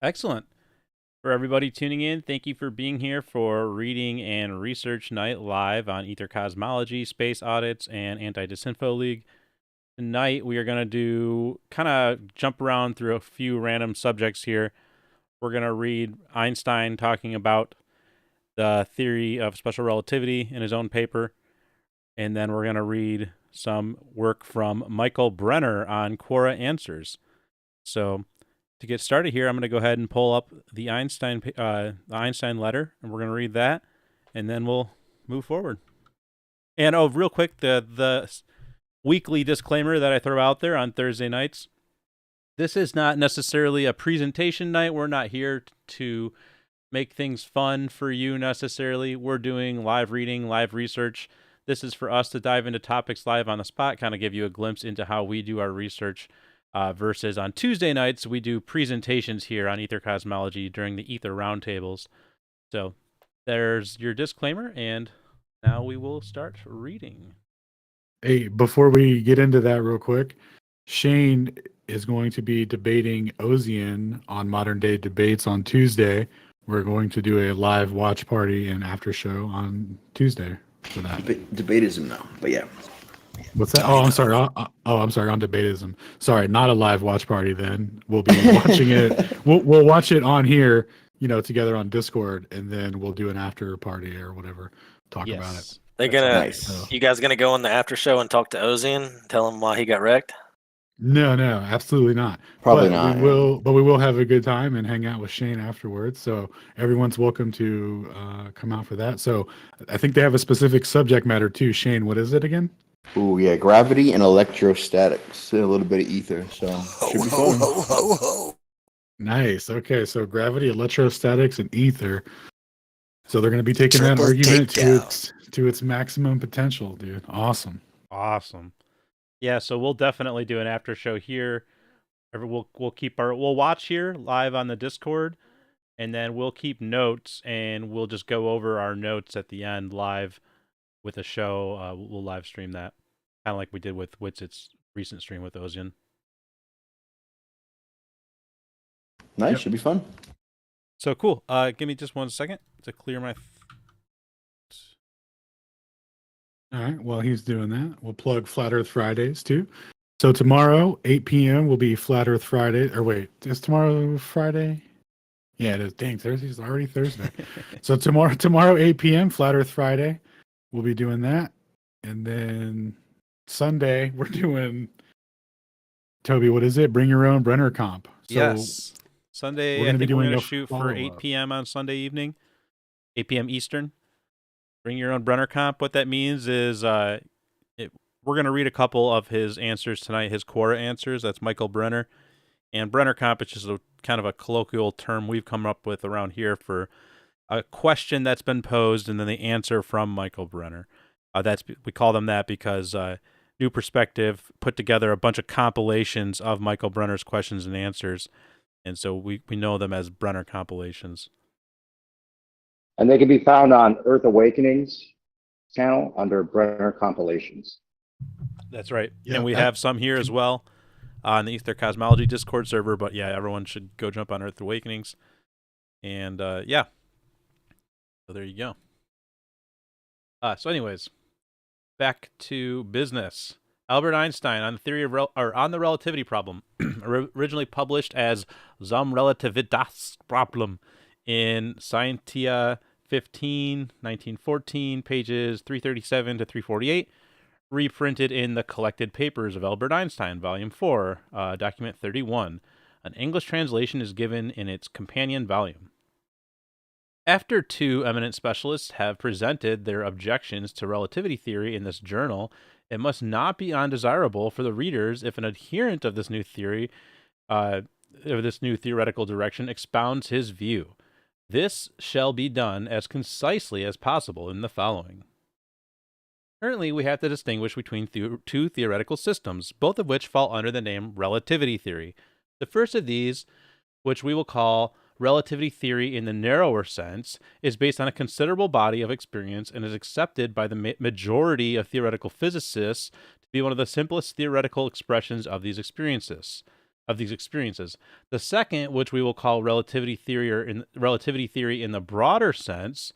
Excellent. For everybody tuning in, thank you for being here for Reading and Research Night live on Aether Cosmology, Space Audits, and Anti-Disinfo League. Tonight, we are going to do kind of jump around through a few random subjects here. We're going to read Einstein talking about the theory of special relativity in his own paper. And then we're going to read some work from Michael Brenner on Quora answers. So to get started here, I'm going to go ahead and pull up the Einstein letter, and we're going to read that, and then we'll move forward. And real quick, the weekly disclaimer that I throw out there on Thursday nights. This is not necessarily a presentation night. We're not here to make things fun for you necessarily. We're doing live reading, live research. This is for us to dive into topics live on the spot, kind of give you a glimpse into how we do our research. Versus on Tuesday nights, we do presentations here on Aether Cosmology during the Aether Roundtables. So there's your disclaimer, and now we will start reading. Hey, before we get into that real quick, Shane is going to be debating Ozian on Modern Day Debates on Tuesday. We're going to do a live watch party and after show on Tuesday for that. Debatism now, but yeah. What's that? Oh, I'm sorry. I'm sorry. On Debatism. Sorry, not a live watch party. Then we'll be watching it. We'll watch it on here, together on Discord, and then we'll do an after party or whatever. Talk about it. They're gonna. Nice. You guys gonna go on the after show and talk to Ozian, tell him why he got wrecked? No, absolutely not. Probably but not. We will have a good time and hang out with Shane afterwards. So everyone's welcome to come out for that. So I think they have a specific subject matter too. Shane, what is it again? Ooh, yeah, gravity and electrostatics, and a little bit of ether. So should be fun. Nice. Okay, so gravity, electrostatics, and ether. So they're going to be taking that argument to its maximum potential, dude. Awesome. Yeah, so we'll definitely do an after show here. We'll watch here live on the Discord, and then we'll keep notes, and we'll just go over our notes at the end live with a show. We'll live stream that, kind of like we did with Witzit's recent stream with Ozian. Nice, should be fun. So cool. Give me just 1 second to clear my. All right, while he's doing that, we'll plug Flat Earth Fridays too. So tomorrow, 8 p.m. will be Flat Earth Friday. Or wait, is tomorrow Friday? Yeah, it is. Dang, Thursday's already Thursday. So tomorrow, 8 p.m., Flat Earth Friday. We'll be doing that. And then Sunday, we're doing, Toby, what is it? Bring Your Own Brenner Comp. So yes. Sunday, we're going to shoot for 8 p.m. on Sunday evening, 8 p.m. Eastern. Bring Your Own Brenner Comp. What that means is we're going to read a couple of his answers tonight, his Quora answers. That's Michael Brenner. And Brenner Comp is just a kind of a colloquial term we've come up with around here for a question that's been posed and then the answer from Michael Brenner. We call them that because New Perspective put together a bunch of compilations of Michael Brenner's questions and answers. And so we know them as Brenner compilations. And they can be found on Earth Awakenings channel under Brenner compilations. That's right. Yeah, and we have some here as well on the Aether Cosmology Discord server. But yeah, everyone should go jump on Earth Awakenings. And yeah. So there you go. So anyways, back to business. Albert Einstein on the theory of on the relativity problem, originally published as Zum Relativitätsproblem in Scientia 15, 1914, pages 337 to 348, reprinted in the Collected Papers of Albert Einstein, Volume 4, Document 31. An English translation is given in its companion volume. After two eminent specialists have presented their objections to relativity theory in this journal, it must not be undesirable for the readers if an adherent of this new theory, of this new theoretical direction, expounds his view. This shall be done as concisely as possible in the following. Currently, we have to distinguish between two theoretical systems, both of which fall under the name relativity theory. The first of these, which we will call relativity theory in the narrower sense, is based on a considerable body of experience and is accepted by the majority of theoretical physicists to be one of the simplest theoretical expressions of these experiences. of these experiences. The second, which we will call relativity theory or relativity theory in the broader sense,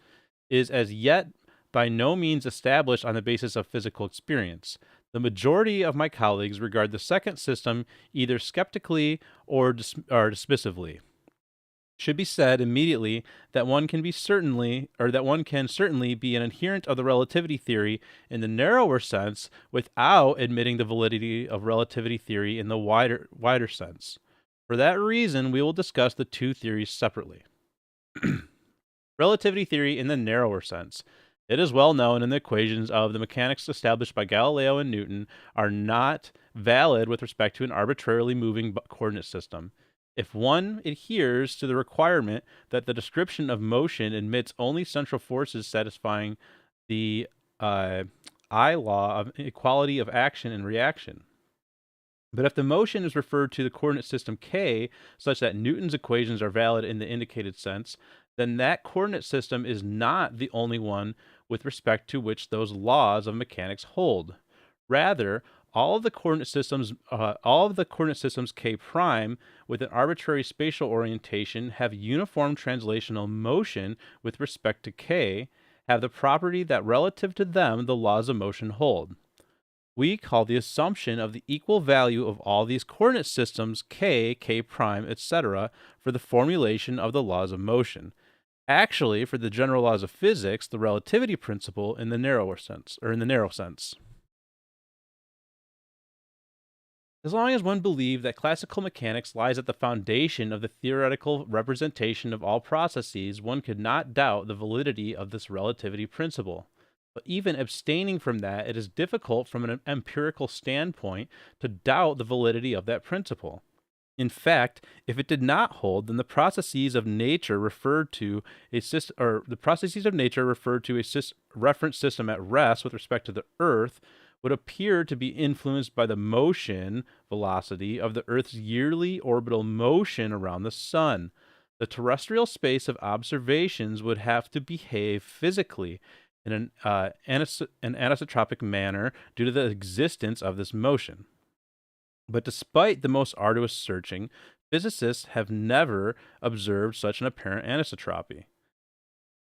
is as yet by no means established on the basis of physical experience. The majority of my colleagues regard the second system either skeptically or dismissively. Should be said immediately that one can certainly be an adherent of the relativity theory in the narrower sense without admitting the validity of relativity theory in the wider sense. For that reason, we will discuss the two theories separately. Relativity theory in the narrower sense. It is well known in the equations of the mechanics established by Galileo and Newton are not valid with respect to an arbitrarily moving coordinate system. If one adheres to the requirement that the description of motion admits only central forces satisfying the I law of equality of action and reaction. But if the motion is referred to the coordinate system k, such that Newton's equations are valid in the indicated sense, then that coordinate system is not the only one with respect to which those laws of mechanics hold. Rather, all of the coordinate systems k prime with an arbitrary spatial orientation have uniform translational motion with respect to k, have the property that relative to them the laws of motion hold. We call the assumption of the equal value of all these coordinate systems k, k prime, etc. for the formulation of the laws of motion. Actually, for the general laws of physics, the relativity principle in the narrow sense. As long as one believed that classical mechanics lies at the foundation of the theoretical representation of all processes, one could not doubt the validity of this relativity principle. But even abstaining from that, it is difficult from an empirical standpoint to doubt the validity of that principle. In fact, if it did not hold, then the processes of nature referred to a reference system at rest with respect to the Earth would appear to be influenced by the motion velocity of the Earth's yearly orbital motion around the Sun. The terrestrial space of observations would have to behave physically in an anisotropic manner due to the existence of this motion. But despite the most arduous searching, physicists have never observed such an apparent anisotropy.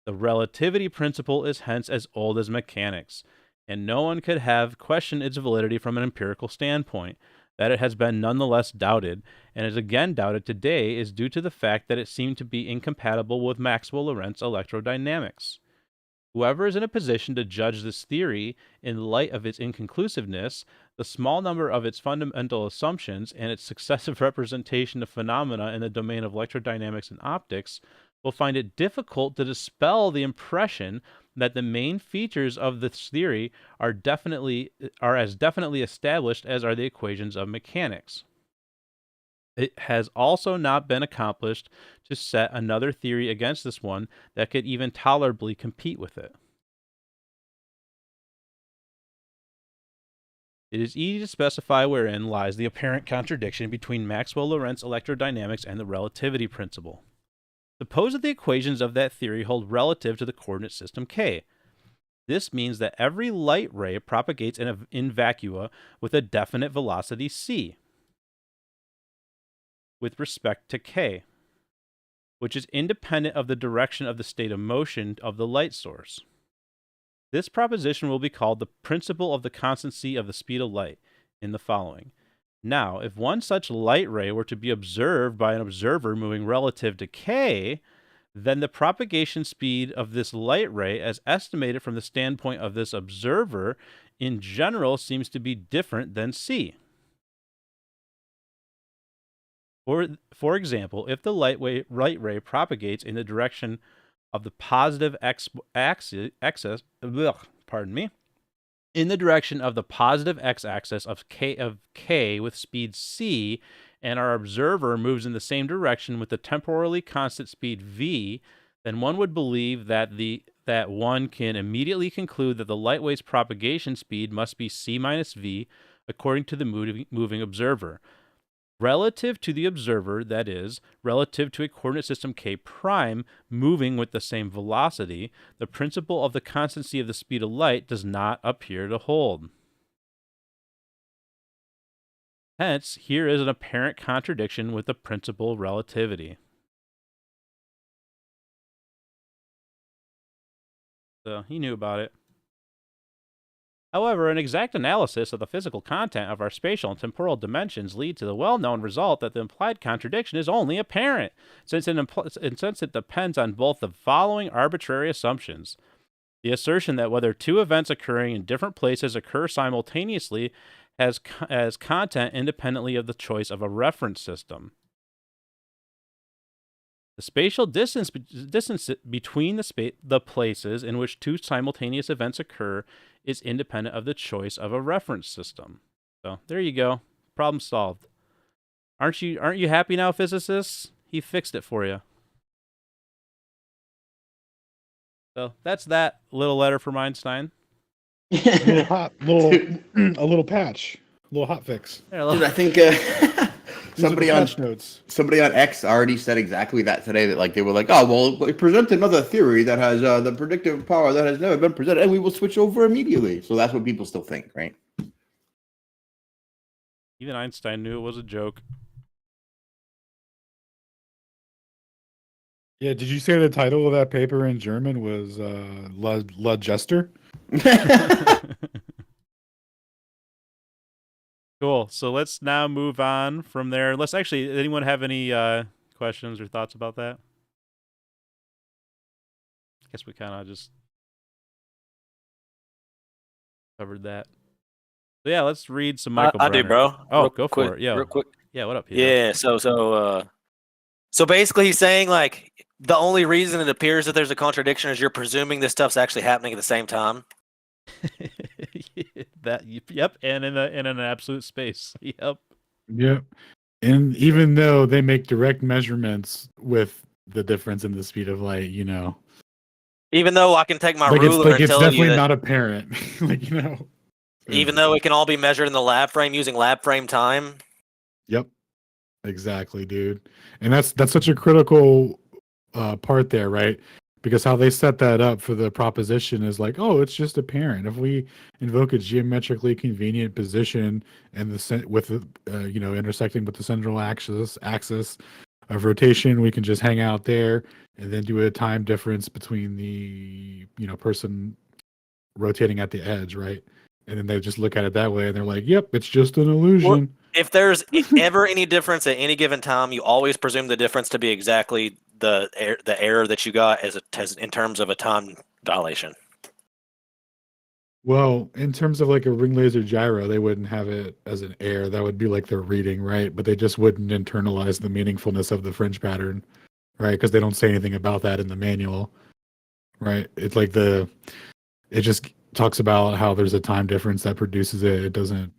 The relativity principle is hence as old as mechanics, and no one could have questioned its validity from an empirical standpoint. That it has been nonetheless doubted, and is again doubted today, is due to the fact that it seemed to be incompatible with Maxwell-Lorentz electrodynamics. Whoever is in a position to judge this theory in light of its inconclusiveness, the small number of its fundamental assumptions, and its successive representation of phenomena in the domain of electrodynamics and optics, will find it difficult to dispel the impression that the main features of this theory are as definitely established as are the equations of mechanics. It has also not been accomplished to set another theory against this one that could even tolerably compete with it. It is easy to specify wherein lies the apparent contradiction between Maxwell-Lorentz electrodynamics and the relativity principle. Suppose that the equations of that theory hold relative to the coordinate system k. This means that every light ray propagates in vacua with a definite velocity c with respect to k, which is independent of the direction of the state of motion of the light source. This proposition will be called the principle of the constancy of the speed of light in the following. Now, if one such light ray were to be observed by an observer moving relative to k, then the propagation speed of this light ray, as estimated from the standpoint of this observer, in general seems to be different than c. For example, if the light ray propagates in the direction of the positive x-axis of k with speed c, and our observer moves in the same direction with the temporally constant speed v, then one would believe that one can immediately conclude that the light wave's propagation speed must be c minus v according to the moving observer. Relative to the observer, that is, relative to a coordinate system k prime moving with the same velocity, the principle of the constancy of the speed of light does not appear to hold. Hence, here is an apparent contradiction with the principle of relativity. So he knew about it. However, an exact analysis of the physical content of our spatial and temporal dimensions lead to the well-known result that the implied contradiction is only apparent, since it depends on both the following arbitrary assumptions. The assertion that whether two events occurring in different places occur simultaneously has content independently of the choice of a reference system. The spatial distance between the places in which two simultaneous events occur is independent of the choice of a reference system. So there you go. Problem solved. Aren't you happy now, physicists? He fixed it for you. So that's that little letter from Einstein. A little patch, a little hot fix. Dude, I think These are the somebody on patch notes. X already said exactly that today. That like they were like, oh well, present another theory that has the predictive power that has never been presented, and we will switch over immediately. So that's what people still think, right? Even Einstein knew it was a joke. Yeah, did you say the title of that paper in German was La Jester? Cool. So let's now move on from there. Let's actually, anyone have any questions or thoughts about that? I guess we kind of just covered that. So yeah, let's read some Michael I Brenner. do, bro. Oh, Real go quick, for it. Yeah. real quick. Yeah, what up, Peter? Yeah. So basically, he's saying like the only reason it appears that there's a contradiction is you're presuming this stuff's actually happening at the same time. Yep, and in an absolute space. Yep. Yep. And even though they make direct measurements with the difference in the speed of light, you know, Even though I can take my like ruler and it's tell you definitely that, not apparent. Like, you know, even though it can all be measured in the lab frame using lab frame time. Yep. Exactly, dude. And that's such a critical part there, right? Because how they set that up for the proposition is like, oh, it's just apparent. If we invoke a geometrically convenient position and intersecting with the central axis of rotation, we can just hang out there and then do a time difference between the person rotating at the edge, right? And then they just look at it that way and they're like, yep, it's just an illusion. If there's ever any difference at any given time, you always presume the difference to be exactly the error that you got as in terms of a time dilation. Well, in terms of like a ring laser gyro, they wouldn't have it as an error. That would be like their reading, right? But they just wouldn't internalize the meaningfulness of the fringe pattern, right? Because they don't say anything about that in the manual, right? It's like it just talks about how there's a time difference that produces it. It doesn't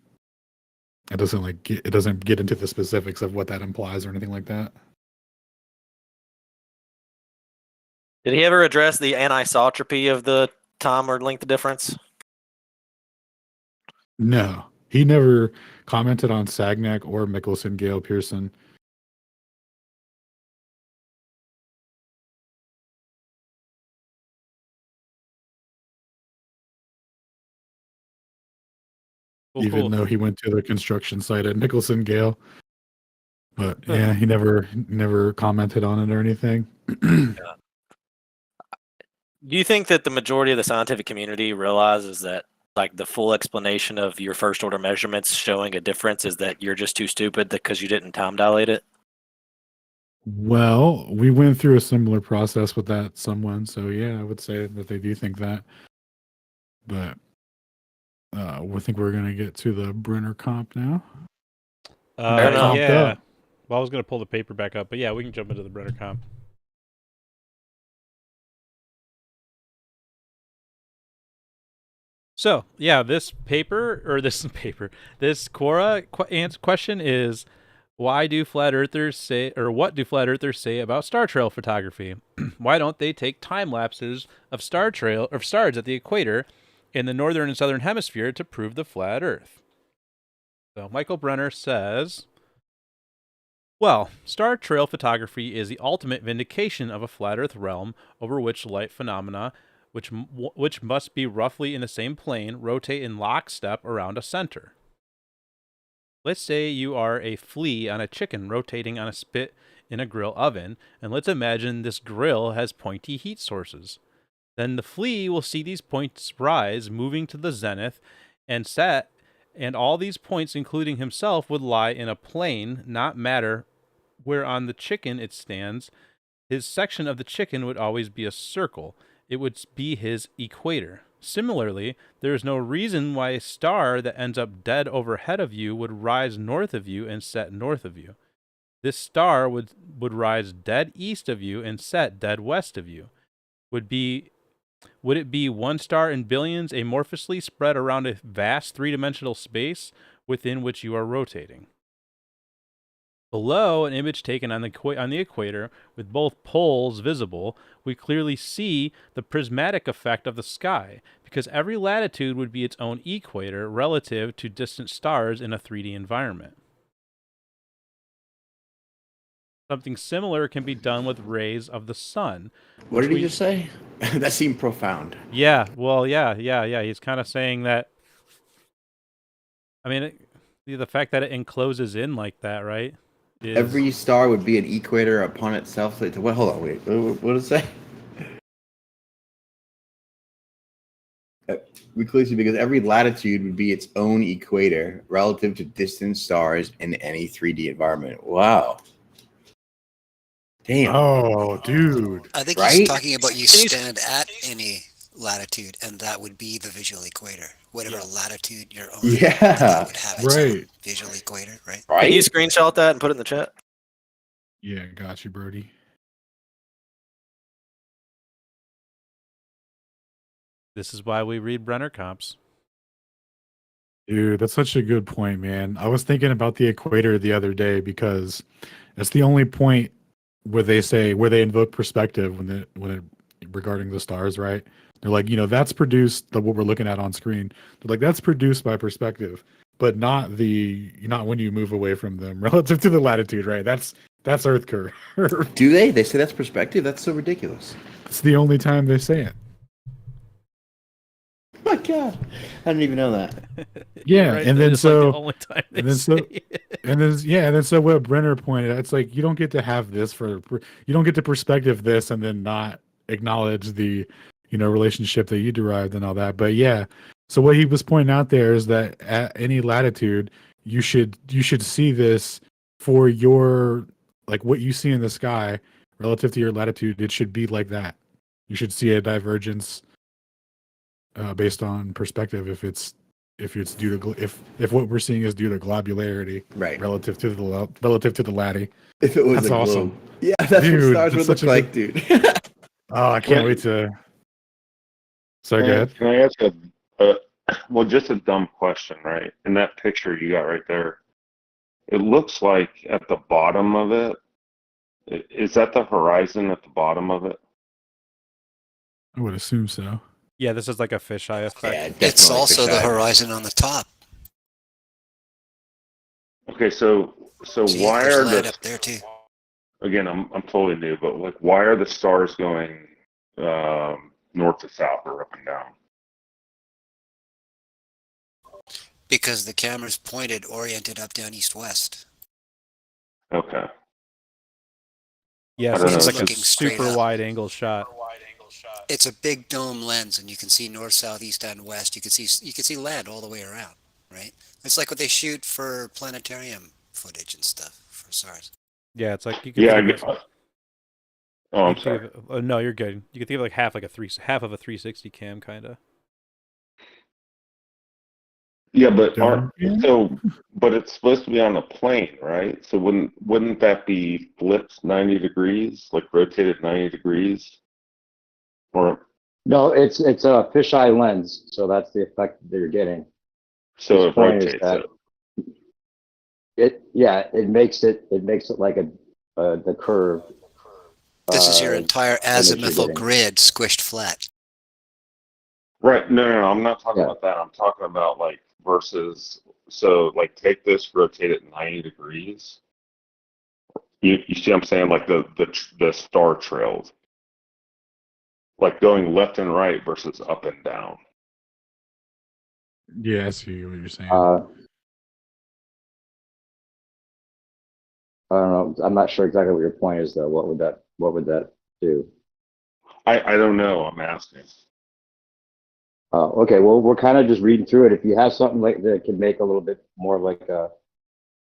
get into the specifics of what that implies or anything like that. Did he ever address the anisotropy of the time or length difference? No, he never commented on Sagnac or Michelson, Gale Pearson. Even though he went to the construction site at Nicholson Gale. But yeah, he never commented on it or anything. Do you think that the majority of the scientific community realizes that like the full explanation of your first order measurements showing a difference is that you're just too stupid because you didn't time dilate it? Well, we went through a similar process with that someone, so yeah, I would say that they do think that. But I think we're gonna get to the Brenner comp now. Yeah. Well, I was gonna pull the paper back up, but yeah, we can jump into the Brenner comp. So yeah, this Quora question is, why do flat earthers say, or what do flat earthers say about star trail photography? Why don't they take time lapses of stars at the equator in the northern and southern hemisphere to prove the flat Earth? So Michael Brenner says, well, star trail photography is the ultimate vindication of a flat Earth realm over which light phenomena, which must be roughly in the same plane, rotate in lockstep around a center. Let's say you are a flea on a chicken rotating on a spit in a grill oven, and let's imagine this grill has pointy heat sources. Then the flea will see these points rise, moving to the zenith and set, and all these points, including himself, would lie in a plane, not matter where on the chicken it stands. His section of the chicken would always be a circle. It would be his equator. Similarly, there is no reason why a star that ends up dead overhead of you would rise north of you and set north of you. This star would rise dead east of you and set dead west of you. Would it be one star in billions amorphously spread around a vast three-dimensional space within which you are rotating? Below, an image taken on the equator with both poles visible, we clearly see the prismatic effect of the sky, because every latitude would be its own equator relative to distant stars in a 3D environment. Something similar can be done with rays of the sun. What did he just say? That seemed profound. Yeah, well, yeah. He's kind of saying that. I mean, the fact that it encloses in like that, right? Every star would be an equator upon itself. What? Hold on, wait. What does it say? We clearly see because every latitude would be its own equator relative to distant stars in any 3D environment. Wow. Damn. Oh, dude. I think Right? he's talking about you stand at any latitude, and that would be the visual equator. Whatever latitude you're on, Yeah. that would have its Right. own visual equator, right? Right? Can you screenshot that and put it in the chat? Yeah, got you, Brody. This is why we read Brenner comps. Dude, that's such a good point, man. I was thinking about the equator the other day because it's the only point where they invoke perspective regarding the stars, right? They're like, that's produced what we're looking at on screen. They're like, that's produced by perspective, but not when you move away from them relative to the latitude, right? That's Earth curve. Do they? They say that's perspective? That's so ridiculous. It's the only time they say it. Oh my God. I didn't even know that. Yeah, Right? and That then is, like, so the only time they and then say so it. and then so what Brenner pointed out, it's like you don't get to have this you don't get to perspective this and then not acknowledge the relationship that you derived and all that. But yeah, so what he was pointing out there is that at any latitude you should see this for your, like, what you see in the sky relative to your latitude. It should be like that. You should see a divergence based on perspective if it's due to if what we're seeing is due to globularity, Right. relative to the latty. If it was That's a awesome. globe. Yeah, that's Dude, what stars that's would such look a like, dude. Oh, I can't wait to. Sorry, go ahead. Can I ask well, just a dumb question, right? In that picture you got right there, it looks like at the bottom of it, is that the horizon at the bottom of it? I would assume so. Yeah, this is like a fisheye effect. Yeah, It's definitely also the fisheye. horizon on the top. Okay, so See, why there's are land the up there too. again? I'm totally new, but like, why are the stars going north to south or up and down? Because the camera's pointed, oriented up, down, east, west. Okay. Yeah, I so don't this is know, like a looking straight super up. wide angle shot. It's a big dome lens, and you can see north, south, east, and west. You can see land all the way around, right? It's like what they shoot for planetarium footage and stuff for SARS. Yeah, it's like you can Yeah, think of it, oh, I'm you can sorry. think of no, you're good. You can think of like half of a 360 cam kind of. Yeah, but Dome but it's supposed to be on a plane, right? So wouldn't that be flipped 90 degrees, like rotated 90 degrees? Or No, it's a fisheye lens, so that's the effect that you're getting. so His it point is rotates that it. it makes it like the curve. This is your uh, entire image you're azimuthal getting. grid squished flat. Right. No, I'm not talking Yeah. about that. I'm talking about like versus, so like take this, rotate it 90 degrees. You see what I'm saying? Like the star trails. Like going left and right versus up and down. Yeah, I see what you're saying. I don't know. I'm not sure exactly what your point is, though. What would that do? I don't know. I'm asking. Okay. Well, we're kind of just reading through it. If you have something like that can make a little bit more like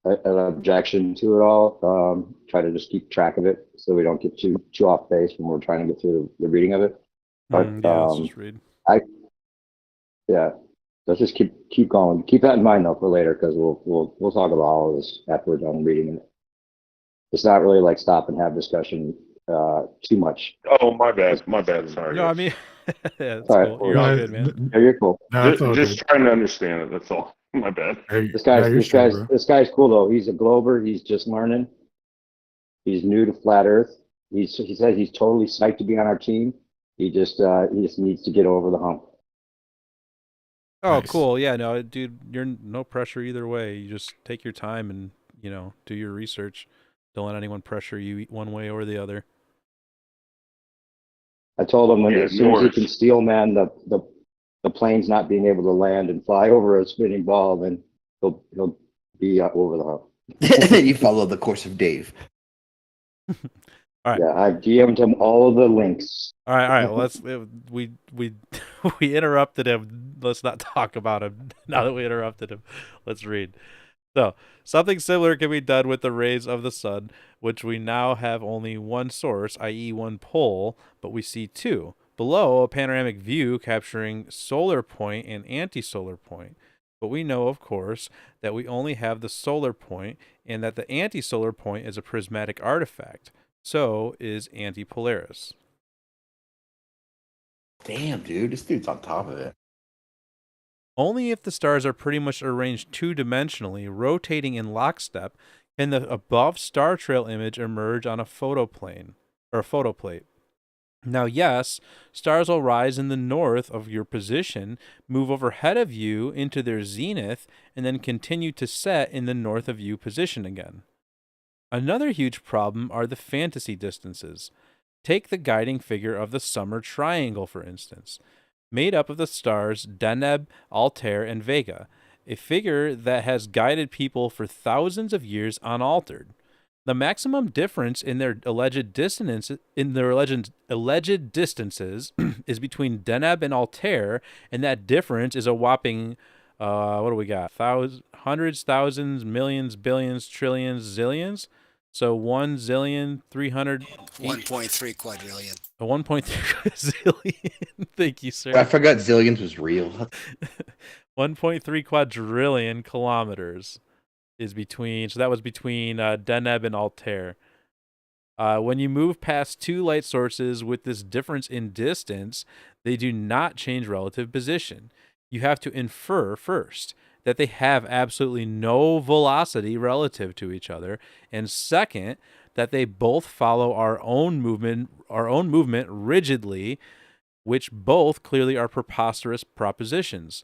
an objection to it all, try to just keep track of it so we don't get too off base when we're trying to get through the reading of it. But Yeah, let's just read. yeah, let's just keep going. Keep that in mind though for later, because we'll talk about all of this after we're done reading it. It's not really like stop and have discussion too much. Oh, my bad. My bad. Sorry. No, I guys. mean, yeah, it's All right, cool. well, You're all No, good, man. Yeah, you're cool. no, it's all Just good. trying to understand it. That's all. My bad. Hey, This yeah, guy's you're straight, bro. this guy's cool though. He's a Glober. He's just learning. He's new to flat Earth. He says he's totally psyched to be on our team. He just needs to get over the hump. Oh, Nice. cool. Yeah, no, dude, you're no pressure either way. You just take your time and, do your research. Don't let anyone pressure you one way or the other. I told him Yeah, as soon as he North. can steel man the planes not being able to land and fly over a spinning ball, then he'll be over the hump. And then you follow the course of Dave. All right. Yeah, I've DM'd him all of the links. All right. Well, we we interrupted him. Let's not talk about him now that we interrupted him. Let's read. So, something similar can be done with the rays of the sun, which we now have only one source, i.e. one pole, but we see two. Below, a panoramic view capturing solar point and anti-solar point. But we know, of course, that we only have the solar point and that the anti-solar point is a prismatic artifact. So is Antipolaris. Damn, dude, this dude's on top of it. Only if the stars are pretty much arranged two-dimensionally, rotating in lockstep, can the above star trail image emerge on a photoplane or a photoplate. Now, yes, stars will rise in the north of your position, move overhead of you into their zenith, and then continue to set in the north of you position again. Another huge problem are the fantasy distances. Take the guiding figure of the summer triangle, for instance, made up of the stars Deneb, Altair, and Vega, a figure that has guided people for thousands of years unaltered. The maximum difference in their alleged distances is between Deneb and Altair, and that difference is a whopping, what do we got? Hundreds, thousands, millions, billions, trillions, zillions. So 1 zillion, 300, 1.3 quadrillion. a 1.3 zillion. Thank you, sir. I forgot zillions was real. 1.3 quadrillion kilometers is between. So that was between Deneb and Altair. When you move past two light sources with this difference in distance, they do not change relative position. You have to infer first that they have absolutely no velocity relative to each other, and second, that they both follow our own movement rigidly, which both clearly are preposterous propositions.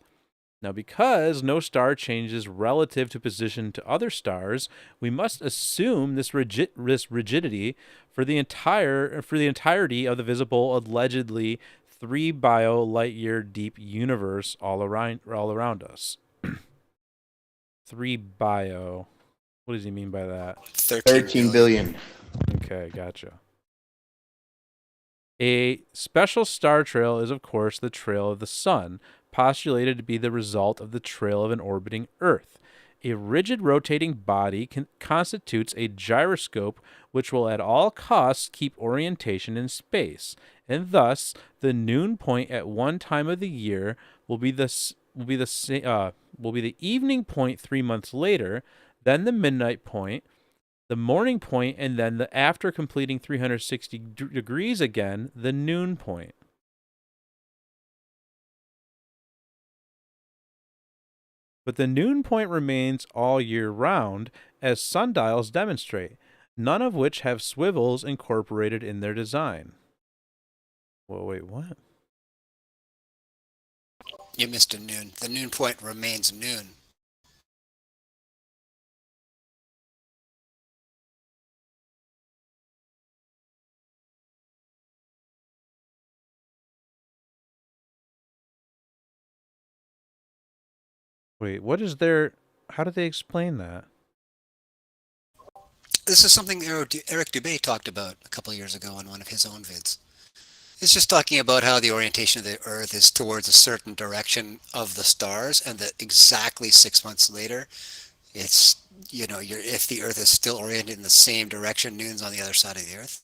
Now, because no star changes relative to position to other stars, we must assume this rigidity for the entirety of the visible, allegedly 3 light year deep universe all around us. 3 bio. What does he mean by that? 13 billion. Okay, gotcha. A special star trail is, of course, the trail of the sun, postulated to be the result of the trail of an orbiting Earth. A rigid rotating body constitutes a gyroscope which will at all costs keep orientation in space, and thus the noon point at one time of the year will be the evening point 3 months later, then the midnight point, the morning point, and then after completing 360 degrees again, the noon point. But the noon point remains all year round, as sundials demonstrate, none of which have swivels incorporated in their design. Well, wait, what? You missed a noon. The noon point remains noon. Wait, what is their... How do they explain that? this is something Eric Dubé talked about a couple of years ago on one of his own vids. It's just talking about how the orientation of the Earth is towards a certain direction of the stars, and that exactly 6 months later, it's, if the Earth is still oriented in the same direction, noon's on the other side of the Earth.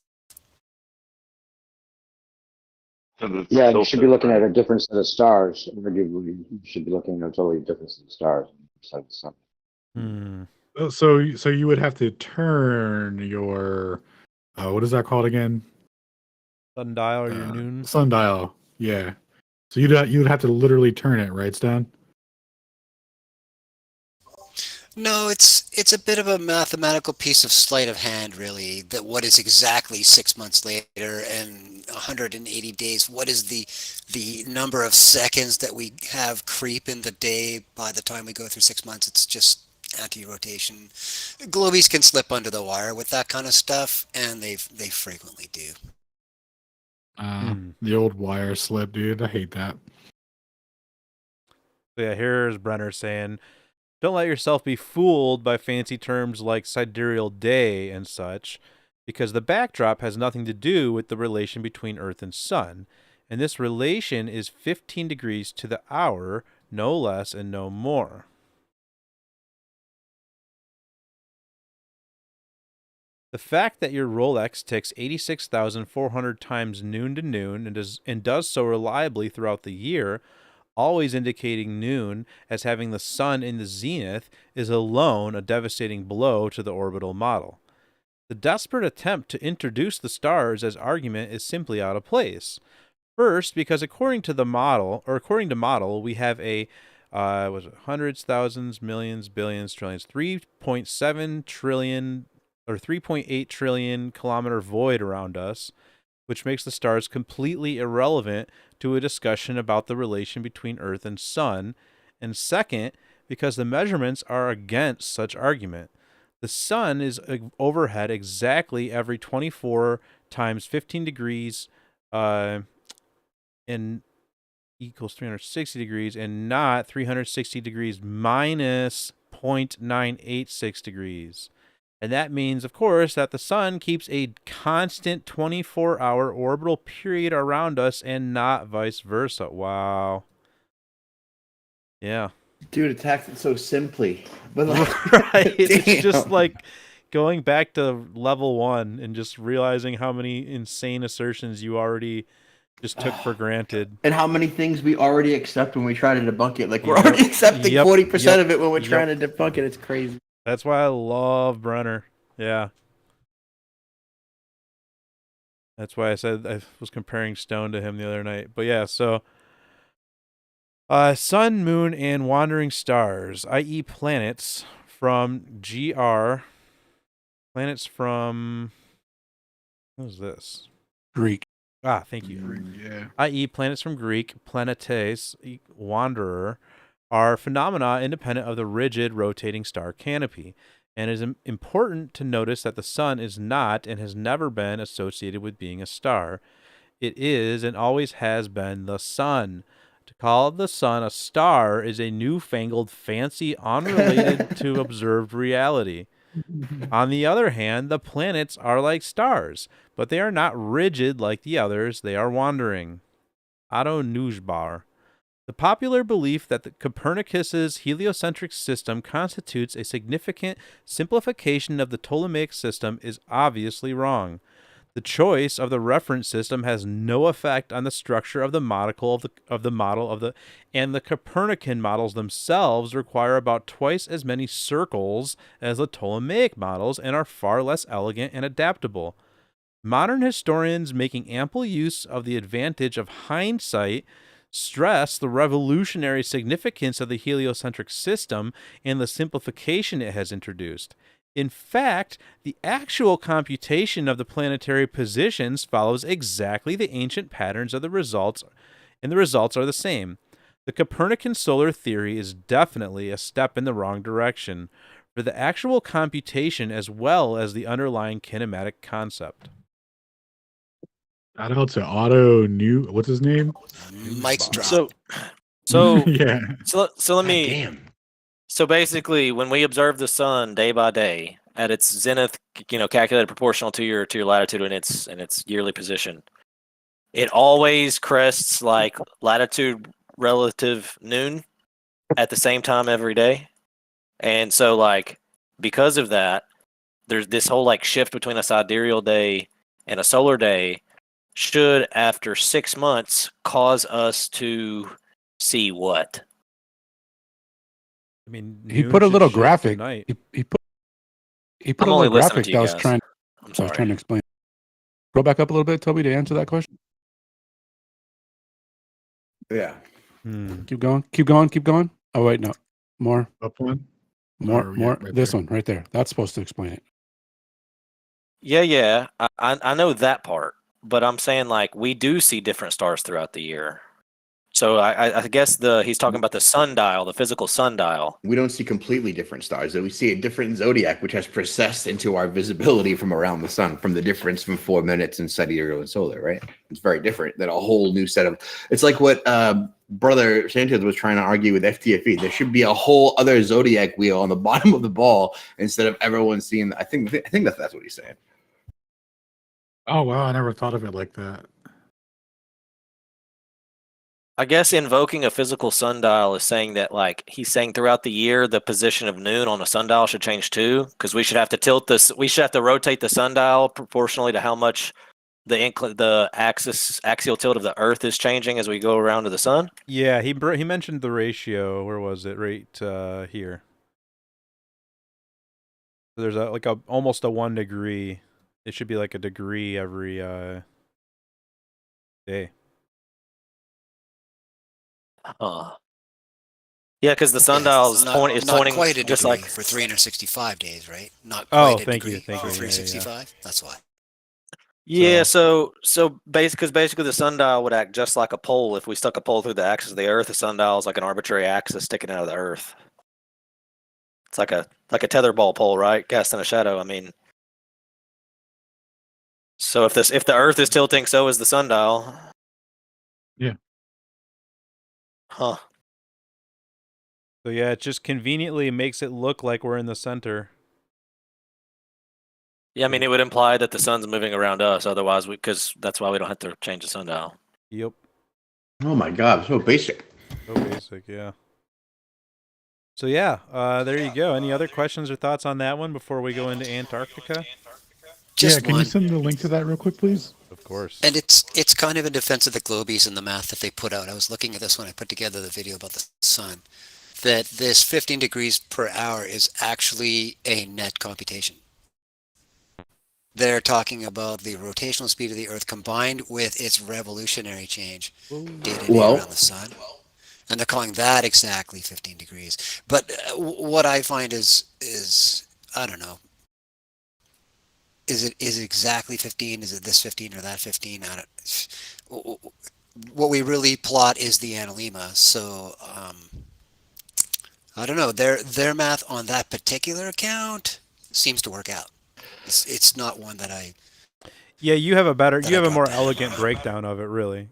Yeah, you should be looking at a different set of stars. Arguably, you should be looking at a totally different set of stars besides the sun. Hmm. So you would have to turn your what is that called again? Sundial or your noon? Sundial. Yeah. So you'd have to literally turn it, right, Stan? No, it's a bit of a mathematical piece of sleight of hand, really. That what is exactly 6 months later and 180 days? What is the number of seconds that we have creep in the day by the time we go through 6 months? It's just anti-rotation. Globies can slip under the wire with that kind of stuff, and they frequently do. The old wire slip, dude. I hate that. So yeah, here's Brenner saying, don't let yourself be fooled by fancy terms like sidereal day and such, because the backdrop has nothing to do with the relation between Earth and Sun, and this relation is 15 degrees to the hour, no less and no more. The fact that your Rolex ticks 86,400 times noon to noon and does so reliably throughout the year, always indicating noon as having the sun in the zenith, is alone a devastating blow to the orbital model. The desperate attempt to introduce the stars as argument is simply out of place. First, because according to model, we have a hundreds, thousands, millions, billions, trillions, 3.7 trillion or 3.8 trillion kilometer void around us, which makes the stars completely irrelevant to a discussion about the relation between Earth and Sun, and second, because the measurements are against such argument. The Sun is overhead exactly every 24 times 15 degrees and equals 360 degrees, and not 360 degrees minus 0.986 degrees. And that means, of course, that the sun keeps a constant 24-hour orbital period around us and not vice versa. Wow. Yeah. Dude attacked it so simply. But right. It's just damn. like going back to level 1 and just realizing how many insane assertions you already just took for granted. And how many things we already accept when we try to debunk it. Like, we're already accepting 40% of it when we're trying to debunk it. It's crazy. That's why I love Brenner. Yeah. That's why I said I was comparing Stone to him the other night. But yeah, so sun, moon, and wandering stars, i.e. planets from GR. Planets from... What is this? Greek. Thank you. Greek, yeah. I.e. planets from Greek, planetes, wanderer, are phenomena independent of the rigid rotating star canopy, and it is important to notice that the sun is not and has never been associated with being a star. It is and always has been the sun. To call the sun a star is a newfangled fancy unrelated to observed reality. On the other hand, the planets are like stars, but they are not rigid like the others. They are wandering. Otto Nussbauer. The popular belief that Copernicus's heliocentric system constitutes a significant simplification of the Ptolemaic system is obviously wrong. The choice of the reference system has no effect on the structure of the model and the Copernican models themselves require about twice as many circles as the Ptolemaic models and are far less elegant and adaptable. Modern historians, making ample use of the advantage of hindsight, stress the revolutionary significance of the heliocentric system and the simplification it has introduced. In fact, the actual computation of the planetary positions follows exactly the ancient patterns of the results, and the results are the same. The Copernican solar theory is definitely a step in the wrong direction for the actual computation as well as the underlying kinematic concept. Shout out to Otto what's his name? Mike's drop. So yeah. let me. Damn. So basically, when we observe the sun day by day, at its zenith, calculated proportional to your latitude and its yearly position. It always crests like latitude relative noon at the same time every day. And so like because of that, there's this whole like shift between a sidereal day and a solar day should after 6 months cause us to see what? I mean, He noon put a should little shift to graphic. night. He put I'm a only little listening graphic to that you was guys. trying. I'm I was sorry. trying to explain. Go back up a little bit, Toby, to answer that question. Yeah. Keep going. Keep going. Keep going. Oh wait, no, more, Up one. more, Or, yeah, more. right This there. one right there. That's supposed to explain it. Yeah. I know that part, but I'm saying like we do see different stars throughout the year. So I guess he's talking about the sundial, the physical sundial. We don't see completely different stars, though. We see a different zodiac, which has processed into our visibility from around the sun, from the difference from 4 minutes in sidereal and solar, right? It's very different than a whole new set of. It's like what Brother Sanchez was trying to argue with FTFE. There should be a whole other zodiac wheel on the bottom of the ball instead of everyone seeing. I think that's what he's saying. Oh wow, I never thought of it like that. I guess invoking a physical sundial is saying that, like, he's saying throughout the year the position of noon on a sundial should change too, because we should have to tilt this. We should have to rotate the sundial proportionally to how much the axial tilt of the Earth is changing as we go around to the sun. Yeah, he mentioned the ratio. Where was it? Right here. So there's almost a 1 degree. It should be like a degree every day. Yeah, because the sundial is pointing quite a just degree like for 365 days, right? Not Oh, quite a thank you, degree thank for you. Yeah, yeah, yeah. 365. That's why. yeah. So basically the sundial would act just like a pole. If we stuck a pole through the axis of the Earth, the sundial is like an arbitrary axis sticking out of the Earth. It's like a tetherball pole, right? Casting a shadow. I mean, so if the Earth is tilting, so is the sundial. Yeah. Huh. So yeah, it just conveniently makes it look like we're in the center. Yeah, I mean, it would imply that the sun's moving around us. Otherwise, because that's why we don't have to change the sundial. Yep. Oh my God, so basic. So basic, yeah. So yeah, there you go. Any other questions or thoughts on that one before we go into Antarctica? Just Can one. you send the link to that real quick, please? Of course. And it's kind of in defense of the globies and the math that they put out. I was looking at this when I put together the video about the sun, that this 15 degrees per hour is actually a net computation. They're talking about the rotational speed of the Earth combined with its revolutionary change day to day around the sun. And they're calling that exactly 15 degrees. But what I find is I don't know. Is it exactly 15? Is it this 15 or that 15? What we really plot is the analemma. So I don't know. Their math on that particular account seems to work out. It's not one that I. Yeah, you have a more dropped. elegant breakdown of it, really.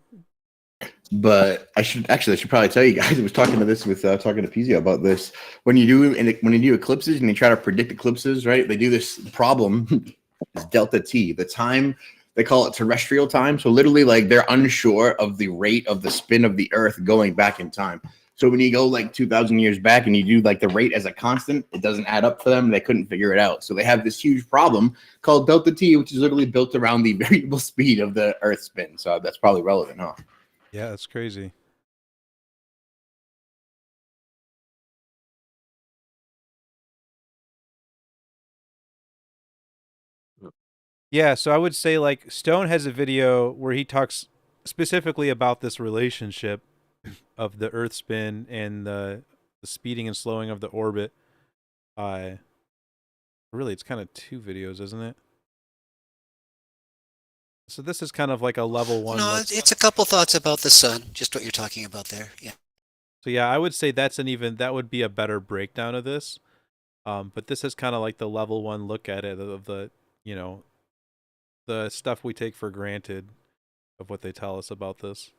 But I should probably tell you guys. I was talking to Pizio about this. When you do eclipses and you try to predict eclipses, right? They do this problem is delta t, the time. They call it terrestrial time. So literally, like, they're unsure of the rate of the spin of the Earth going back in time. So when you go like 2,000 years back and you do like the rate as a constant, it doesn't add up for them. They couldn't figure it out. So they have this huge problem called delta t, which is literally built around the variable speed of the Earth spin. So that's probably relevant, huh? Yeah, that's crazy. Yeah, so I would say like Stone has a video where he talks specifically about this relationship of the Earth spin and the speeding and slowing of the orbit. Really, it's kind of 2 videos, isn't it? So this is kind of like a level 1. No, it's a couple thoughts about the sun. Just what you're talking about there. Yeah. So yeah, I would say that would be a better breakdown of this. But this is kind of like the level 1 look at it of the, the stuff we take for granted of what they tell us about this.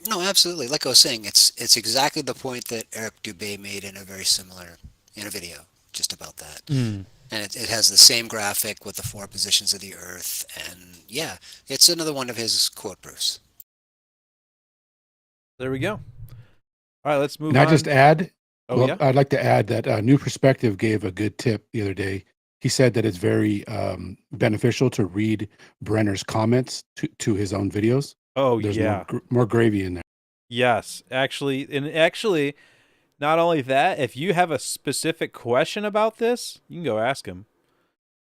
No, absolutely. Like I was saying, it's exactly the point that Eric Dubé made in a very similar in a video just about that. And it has the same graphic with the 4 positions of the Earth. And yeah, it's another one of his quote proofs. There we go. All right, let's move Can I on. just add? Oh, well, yeah? I'd like to add that New Perspective gave a good tip the other day. He said that it's very beneficial to read Brenner's comments to his own videos. Oh, There's yeah. more gravy in there. Yes, actually, not only that, if you have a specific question about this, you can go ask him.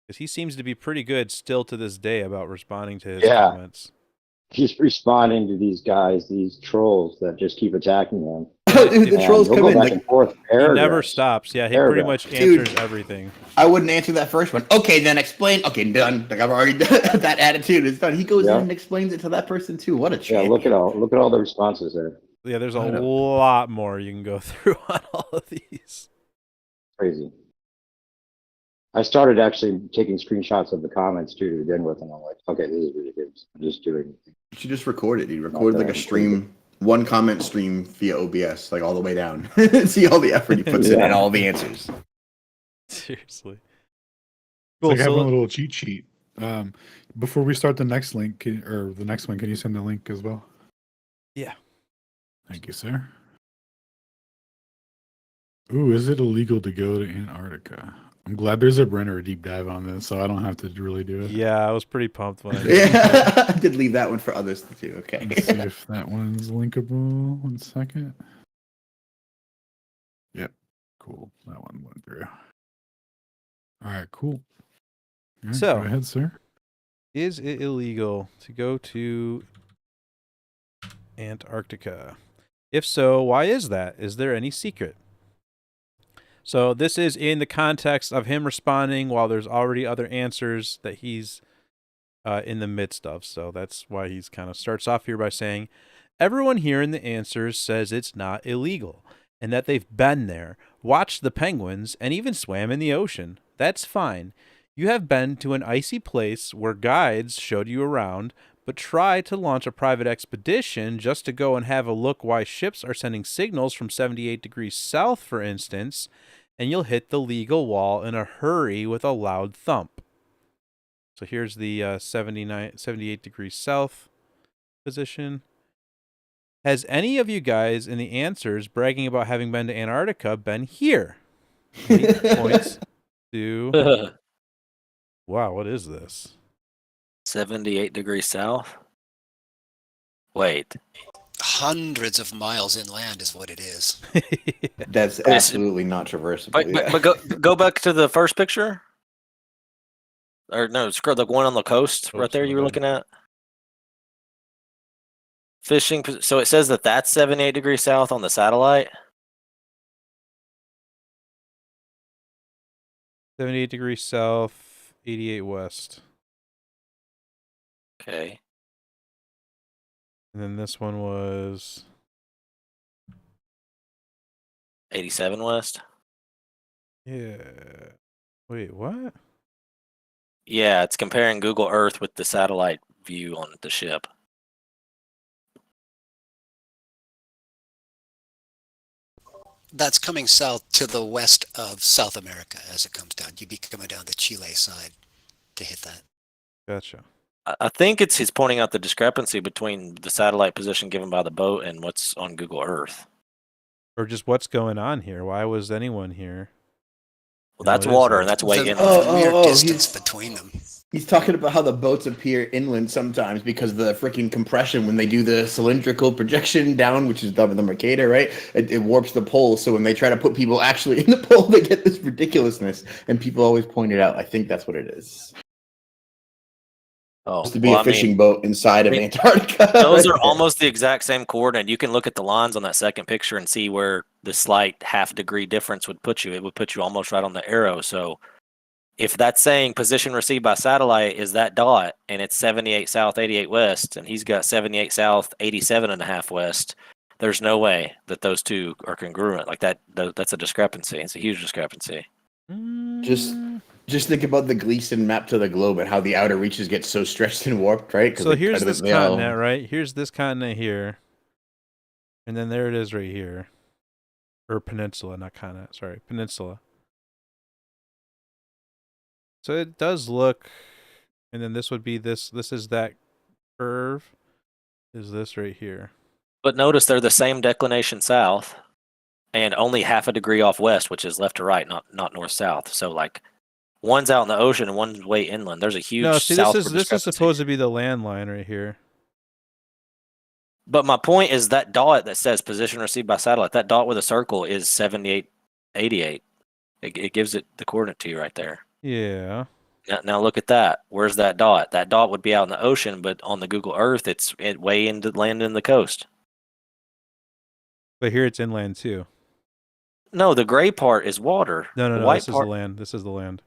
Because he seems to be pretty good still to this day about responding to his Yeah. comments. He's responding to these guys, these trolls that just keep attacking him. Oh, dude, the And trolls he'll come go in back like, and forth. He never Paragraphs. stops. Yeah, he pretty Paragraphs. much Dude. answers everything. I wouldn't answer that first one. Okay, then explain. Okay, done. Like I've already done that attitude. It's done. He goes Yeah. in and explains it to that person too. What a Yeah, champion. look at all the responses there. Yeah, there's a I know. lot more you can go through on all of these. Crazy. I started actually taking screenshots of the comments too to begin with, and I'm like, okay, this is ridiculous. I'm just doing. You should just record it. You record like a Okay. stream, one comment stream via OBS, like all the way down. See all the effort he puts in Yeah. and all the answers. Seriously. It's like so having a let- little cheat sheet. Before we start the next link, or the next one, can you send the link as well? Yeah. Thank you, sir. Ooh, is it illegal to go to Antarctica? I'm glad there's a Brenner deep dive on this, so I don't have to really do it. Yeah, I was pretty pumped when I did. Yeah, I did leave that one for others to do. Okay. Let's see if that one's linkable. 1 second. Yep. Cool. That one went through. All right, cool. All right, So- go ahead, sir. Is it illegal to go to Antarctica? If so, why is that? Is there any secret? So this is in the context of him responding while there's already other answers that he's in the midst of. So that's why he's kind of starts off here by saying, everyone here in the answers says it's not illegal and that they've been there, watched the penguins, and even swam in the ocean. That's fine. You have been to an icy place where guides showed you around, but try to launch a private expedition just to go and have a look why ships are sending signals from 78 degrees south, for instance, and you'll hit the legal wall in a hurry with a loud thump. So here's the 78 degrees south position. Has any of you guys in the answers bragging about having been to Antarctica been here? And he points to... Wow, what is this? 78 degrees south. Wait. Hundreds of miles inland is what it is. That's absolutely not traversable. But, yeah. but go back to the first picture. Or no, scroll the one on the coast right Oops, there my you were bad. looking at. Fishing. So it says that that's 78 degrees south on the satellite. 78 degrees south, 88 west. Okay. And then this one was 87 west. yeah. Wait, what? Yeah, it's comparing Google Earth with the satellite view on the ship. That's coming south to the west of South America as it comes down. You'd be coming down the Chile side to hit that. Gotcha. I think he's pointing out the discrepancy between the satellite position given by the boat and what's on Google Earth. Or just what's going on here? Why was anyone here? Well, that's what is water, it? and that's way The inland. mere oh, distance between them. He's talking about how the boats appear inland sometimes because of the freaking compression when they do the cylindrical projection down, which is done with the Mercator, right? It warps the pole. So when they try to put people actually in the pole, they get this ridiculousness. And people always point it out. I think that's what it is. Oh, Supposed to be well, a fishing boat inside of Antarctica. those right are there. almost the exact same coordinate. You can look at the lines on that second picture and see where the slight half-degree difference would put you. It would put you almost right on the arrow. So if that's saying position received by satellite is that dot, and it's 78 south, 88 west, and he's got 78 south, 87.5 west, there's no way that those two are congruent. Like that's a discrepancy. It's a huge discrepancy. Just think about the Gleason map to the globe and how the outer reaches get so stretched and warped, right? 'Cause So they here's cut it- this they all- continent, right? Here's this continent here. And then there it is right here. Or peninsula, not continent. Sorry, peninsula. So it does look, and then this would be this. This is that curve. Is this right here? But notice they're the same declination south, and only half a degree off west, which is left to right, not north south. So like, one's out in the ocean and one's way inland. There's a huge No, see, southward this is discrepancy. supposed to be the land line right here. But my point is that dot that says position received by satellite, that dot with a circle is 7888. It gives it the coordinate to you right there. Yeah. Now look at that. Where's that dot? That dot would be out in the ocean, but on the Google Earth, it's way into land in the coast. But here it's inland too. No, the gray part is water. No, The no, white this is part. the land. This is the land.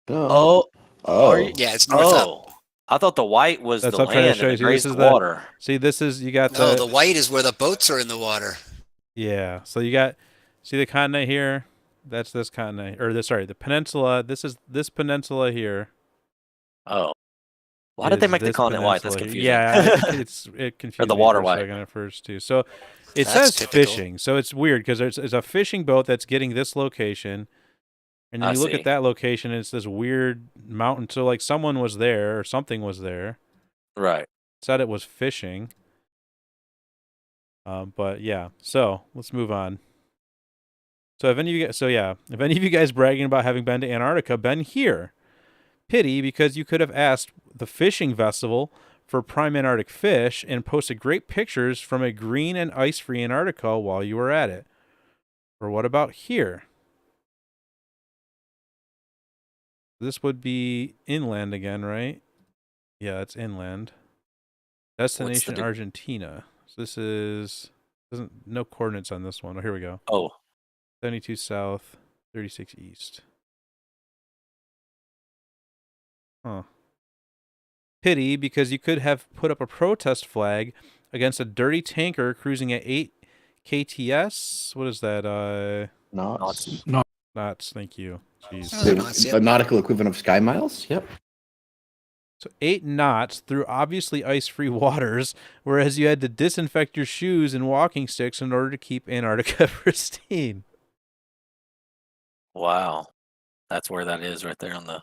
Oh, are you- Yeah, it's north up. oh. I thought the white was That's the what I'm trying to land show and the you. gray's This the is water. See, this is, you got No, the white is where the boats are in the water. Yeah. So you got, see the continent here? That's this continent, or this, sorry, the peninsula. This is this peninsula here. Oh. Why did they is make the this continent white? That's peninsula confusing. here. Yeah, it confused the me water for a white. second at first too. So it That's says typical. fishing. So it's weird because there's a fishing boat that's getting this location, and then I you look see. at that location, and it's this weird mountain. So like someone was there or something was there. Right. Said it was fishing. But yeah. So let's move on. So if any of you guys, if any of you guys bragging about having been to Antarctica, been here. Pity, because you could have asked the fishing vessel for prime Antarctic fish and posted great pictures from a green and ice-free Antarctica while you were at it. Or what about here? This would be inland again, right? Yeah, it's inland. Destination di- Argentina. So this is no coordinates on this one. Oh, here we go. Oh. 72 south, 36 east. Huh. Pity, because you could have put up a protest flag against a dirty tanker cruising at 8 kts. What is that? Knots. Knots. Thank you. Jeez. Oh, knots, The yep. nautical equivalent of sky miles. Yep. So 8 knots through obviously ice-free waters, whereas you had to disinfect your shoes and walking sticks in order to keep Antarctica pristine. Wow. That's where that is right there on the.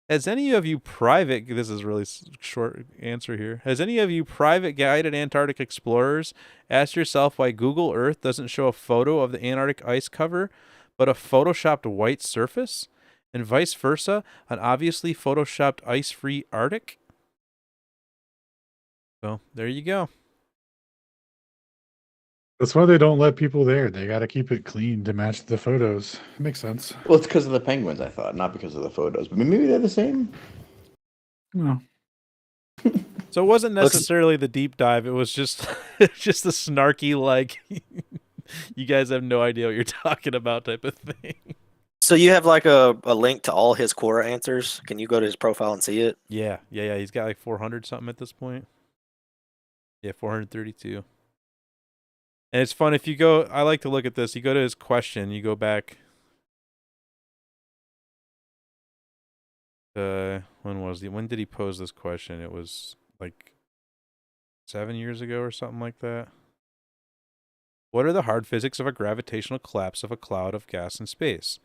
Has any of you private, this is a really short answer here, has any of you private guided Antarctic explorers asked yourself why Google Earth doesn't show a photo of the Antarctic ice cover, but a photoshopped white surface? And vice versa, an obviously photoshopped ice-free Arctic? So, there you go. That's why they don't let people there. They got to keep it clean to match the photos. Makes sense. Well, it's because of the penguins, I thought, not because of the photos. But maybe they're the same. No. So it wasn't Looks- necessarily the deep dive, it was just just the snarky, like, you guys have no idea what you're talking about type of thing. So you have like a link to all his Quora answers. Can you go to his profile and see it? Yeah. He's got like 400 something at this point. Yeah, 432. And it's fun if you go. I like to look at this. You go to his question. You go back. When did he pose this question? It was like 7 years ago or something like that. What are the hard physics of a gravitational collapse of a cloud of gas in space?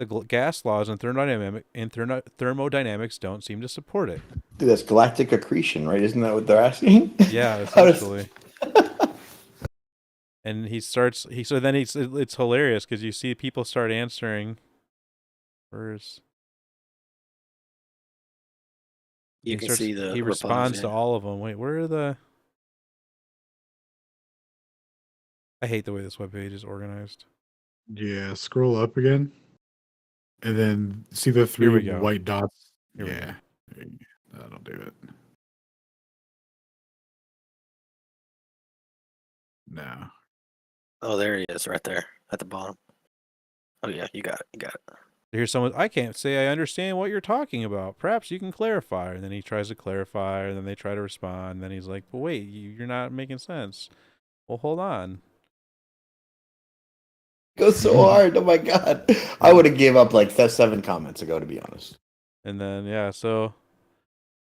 The gas laws and thermodynamics don't seem to support it. Dude, that's galactic accretion, right? Isn't that what they're asking? Yeah, How does- essentially. And it's hilarious because you see people start answering. Where's You can see the. he responds to proposal. all of them. Wait, where are the? I hate the way this webpage is organized. Yeah, scroll up again. And then see the Here we three go. white dots. Here we Yeah. That'll do it. No. Oh, there he is, right there at the bottom. Oh yeah, you got it. You got it. Here's someone. I can't say I understand what you're talking about. Perhaps you can clarify. And then he tries to clarify, and then they try to respond. And then he's like, "But wait, you're not making sense." Well, hold on. Goes so hard. Oh my god. I would have gave up like 7 comments ago, to be honest. And then yeah, so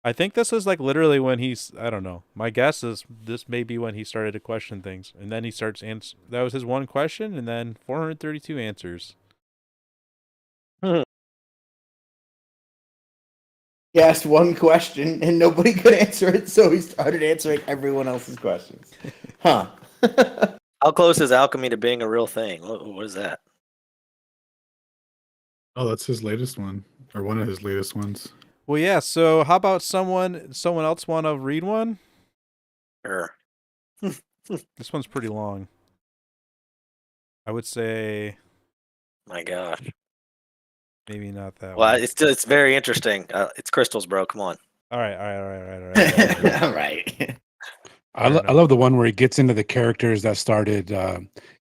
I think this is like literally when he's. I don't know. My guess is this may be when he started to question things, and then he starts that was his one question, and then 432 answers. He asked one question and nobody could answer it, so he started answering everyone else's questions. Huh. How close is alchemy to being a real thing? What is that? Oh, that's his latest one, or one of his latest ones. Well, yeah. So how about someone else want to read one? Sure. This one's pretty long. I would say My gosh. maybe not that Well, one. it's very interesting. It's crystals, bro. Come on. All right. All right. I love the one where he gets into the characters that started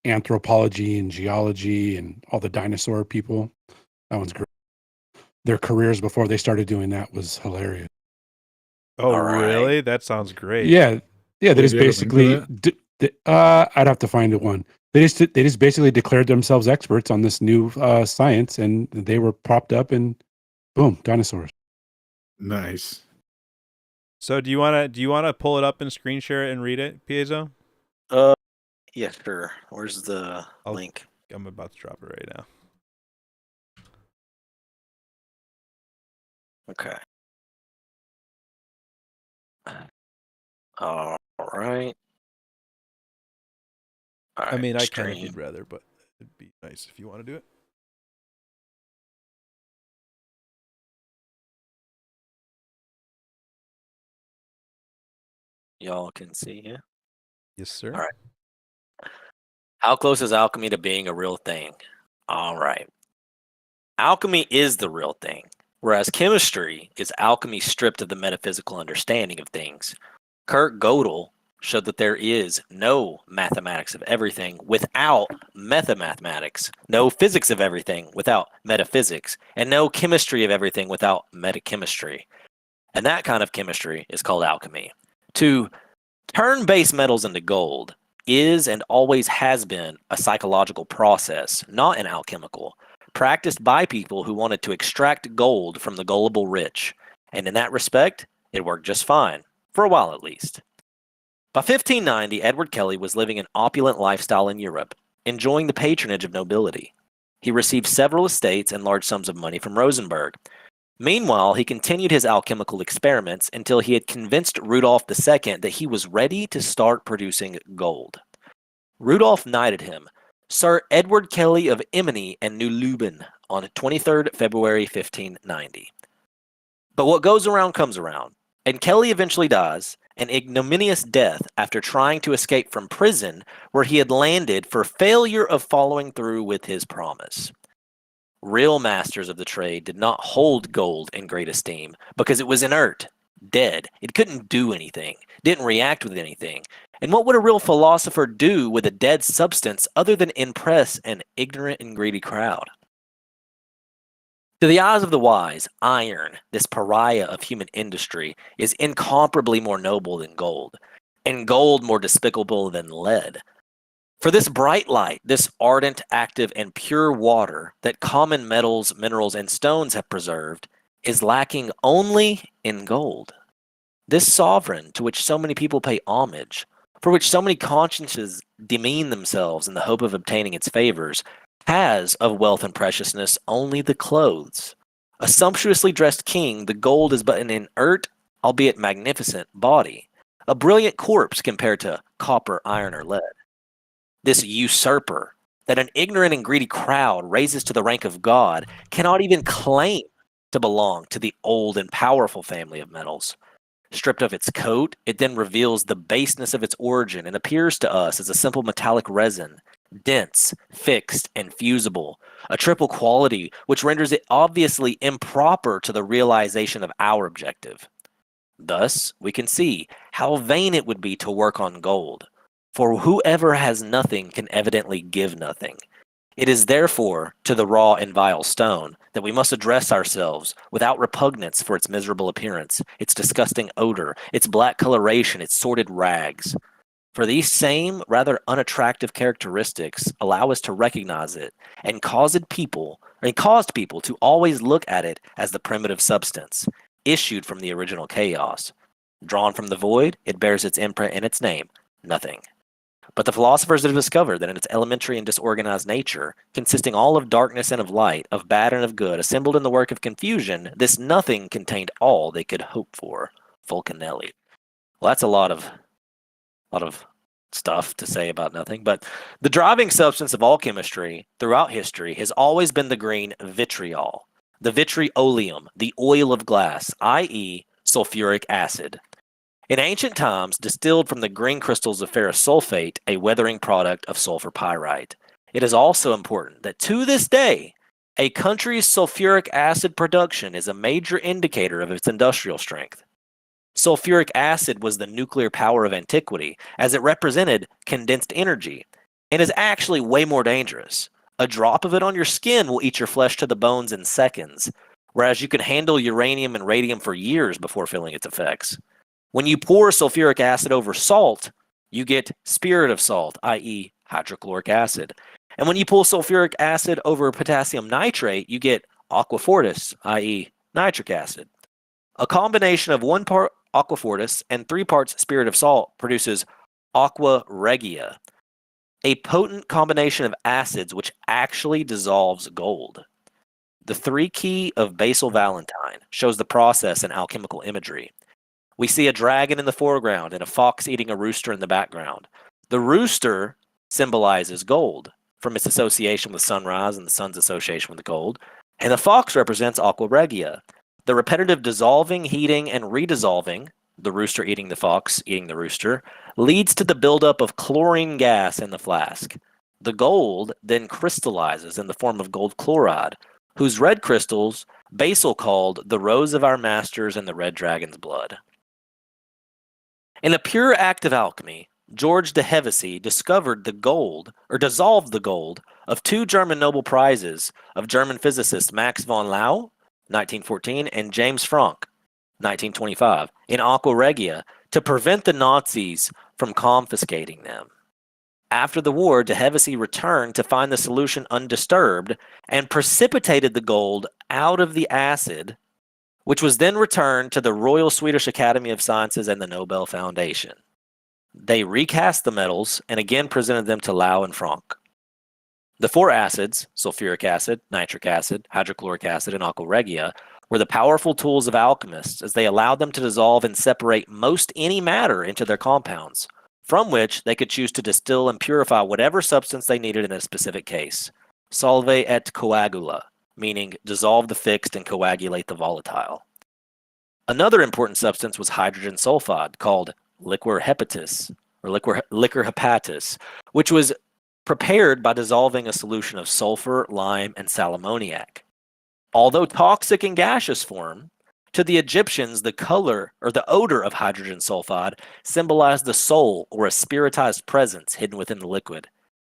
anthropology and geology and all the dinosaur people. That one's great. Their careers before they started doing that was hilarious. Oh, All right. really? That sounds great. Yeah. They Did just you have a link basically. I'd have to find it one. They just basically declared themselves experts on this new science, and they were propped up, and boom, dinosaurs. Nice. So do you wanna pull it up and screen share it and read it, Piezo? Yeah, sure. Where's the link? I'm about to drop it right now. Okay. All right. All I mean, right, I can if stream. you'd rather, but it'd be nice if you want to do it. Y'all can see, yeah? Yes, sir. All right. How close is alchemy to being a real thing? All right. Alchemy is the real thing, whereas chemistry is alchemy stripped of the metaphysical understanding of things. Kurt Gödel showed that there is no mathematics of everything without metamathematics, no physics of everything without metaphysics, and no chemistry of everything without metachemistry. And that kind of chemistry is called alchemy. To turn base metals into gold is and always has been a psychological process, not an alchemical, practiced by people who wanted to extract gold from the gullible rich. And in that respect, it worked just fine, for a while at least. By 1590, Edward Kelly was living an opulent lifestyle in Europe, enjoying the patronage of nobility. He received several estates and large sums of money from Rosenberg. Meanwhile, he continued his alchemical experiments until he had convinced Rudolf II that he was ready to start producing gold. Rudolf knighted him, Sir Edward Kelly of Emeny and New Leuben, on 23rd February 1590. But what goes around comes around, and Kelly eventually dies an ignominious death after trying to escape from prison where he had landed for failure of following through with his promise. Real masters of the trade did not hold gold in great esteem because it was inert, dead. It couldn't do anything, didn't react with anything. And what would a real philosopher do with a dead substance other than impress an ignorant and greedy crowd? To the eyes of the wise, iron, this pariah of human industry, is incomparably more noble than gold, and gold more despicable than lead. For this bright light, this ardent, active, and pure water that common metals, minerals, and stones have preserved, is lacking only in gold. This sovereign to which so many people pay homage, for which so many consciences demean themselves in the hope of obtaining its favors, has of wealth and preciousness only the clothes. A sumptuously dressed king, the gold is but an inert, albeit magnificent, body, a brilliant corpse compared to copper, iron, or lead. This usurper that an ignorant and greedy crowd raises to the rank of God cannot even claim to belong to the old and powerful family of metals. Stripped of its coat, it then reveals the baseness of its origin and appears to us as a simple metallic resin, dense, fixed, and fusible, a triple quality which renders it obviously improper to the realization of our objective. Thus, we can see how vain it would be to work on gold, for whoever has nothing can evidently give nothing. It is therefore to the raw and vile stone that we must address ourselves without repugnance for its miserable appearance, its disgusting odor, its black coloration, its sordid rags. For these same rather unattractive characteristics allow us to recognize it and caused people to always look at it as the primitive substance, issued from the original chaos. Drawn from the void, it bears its imprint in its name, nothing. But the philosophers have discovered that in its elementary and disorganized nature, consisting all of darkness and of light, of bad and of good, assembled in the work of confusion, this nothing contained all they could hope for. Fulcanelli. Well, that's a lot of stuff to say about nothing, but the driving substance of all chemistry throughout history has always been the green vitriol, the vitrioleum, the oil of glass, i.e., sulfuric acid. In ancient times, distilled from the green crystals of ferrous sulfate, a weathering product of sulfur pyrite. It is also important that to this day, a country's sulfuric acid production is a major indicator of its industrial strength. Sulfuric acid was the nuclear power of antiquity, as it represented condensed energy, and is actually way more dangerous. A drop of it on your skin will eat your flesh to the bones in seconds, whereas you can handle uranium and radium for years before feeling its effects. When you pour sulfuric acid over salt, you get spirit of salt, i.e. hydrochloric acid. And when you pour sulfuric acid over potassium nitrate, you get aquafortis, i.e. nitric acid. A combination of 1 part aquafortis and 3 parts spirit of salt produces aqua regia, a potent combination of acids which actually dissolves gold. The 3 key of Basil Valentine shows the process in alchemical imagery. We see a dragon in the foreground and a fox eating a rooster in the background. The rooster symbolizes gold from its association with sunrise and the sun's association with the gold, and the fox represents aqua regia, the repetitive dissolving, heating, and redissolving, the rooster eating the fox eating the rooster, leads to the buildup of chlorine gas in the flask. The gold then crystallizes in the form of gold chloride, whose red crystals Basil called the rose of our masters and the red dragon's blood. In a pure act of alchemy, George de Hevesy discovered the gold, or dissolved the gold, of 2 German Nobel Prizes of German physicists Max von Laue, 1914, and James Franck, 1925, in aqua regia to prevent the Nazis from confiscating them. After the war, de Hevesy returned to find the solution undisturbed and precipitated the gold out of the acid, which was then returned to the Royal Swedish Academy of Sciences and the Nobel Foundation. They recast the metals and again presented them to Laue and Franck. The 4 acids, sulfuric acid, nitric acid, hydrochloric acid, and aqua regia, were the powerful tools of alchemists as they allowed them to dissolve and separate most any matter into their compounds, from which they could choose to distill and purify whatever substance they needed in a specific case. Solve et coagula, meaning dissolve the fixed and coagulate the volatile. Another important substance was hydrogen sulfide, called liquor hepatis, or liquor hepatis, which was prepared by dissolving a solution of sulfur, lime, and sal ammoniac. Although toxic in gaseous form, to the Egyptians, the color or the odor of hydrogen sulfide symbolized the soul or a spiritized presence hidden within the liquid.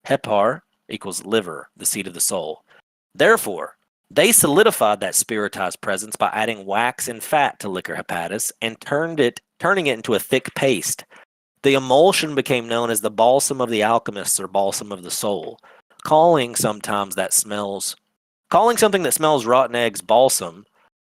Hepar equals liver, the seat of the soul. Therefore, they solidified that spiritized presence by adding wax and fat to liquor hepatis and turning it into a thick paste. The emulsion became known as the balsam of the alchemists or balsam of the soul, calling something that smells rotten eggs balsam,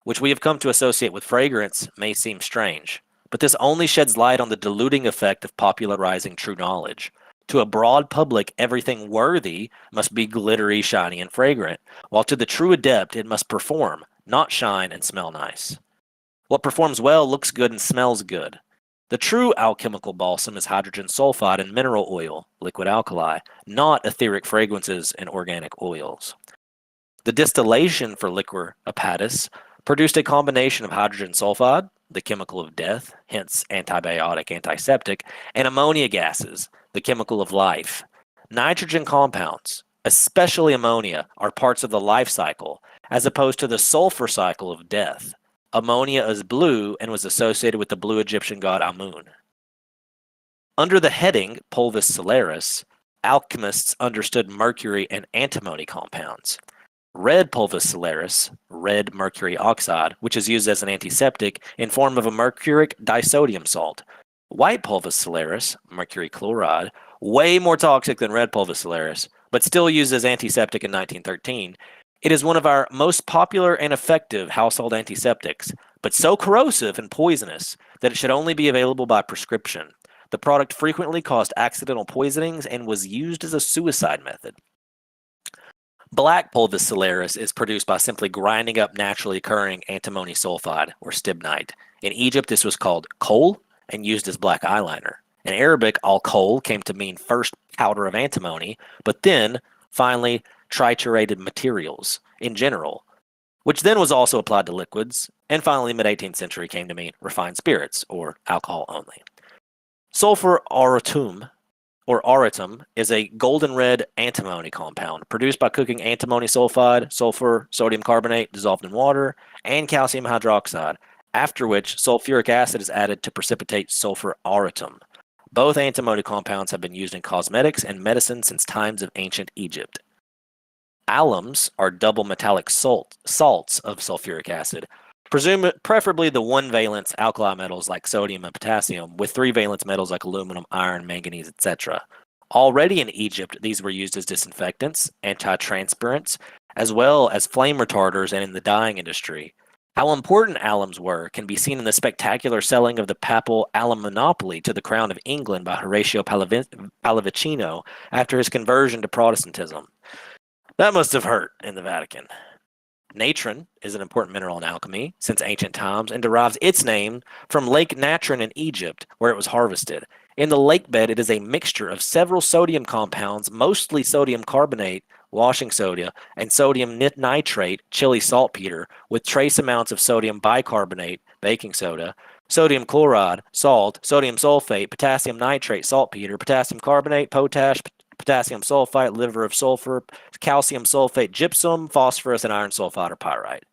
which we have come to associate with fragrance, may seem strange, but this only sheds light on the diluting effect of popularizing true knowledge. To a broad public, everything worthy must be glittery, shiny, and fragrant, while to the true adept it must perform, not shine and smell nice. What performs well looks good and smells good. The true alchemical balsam is hydrogen sulfide and mineral oil, liquid alkali, not etheric fragrances and organic oils. The distillation for liquor hepatis produced a combination of hydrogen sulfide, the chemical of death, hence antibiotic, antiseptic, and ammonia gases, the chemical of life. Nitrogen compounds, especially ammonia, are parts of the life cycle, as opposed to the sulfur cycle of death. Ammonia is blue and was associated with the blue Egyptian god Amun. Under the heading Pulvis Solaris, alchemists understood mercury and antimony compounds. Red Pulvis Solaris, red mercury oxide, which is used as an antiseptic in form of a mercuric disodium salt. White Pulvis Solaris, mercury chloride, way more toxic than red Pulvis Solaris, but still used as antiseptic in 1913. It is one of our most popular and effective household antiseptics, but so corrosive and poisonous that it should only be available by prescription. The product frequently caused accidental poisonings and was used as a suicide method. Black pulvis solaris is produced by simply grinding up naturally occurring antimony sulfide, or stibnite. In Egypt, this was called coal and used as black eyeliner. In Arabic, al-coal came to mean first powder of antimony, but then, finally, triturated materials in general, which then was also applied to liquids, and finally, mid-18th century came to mean refined spirits, or alcohol only. Sulfur auratum, or auratum, is a golden red antimony compound produced by cooking antimony sulfide, sulfur, sodium carbonate dissolved in water, and calcium hydroxide, after which sulfuric acid is added to precipitate sulfur auratum. Both antimony compounds have been used in cosmetics and medicine since times of ancient Egypt. Alums are double metallic salts of sulfuric acid, preferably the one-valence alkali metals like sodium and potassium, with three-valence metals like aluminum, iron, manganese, etc. Already in Egypt, these were used as disinfectants, anti-transpirants, as well as flame retarders and in the dyeing industry. How important alums were can be seen in the spectacular selling of the papal alum monopoly to the crown of England by Horatio Pallavicino after his conversion to Protestantism. That must have hurt in the Vatican. Natron is an important mineral in alchemy since ancient times and derives its name from Lake Natron in Egypt, where it was harvested. In the lake bed, it is a mixture of several sodium compounds, mostly sodium carbonate, washing soda, and sodium nitrate, chili saltpeter, with trace amounts of sodium bicarbonate, baking soda, sodium chloride, salt, sodium sulfate, potassium nitrate, saltpeter, potassium carbonate, potash, potassium sulfite, liver of sulfur, calcium sulfate, gypsum, phosphorus, and iron sulfide or pyrite.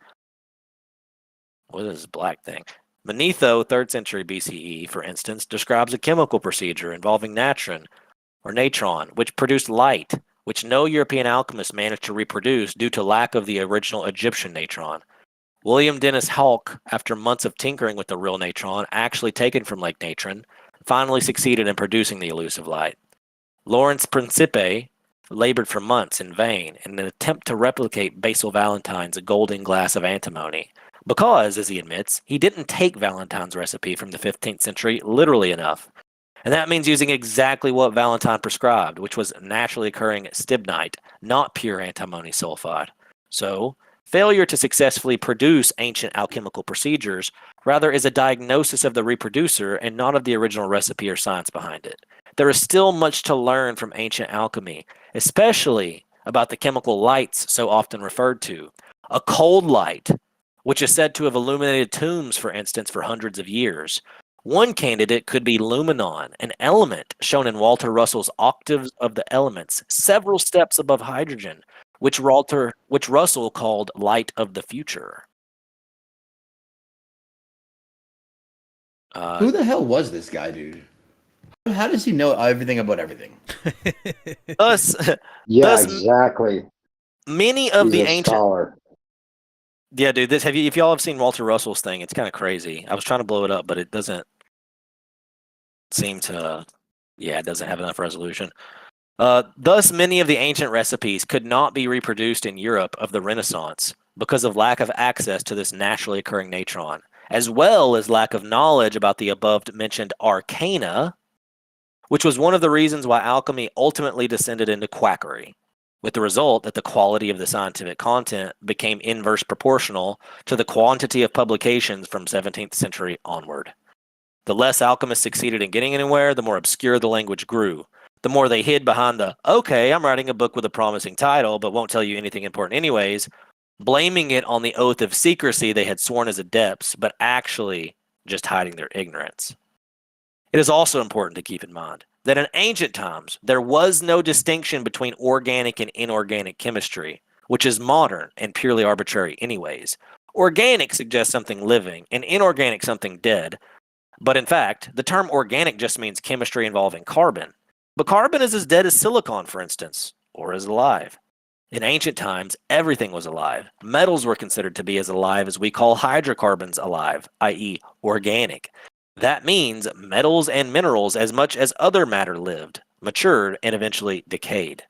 What is this black thing? Manetho, 3rd century BCE, for instance, describes a chemical procedure involving natron, which produced light, which no European alchemist managed to reproduce due to lack of the original Egyptian natron. William Dennis Halk, after months of tinkering with the real natron, actually taken from Lake Natron, finally succeeded in producing the elusive light. Lawrence Principe labored for months in vain in an attempt to replicate Basil Valentine's golden glass of antimony, because, as he admits, he didn't take Valentine's recipe from the 15th century literally enough. And that means using exactly what Valentine prescribed, which was naturally occurring stibnite, not pure antimony sulfide. So, failure to successfully produce ancient alchemical procedures rather is a diagnosis of the reproducer and not of the original recipe or science behind it. There is still much to learn from ancient alchemy, especially about the chemical lights so often referred to. A cold light, which is said to have illuminated tombs, for instance, for hundreds of years. One candidate could be luminon, an element shown in Walter Russell's Octaves of the Elements, several steps above hydrogen, which Russell called light of the future. Who the hell was this guy, dude? How does he know everything about everything? Thus, Yeah, thus exactly. many of He's the a ancient. scholar. Yeah, dude. If y'all have seen Walter Russell's thing, it's kind of crazy. I was trying to blow it up, but it doesn't seem to. Yeah, it doesn't have enough resolution. Thus, many of the ancient recipes could not be reproduced in Europe of the Renaissance because of lack of access to this naturally occurring natron, as well as lack of knowledge about the above-mentioned arcana, which was one of the reasons why alchemy ultimately descended into quackery, with the result that the quality of the scientific content became inverse proportional to the quantity of publications from 17th century onward. The less alchemists succeeded in getting anywhere, the more obscure the language grew. The more they hid behind the, okay, I'm writing a book with a promising title, but won't tell you anything important anyways, blaming it on the oath of secrecy they had sworn as adepts, but actually just hiding their ignorance. It is also important to keep in mind that in ancient times, there was no distinction between organic and inorganic chemistry, which is modern and purely arbitrary anyways. Organic suggests something living, and inorganic something dead. But in fact, the term organic just means chemistry involving carbon. But carbon is as dead as silicon, for instance, or as alive. In ancient times, everything was alive. Metals were considered to be as alive as we call hydrocarbons alive, i.e. organic. That means metals and minerals as much as other matter lived, matured, and eventually decayed.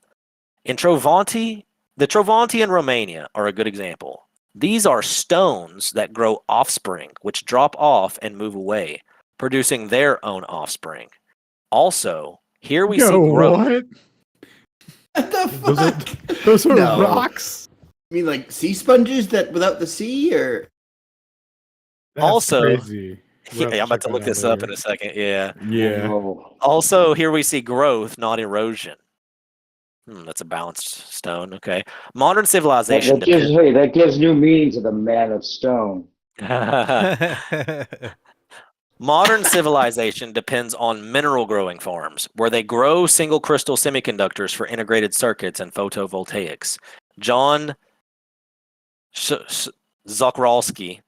The Trovanti in Romania are a good example. These are stones that grow offspring, which drop off and move away, producing their own offspring. Also, here we see Yo, growth. what? What the Those are fuck? those are No. rocks. You mean like sea sponges that without the sea, or That's Also- crazy. We'll have I'm about check to that look out this up in later. a second. Yeah. Yeah. Oh, Also, here we see growth, not erosion. That's a balanced stone. Okay. Modern civilization that gives new meaning to the man of stone. Modern civilization depends on mineral growing farms, where they grow single crystal semiconductors for integrated circuits and photovoltaics. John Czochralski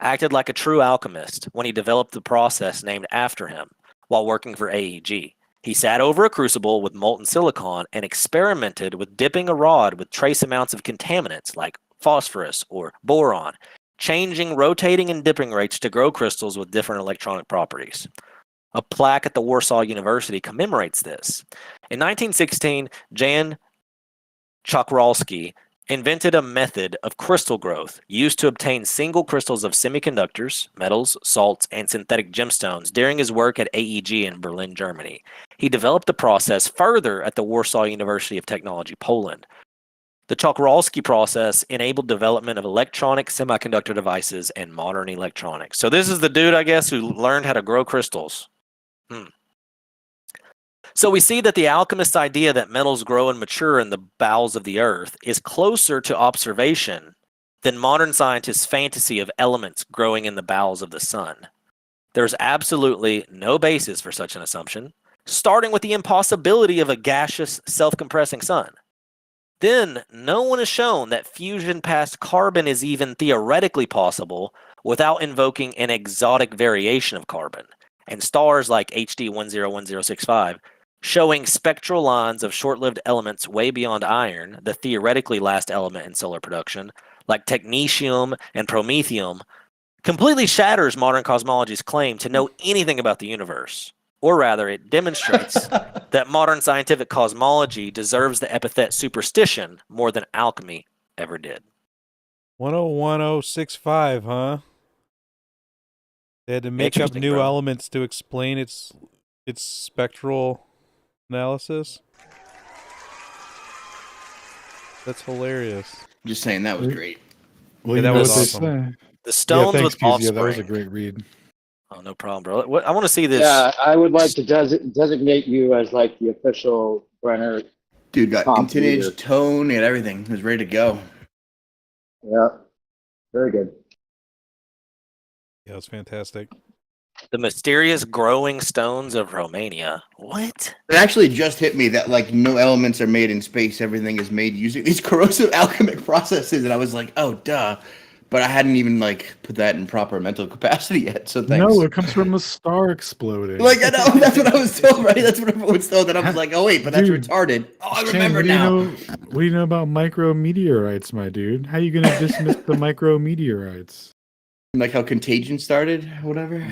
acted like a true alchemist when he developed the process named after him while working for AEG. He sat over a crucible with molten silicon and experimented with dipping a rod with trace amounts of contaminants like phosphorus or boron, changing rotating and dipping rates to grow crystals with different electronic properties. A plaque at the Warsaw University commemorates this. In 1916, Jan Czochralski invented a method of crystal growth used to obtain single crystals of semiconductors, metals, salts, and synthetic gemstones during his work at AEG in Berlin, Germany. He developed the process further at the Warsaw University of Technology, Poland. The Czochralski process enabled development of electronic semiconductor devices and modern electronics. So this is the dude, I guess, who learned how to grow crystals. So we see that the alchemist's idea that metals grow and mature in the bowels of the earth is closer to observation than modern scientists' fantasy of elements growing in the bowels of the sun. There's absolutely no basis for such an assumption, starting with the impossibility of a gaseous, self-compressing sun. Then, no one has shown that fusion past carbon is even theoretically possible without invoking an exotic variation of carbon. And stars like HD 101065 showing spectral lines of short-lived elements way beyond iron, the theoretically last element in solar production, like technetium and promethium, completely shatters modern cosmology's claim to know anything about the universe. Or rather, it demonstrates that modern scientific cosmology deserves the epithet superstition more than alchemy ever did. 101065, huh? They had to make up Interesting, new bro. elements to explain its spectral analysis. That's hilarious. just saying that was great. Well, Yeah, you that know was what they awesome. say. The stones thanks, with Keith. offspring. Yeah, that was a great read. Oh, no problem, bro. I want to see this. Yeah, I would like to designate you as like the official Brenner. Dude got Comp leader. intonage, tone, and everything. He was ready to go. Yeah, very good. Yeah, it was fantastic. The mysterious growing stones of Romania. What? It actually just hit me that like no elements are made in space. Everything is made using these corrosive alchemic processes, and I was like, oh, duh. But I hadn't even like put that in proper mental capacity yet. So thanks. No, it comes from a star exploding. Like I know that's what I was told, right? That's what everyone was told. And I was like, oh wait, but that's Dude, retarded. Oh, I Chan, remember what now. what do you know about micrometeorites, my dude? How you gonna dismiss the micrometeorites? Like how Contagion started, whatever.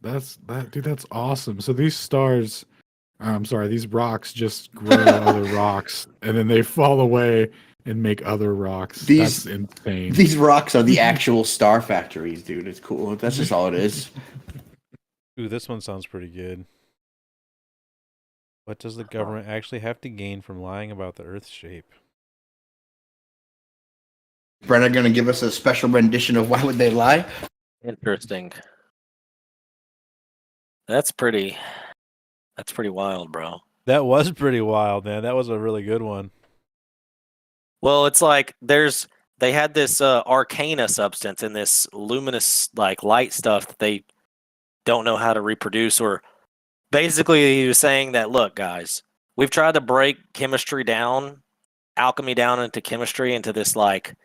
Dude, that's awesome. So these stars, I'm sorry, these rocks just grow other rocks, and then they fall away and make other rocks. That's insane. These rocks are the actual star factories, dude. It's cool. That's just all it is. Ooh, this one sounds pretty good. What does the government actually have to gain from lying about the Earth's shape? Brenner gonna give us a special rendition of Why Would They Lie? Interesting. That's pretty wild, bro. That was pretty wild, man. That was a really good one. Well, it's like they had this arcana substance and this luminous like light stuff that they don't know how to reproduce. Or basically he was saying that, look, guys, we've tried to break chemistry down, alchemy down into chemistry, into this like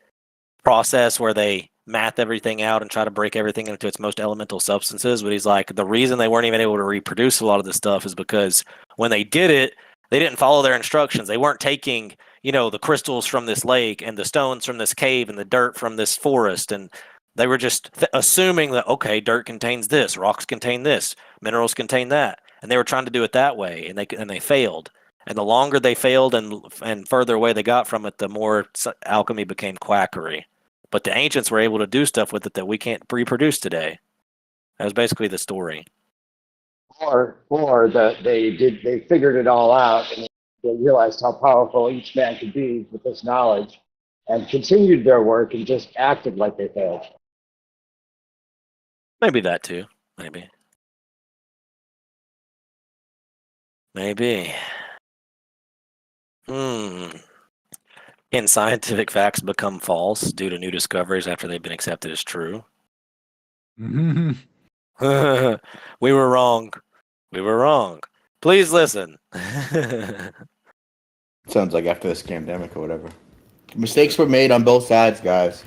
process where they math everything out and try to break everything into its most elemental substances. But he's like, the reason they weren't even able to reproduce a lot of this stuff is because when they did it, they didn't follow their instructions. They weren't taking, the crystals from this lake and the stones from this cave and the dirt from this forest. And they were just assuming that, okay, dirt contains this, rocks contain this, minerals contain that. And they were trying to do it that way, and they failed. And the longer they failed and further away they got from it, the more alchemy became quackery. But the ancients were able to do stuff with it that we can't reproduce today. That was basically the story. Or that they figured it all out and they realized how powerful each man could be with this knowledge, and continued their work and just acted like they failed. Maybe that too. Maybe. Can scientific facts become false due to new discoveries after they've been accepted as true? Mhm. We were wrong. We were wrong. Please listen. Sounds like after the scamdemic or whatever. Mistakes were made on both sides, guys.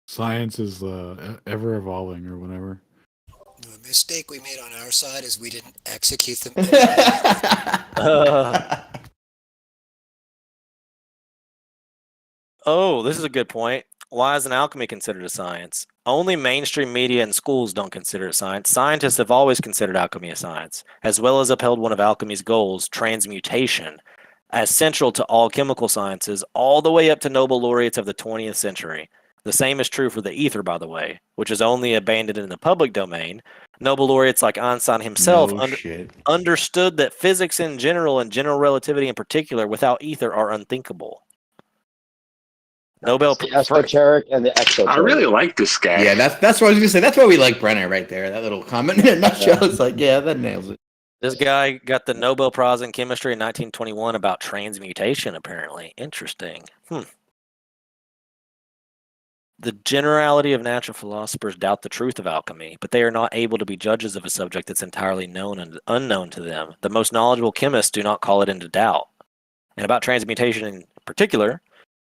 Science is ever evolving or whatever. The mistake we made on our side is we didn't execute them. Oh, this is a good point. Why isn't alchemy considered a science? Only mainstream media and schools don't consider it science. Scientists have always considered alchemy a science, as well as upheld one of alchemy's goals, transmutation, as central to all chemical sciences, all the way up to Nobel laureates of the 20th century. The same is true for the ether, by the way, which is only abandoned in the public domain. Nobel laureates like Einstein himself understood that physics in general and general relativity in particular without ether are unthinkable. Nobel The esoteric and the exoteric. I really like this guy. Yeah, that's what I was gonna say. That's why we like Brenner right there. That little comment in a nutshell. It's like, yeah, that nails it. This guy got the Nobel Prize in Chemistry in 1921 about transmutation, apparently. Interesting. The generality of natural philosophers doubt the truth of alchemy, but they are not able to be judges of a subject that's entirely known and unknown to them. The most knowledgeable chemists do not call it into doubt. And about transmutation in particular,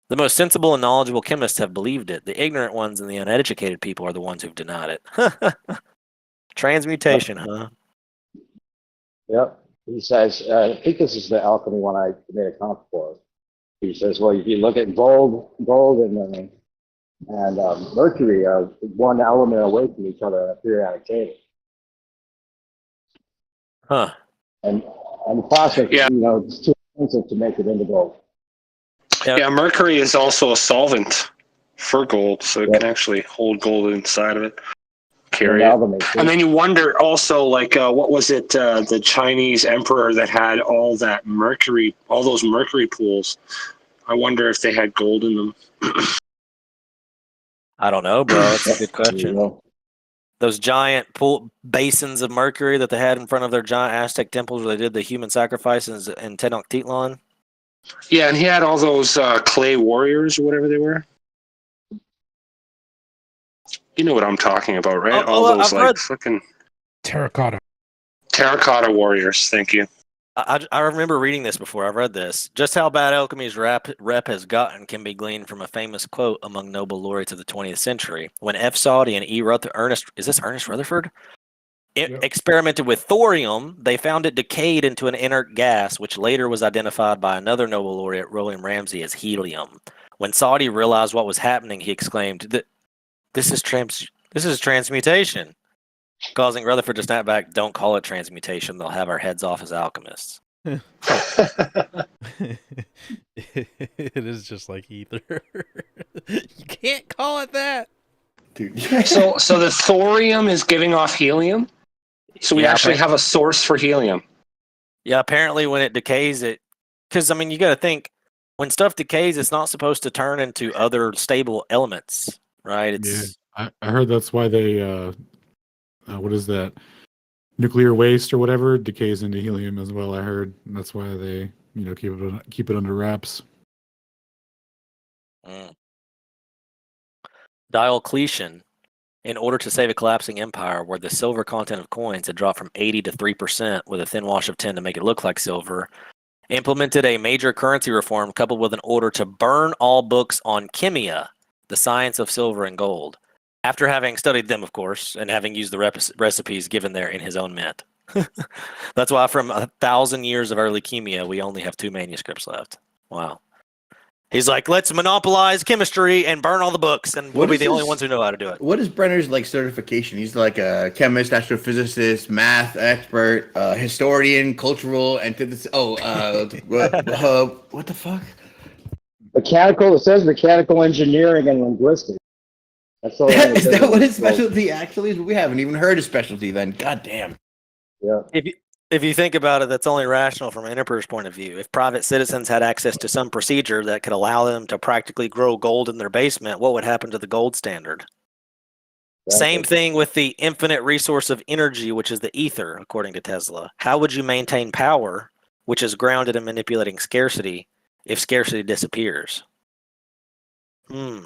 the most sensible and knowledgeable chemists have believed it. The ignorant ones and the uneducated people are the ones who've denied it. Transmutation, huh? Yep. He says, I think this is the alchemy one I made a comp for. He says, well, if you look at gold and mercury are one element away from each other on a periodic table. Huh. And plastic, it's too expensive to make it into gold. Yeah, mercury is also a solvent for gold, so it can actually hold gold inside of it, carry it. And then you wonder also, like, what was it, the Chinese emperor that had all that mercury, all those mercury pools? I wonder if they had gold in them. I don't know, bro. That's a good question. Those giant pool basins of mercury that they had in front of their giant Aztec temples where they did the human sacrifices in Tenochtitlan. Yeah, and he had all those clay warriors or whatever they were. You know what I'm talking about, right? All those fucking Terracotta warriors. Thank you. I remember reading this before. I've read this. Just how bad alchemy's rep has gotten can be gleaned from a famous quote among Nobel laureates of the 20th century. When F. Soddy and Ernest Rutherford? Experimented with thorium, they found it decayed into an inert gas, which later was identified by another Nobel laureate, William Ramsay, as helium. When Soddy realized what was happening, he exclaimed, "This is transmutation," causing Rutherford to snap back, "Don't call it transmutation. They'll have our heads off as alchemists." It is just like ether. You can't call it that. Dude. So the thorium is giving off helium? So we actually have a source for helium. Yeah, apparently when it decays, because I mean, you got to think when stuff decays, it's not supposed to turn into other stable elements, right? I heard that's why they what is that, nuclear waste or whatever decays into helium as well. I heard and that's why they keep it under wraps. Diocletian, in order to save a collapsing empire where the silver content of coins had dropped from 80 to 3% with a thin wash of tin to make it look like silver, implemented a major currency reform coupled with an order to burn all books on chemia, the science of silver and gold, after having studied them, of course, and having used the recipes given there in his own mint. That's why from 1,000 years of early chemia, we only have 2 manuscripts left. Wow. He's like, let's monopolize chemistry and burn all the books, and we'll be the only ones who know how to do it. What is Brenner's certification? He's like a chemist, astrophysicist, math expert, historian, cultural antithesis. What the fuck? It says mechanical engineering and linguistics. That's all. I'm Is that what his well, specialty actually is? We haven't even heard his specialty then. God damn. yeah. If you think about it, that's only rational from an emperor's point of view. If private citizens had access to some procedure that could allow them to practically grow gold in their basement, what would happen to the gold standard? Same thing with the infinite resource of energy, which is the ether, according to Tesla. How would you maintain power, which is grounded in manipulating scarcity, if scarcity disappears? In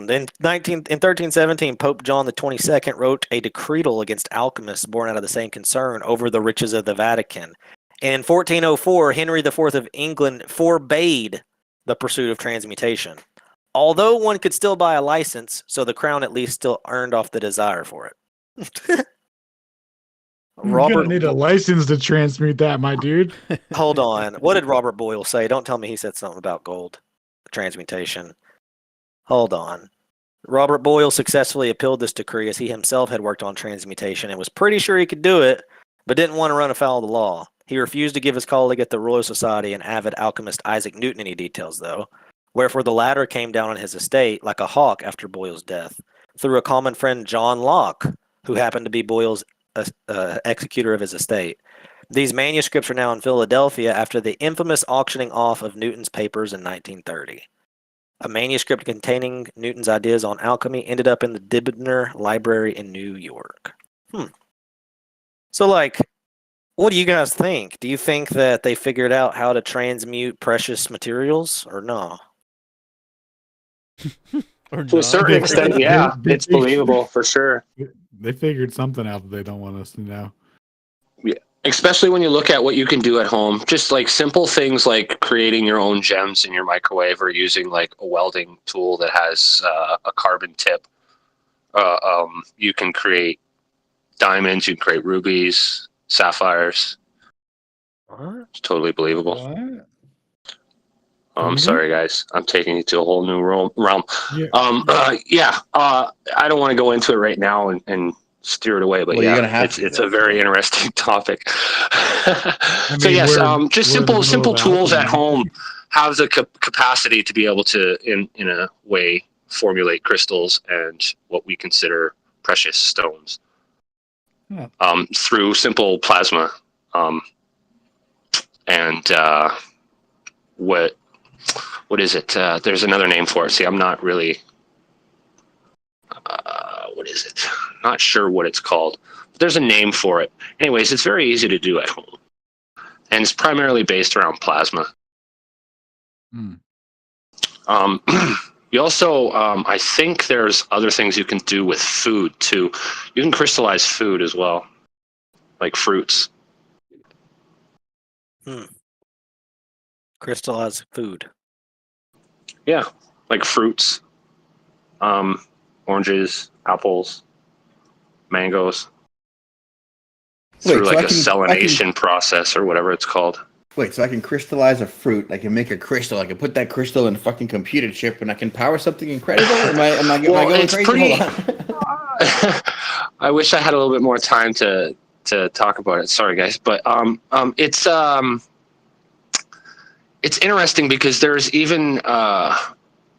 1317, Pope John the 22nd wrote a decretal against alchemists born out of the same concern over the riches of the Vatican. And in 1404, Henry IV of England forbade the pursuit of transmutation, although one could still buy a license, so the crown at least still earned off the desire for it. You're gonna need a license to transmute that, my dude. Hold on. What did Robert Boyle say? Don't tell me he said something about gold transmutation. Hold on. Robert Boyle successfully appealed this decree as he himself had worked on transmutation and was pretty sure he could do it, but didn't want to run afoul of the law. He refused to give his colleague at the Royal Society and avid alchemist Isaac Newton any details, though, wherefore the latter came down on his estate like a hawk after Boyle's death, through a common friend, John Locke, who happened to be Boyle's executor of his estate. These manuscripts are now in Philadelphia after the infamous auctioning off of Newton's papers in 1930. A manuscript containing Newton's ideas on alchemy ended up in the Dibner Library in New York. So, like, what do you guys think? Do you think that they figured out how to transmute precious materials, or no? To a certain extent, yeah, it's believable for sure. They figured something out that they don't want us to know. Yeah, especially when you look at what you can do at home. Just like simple things like creating your own gems in your microwave, or using like a welding tool that has a carbon tip. You can create diamonds, you can create rubies, sapphires. It's totally believable. What? I'm sorry, guys. I'm taking you to a whole new realm. Yeah. I don't want to go into it right now and steer it away, but Well, you're gonna have it's a very interesting topic. So mean, yes, we're just in the middle simple of tools at alchemy. home have the capacity to be able to, in a way, formulate crystals and what we consider precious stones through simple plasma. What is it? There's another name for it. See, I'm not really. What is it? Not sure what it's called. But there's a name for it. Anyways, it's very easy to do at home, and it's primarily based around plasma. You also, I think there's other things you can do with food too. You can crystallize food as well, like fruits. Crystallize food. Yeah, like fruits, oranges, apples, mangoes. Through like a selenation process or whatever it's called. Wait, so I can crystallize a fruit. I can make a crystal. I can put that crystal in a fucking computer chip, and I can power something incredible. Am I going crazy? Pretty... Hold on. I wish I had a little bit more time to talk about it. Sorry, guys, but it's interesting because there's even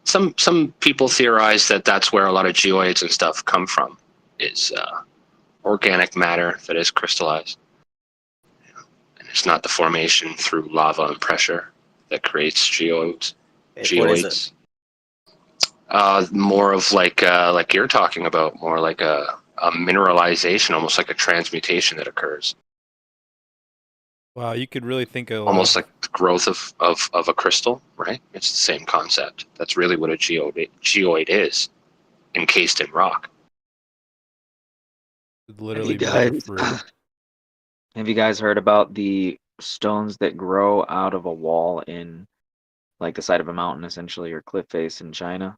some people theorize that that's where a lot of geoids and stuff come from, is organic matter that is crystallized. And it's not the formation through lava and pressure that creates geoids. What is it? More of like you're talking about, more like a mineralization, almost like a transmutation that occurs. Wow, you could really think of almost like the growth of a crystal, right? It's the same concept. That's really what a geoid is, encased in rock. Literally, have you guys heard about the stones that grow out of a wall in, like, the side of a mountain, essentially, or cliff face in China?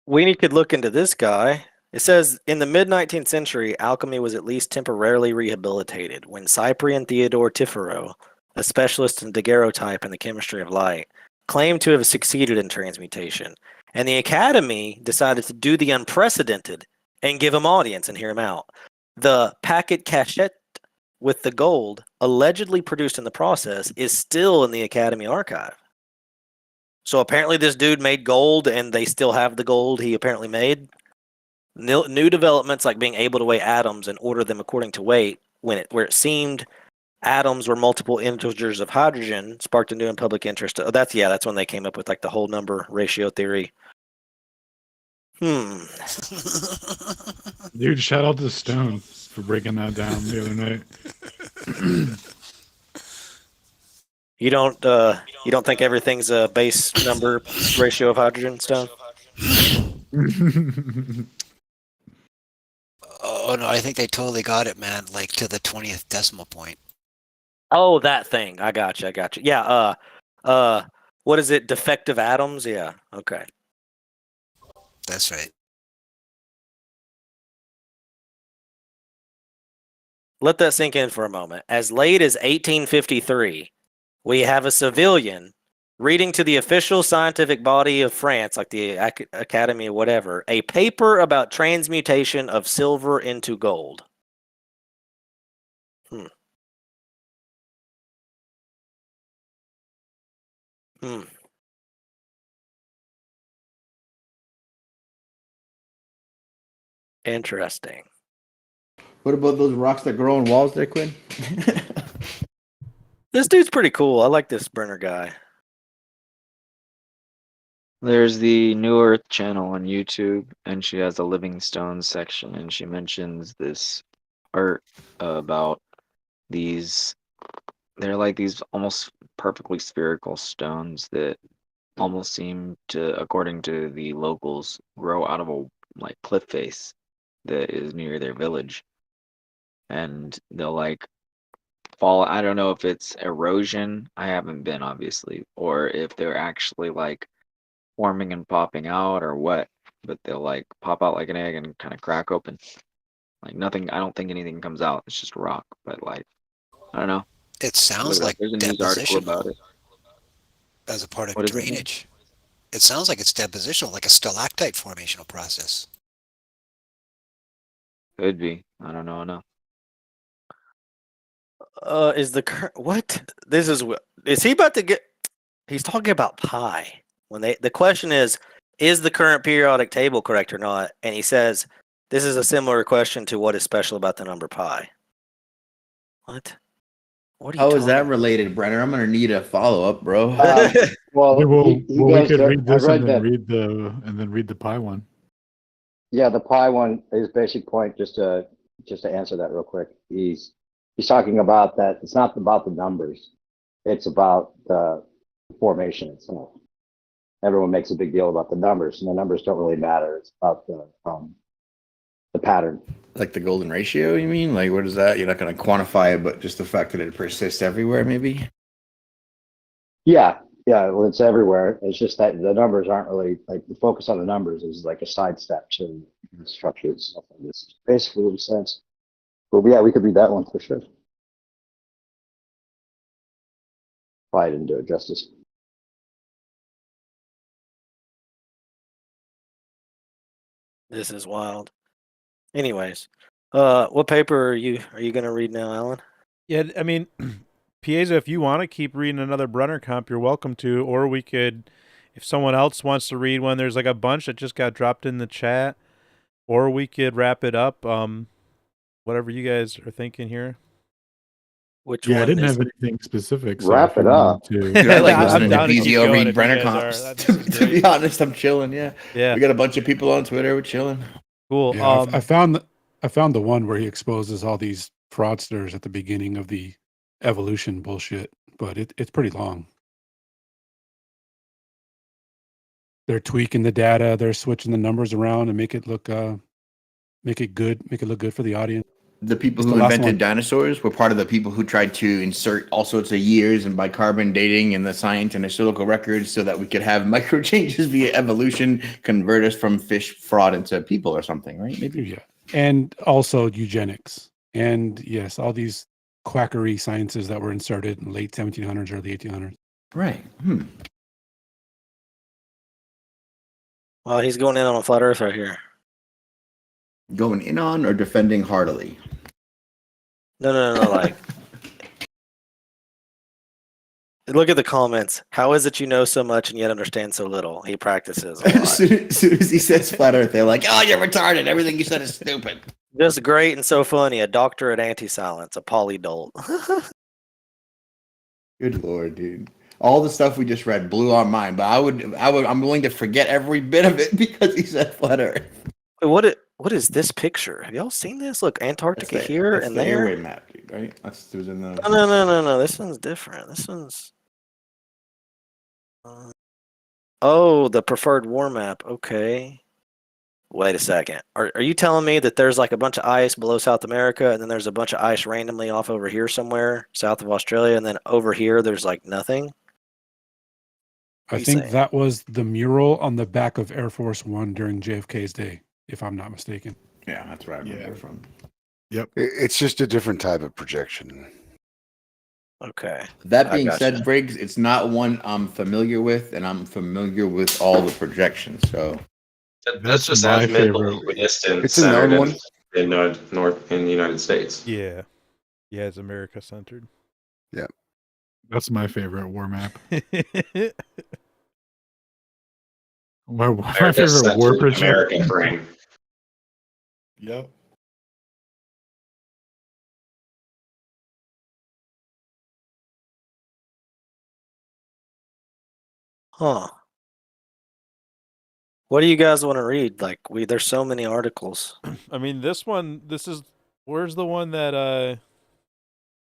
We could look into this guy. It says, in the mid-19th century, alchemy was at least temporarily rehabilitated when Cyprian Theodore Tifero, a specialist in daguerreotype and the chemistry of light, claimed to have succeeded in transmutation. And the Academy decided to do the unprecedented and give him audience and hear him out. The packet cachette with the gold, allegedly produced in the process, is still in the Academy archive. So apparently this dude made gold, and they still have the gold he apparently made. New developments like being able to weigh atoms and order them according to weight, where it seemed atoms were multiple integers of hydrogen, sparked a new and public interest. Oh, that's when they came up with like the whole number ratio theory. Dude, shout out to Stone for breaking that down the other night. You don't think everything's a base number ratio of hydrogen, Stone? Oh no, I think they totally got it, man. Like to the 20th decimal point. Oh, that thing. I got you. Yeah. What is it? Defective atoms? Yeah. Okay. That's right. Let that sink in for a moment. As late as 1853, we have a civilian reading to the official scientific body of France, like the Academy or whatever, a paper about transmutation of silver into gold. Interesting. What about those rocks that grow on walls there, Quinn? This dude's pretty cool. I like this Brenner guy. There's the New Earth channel on YouTube, and she has a Living Stones section, and she mentions this art about these. They're like these almost perfectly spherical stones that almost seem to, according to the locals, grow out of a like cliff face that is near their village, and they'll like fall. I don't know if it's erosion. I haven't been, obviously, or if they're actually like forming and popping out or what, but they'll like pop out like an egg and kind of crack open. Like nothing, I don't think anything comes out. It's just rock, but like, I don't know. It sounds like there's a news article deposition about it. as a part of What is it? drainage. It sounds like it's depositional, like a stalactite formational process. Could be. I don't know enough. Is the current what? Is he about to get? He's talking about pi. The question is the current periodic table correct or not? And he says this is a similar question to what is special about the number pi. What? What are you? How is that related, Brenner? I'm gonna need a follow up, bro. We could read this I read and that. then read the pi one. Yeah, the pi one, his basic point, just to answer that real quick. He's talking about that it's not about the numbers, it's about the formation itself. Everyone makes a big deal about the numbers, and the numbers don't really matter. It's about the pattern. Like the golden ratio, you mean? Like, what is that? You're not going to quantify it, but just the fact that it persists everywhere, maybe? Yeah, well, it's everywhere. It's just that the numbers aren't really, like, the focus on the numbers is like a sidestep to the structure itself. And this is basically what it says. But yeah, we could read that one for sure. Probably didn't do it justice. This is wild. Anyways, what paper are you going to read now, Alan? Yeah, I mean, Pieza, if you want to keep reading another Brenner comp, you're welcome to. Or we could, if someone else wants to read one, there's like a bunch that just got dropped in the chat. Or we could wrap it up. Whatever you guys are thinking here. Which Yeah, one I didn't is have anything specific. So Wrap if you it up. wanted to- Dude, I like I'm listening to down to keep PZO going read if Brenner you guys comps. are. That'd be To be great. honest, I'm chilling. Yeah. Yeah. We got a bunch of people on Twitter. We're chilling. Cool. Yeah, I found the one where he exposes all these fraudsters at the beginning of the evolution bullshit, but it's pretty long. They're tweaking the data, they're switching the numbers around and make it look good for the audience. The people It's who the last invented one. dinosaurs were part of the people who tried to insert all sorts of years and by carbon dating in the science and historical records so that we could have micro changes via evolution convert us from fish fraud into people or something, right? Maybe. Yeah. And also eugenics. And yes, all these quackery sciences that were inserted in late 1700s, early 1800s. Right. Well, he's going in on a flat Earth right here. Going in on or defending heartily? No, like Look at the comments. How is it you know so much and yet understand so little? He practices a As lot. soon as he says flat Earth, they're like, "Oh, you're retarded. Everything you said is stupid." Just great and so funny. A doctor at anti-silence. A polydolt. Good lord, dude. All the stuff we just read blew our mind, but I'm willing to forget every bit of it because he said flat Earth. What is this picture? Have y'all seen this? Look, Antarctica here that's and the there. airway map, dude, right? That's who's in the. No. This one's different. This one's. Oh, the preferred war map. Okay. Wait a second. Are you telling me that there's like a bunch of ice below South America, and then there's a bunch of ice randomly off over here somewhere south of Australia, and then over here there's like nothing? I think that was the mural on the back of Air Force One during JFK's day, if I'm not mistaken. Yeah, that's where I remember from. Yep. It's just a different type of projection. Okay. That being said, Briggs, it's not one I'm familiar with, and I'm familiar with all the projections. So that's just my azimuth favorite. equidistant It's a known one. in north in the United States. Yeah. Yeah, it's America centered. Yeah. That's my favorite war map. Yeah. My favorite war projection. American frame. Yep. Huh. What do you guys want to read? Like there's so many articles. I mean, where's the one that I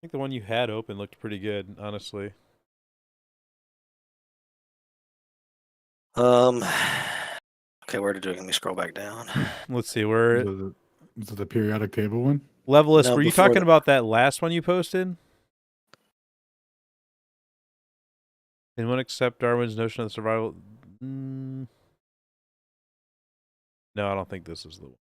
think the one you had open looked pretty good, honestly. Okay, where to do it? Let me scroll back down. Let's see, where Is it the periodic table one? Levelist, No, were you before talking that. about that last one you posted? Anyone accept Darwin's notion of survival? No, I don't think this is the one.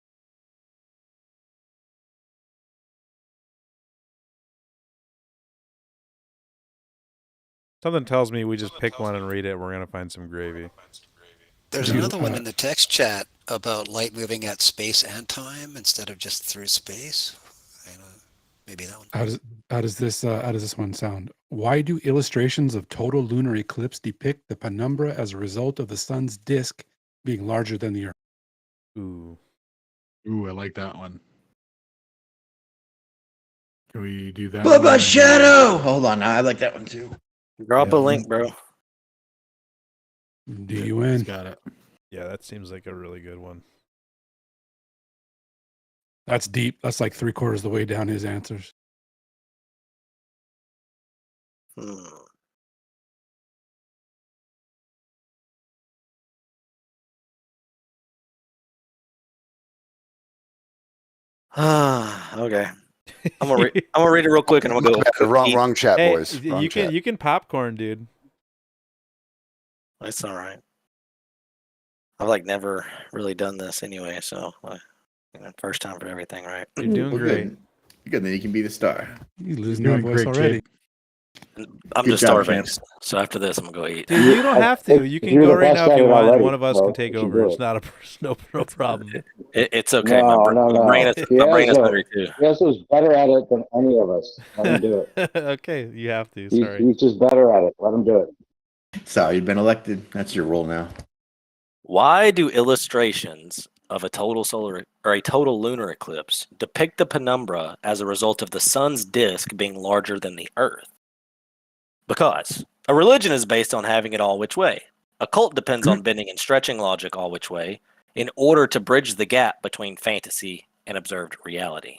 Something tells me we just pick one and read it. We're going to find some gravy. There's You- another one in the text chat about light moving at space and time instead of just through space. Maybe that one. How does this one sound? Why do illustrations of total lunar eclipse depict the penumbra as a result of the sun's disk being larger than the Earth? Ooh. Ooh, I like that one. Can we do that? Bubba one? Shadow. Hold on, I like that one too. Drop Yeah. a link, bro. DUN. Got it. Yeah, that seems like a really good one. That's deep. That's like 3/4 of the way down his answers. Okay. I'm gonna read it real quick, and I'm gonna go. Wrong chat, Hey, boys. Wrong you chat. can popcorn, dude. That's all right. I've like never really done this anyway, so first time for everything, right? You're doing Well, great. good. Good, then you can be the star. He's losing You're that doing voice great, already. I'm Good just job, starving, champ. so after this, I'm gonna go eat. Dude, you don't have to. You can You're go the right best now if you at it want. already, One of us so can take you should over. do It's it. not no problem. It's okay. No, my brain is He has hungry too. Yes, is better at it than any of us. Let him do it. Okay, you have to. He's, Sorry. he's just better at it. Let him do it. Sorry, you've been elected. That's your role now. Why do illustrations of a total solar or a total lunar eclipse depict the penumbra as a result of the sun's disk being larger than the Earth? Because a religion is based on having it all which way. A cult depends on bending and stretching logic all which way in order to bridge the gap between fantasy and observed reality.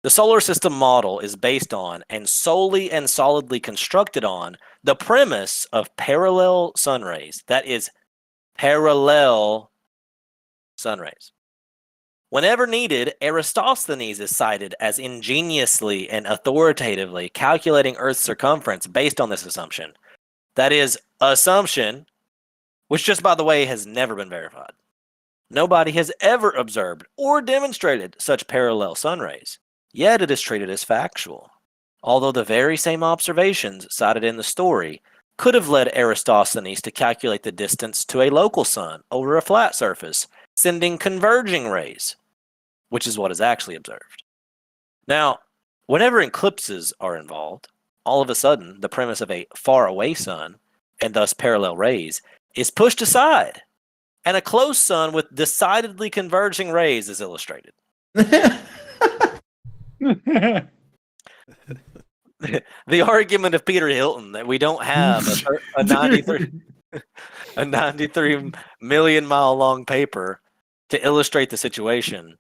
The solar system model is based on and solely and solidly constructed on the premise of parallel sun rays. That is, parallel sun rays. Whenever needed, Eratosthenes is cited as ingeniously and authoritatively calculating Earth's circumference based on this assumption. That is, assumption, which just by the way has never been verified. Nobody has ever observed or demonstrated such parallel sun rays, yet it is treated as factual. Although the very same observations cited in the story could have led Eratosthenes to calculate the distance to a local sun over a flat surface, sending converging rays, which is what is actually observed. Now, whenever eclipses are involved, all of a sudden, the premise of a far-away sun, and thus parallel rays, is pushed aside, and a close sun with decidedly converging rays is illustrated. The argument of Peter Hilton that we don't have a 93 million mile long paper to illustrate the situation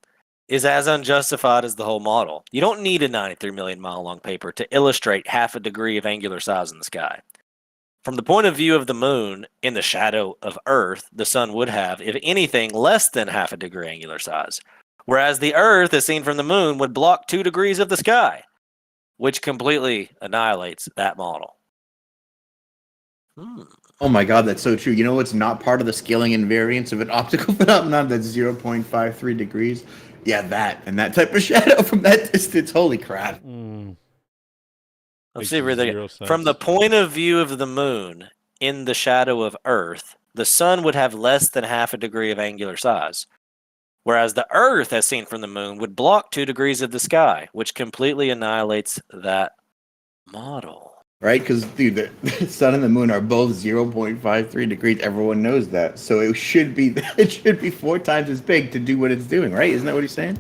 is as unjustified as the whole model. You don't need a 93 million mile long paper to illustrate half a degree of angular size in the sky. From the point of view of the moon in the shadow of Earth, the sun would have, if anything, less than half a degree angular size, whereas the Earth, as seen from the moon, would block 2 degrees of the sky, which completely annihilates that model. Oh my God, that's so true. You know what's not part of the scaling invariance of an optical phenomenon? That's 0.53 degrees. Yeah, that and that type of shadow from that distance. Holy crap. Let's see where they from the point of view of the moon in the shadow of Earth, the sun would have less than half a degree of angular size, whereas the Earth, as seen from the moon, would block 2 degrees of the sky, which completely annihilates that model. Right? Because, dude, the sun and the moon are both 0.53 degrees. Everyone knows that. So it should be 4 times as big to do what it's doing, right? Isn't that what he's saying?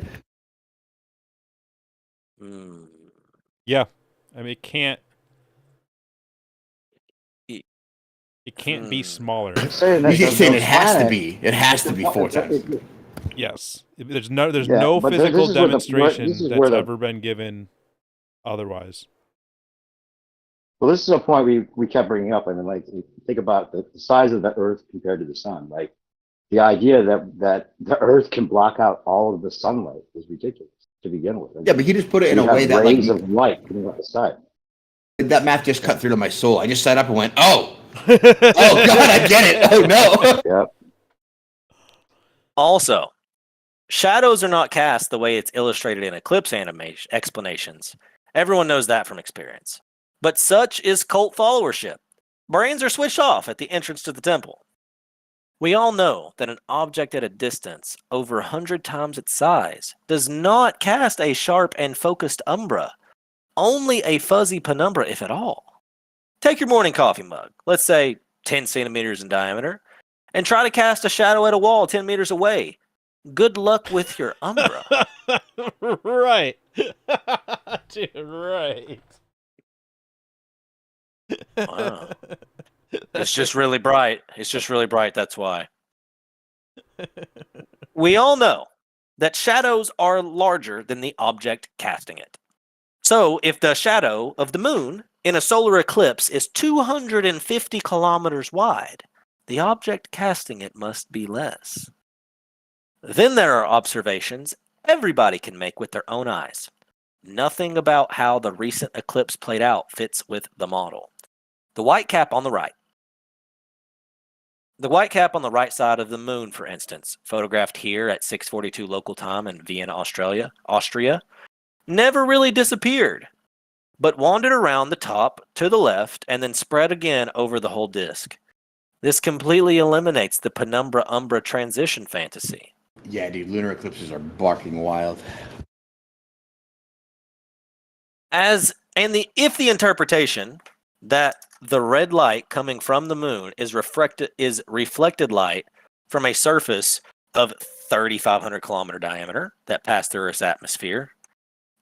Yeah. I mean, it can't be smaller. You're saying it has to be. It has to be 4 times. Yes. There's no physical demonstration that's ever been given otherwise. Well, this is a point we kept bringing up. I mean, like, think about the size of the Earth compared to the sun. Like, the idea that the Earth can block out all of the sunlight is ridiculous to begin with. Yeah, but he just put it in a You have way that rays of light coming out the side. That math just cut through to my soul. I just sat up and went, "Oh, oh God, I get it. Oh no." Yep. Also, shadows are not cast the way it's illustrated in eclipse animation explanations. Everyone knows that from experience. But such is cult followership. Brains are switched off at the entrance to the temple. We all know that an object at a distance over 100 times its size does not cast a sharp and focused umbra, only a fuzzy penumbra, if at all. Take your morning coffee mug, let's say 10 centimeters in diameter, and try to cast a shadow at a wall 10 meters away. Good luck with your umbra. Right. Dude, right. Wow. It's just really bright. It's just really bright, that's why. We all know that shadows are larger than the object casting it. So if the shadow of the moon in a solar eclipse is 250 kilometers wide, the object casting it must be less. Then there are observations everybody can make with their own eyes. Nothing about how the recent eclipse played out fits with the model. The white cap on the right. The white cap on the right side of the moon, for instance, photographed here at 6:42 local time in Vienna, Austria, never really disappeared, but wandered around the top to the left and then spread again over the whole disk. This completely eliminates the penumbra-umbra transition fantasy. Yeah, dude, lunar eclipses are barking wild. If the interpretation that the red light coming from the moon is reflected light from a surface of 3,500 kilometer diameter that passed through Earth's atmosphere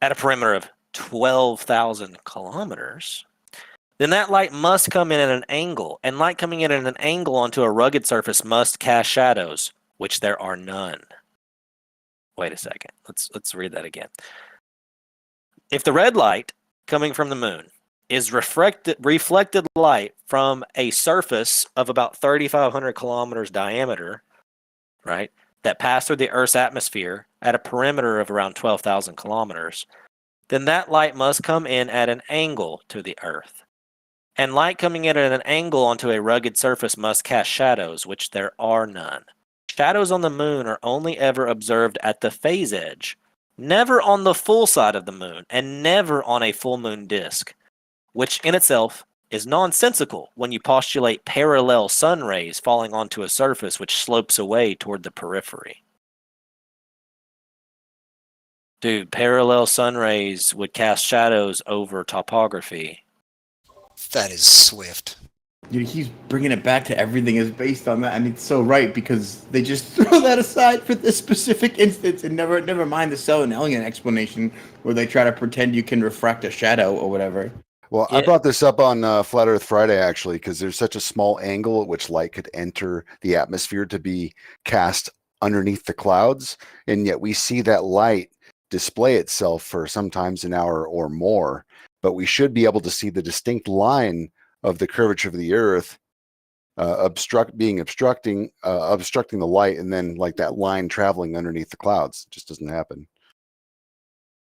at a perimeter of 12,000 kilometers, then that light must come in at an angle, and light coming in at an angle onto a rugged surface must cast shadows, which there are none. Wait a second. Let's read that again. If the red light coming from the moon is reflected light from a surface of about 3,500 kilometers diameter, right, that passed through the Earth's atmosphere at a perimeter of around 12,000 kilometers, then that light must come in at an angle to the Earth. And light coming in at an angle onto a rugged surface must cast shadows, which there are none. Shadows on the moon are only ever observed at the phase edge, never on the full side of the moon, and never on a full moon disk, which in itself is nonsensical when you postulate parallel sun rays falling onto a surface which slopes away toward the periphery. Dude, parallel sun rays would cast shadows over topography That is swift. Dude, he's bringing it back to everything is based on that, and it's so right because they just throw that aside for this specific instance and never mind the Snellian explanation where they try to pretend you can refract a shadow or whatever. Well, I brought this up on Flat Earth Friday, actually, because there's such a small angle at which light could enter the atmosphere to be cast underneath the clouds. And yet we see that light display itself for sometimes an hour or more. But we should be able to see the distinct line of the curvature of the Earth obstructing the light, and then like that line traveling underneath the clouds. It just doesn't happen.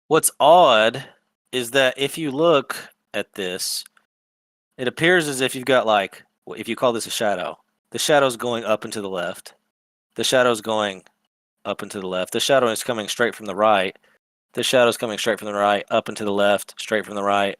What's odd is that if you look at this, it appears as if you've got like, if you call this a shadow, the shadow's going up and to the left. The shadow's going up and to the left. The shadow is coming straight from the right. The shadow's coming straight from the right, up and to the left, straight from the right.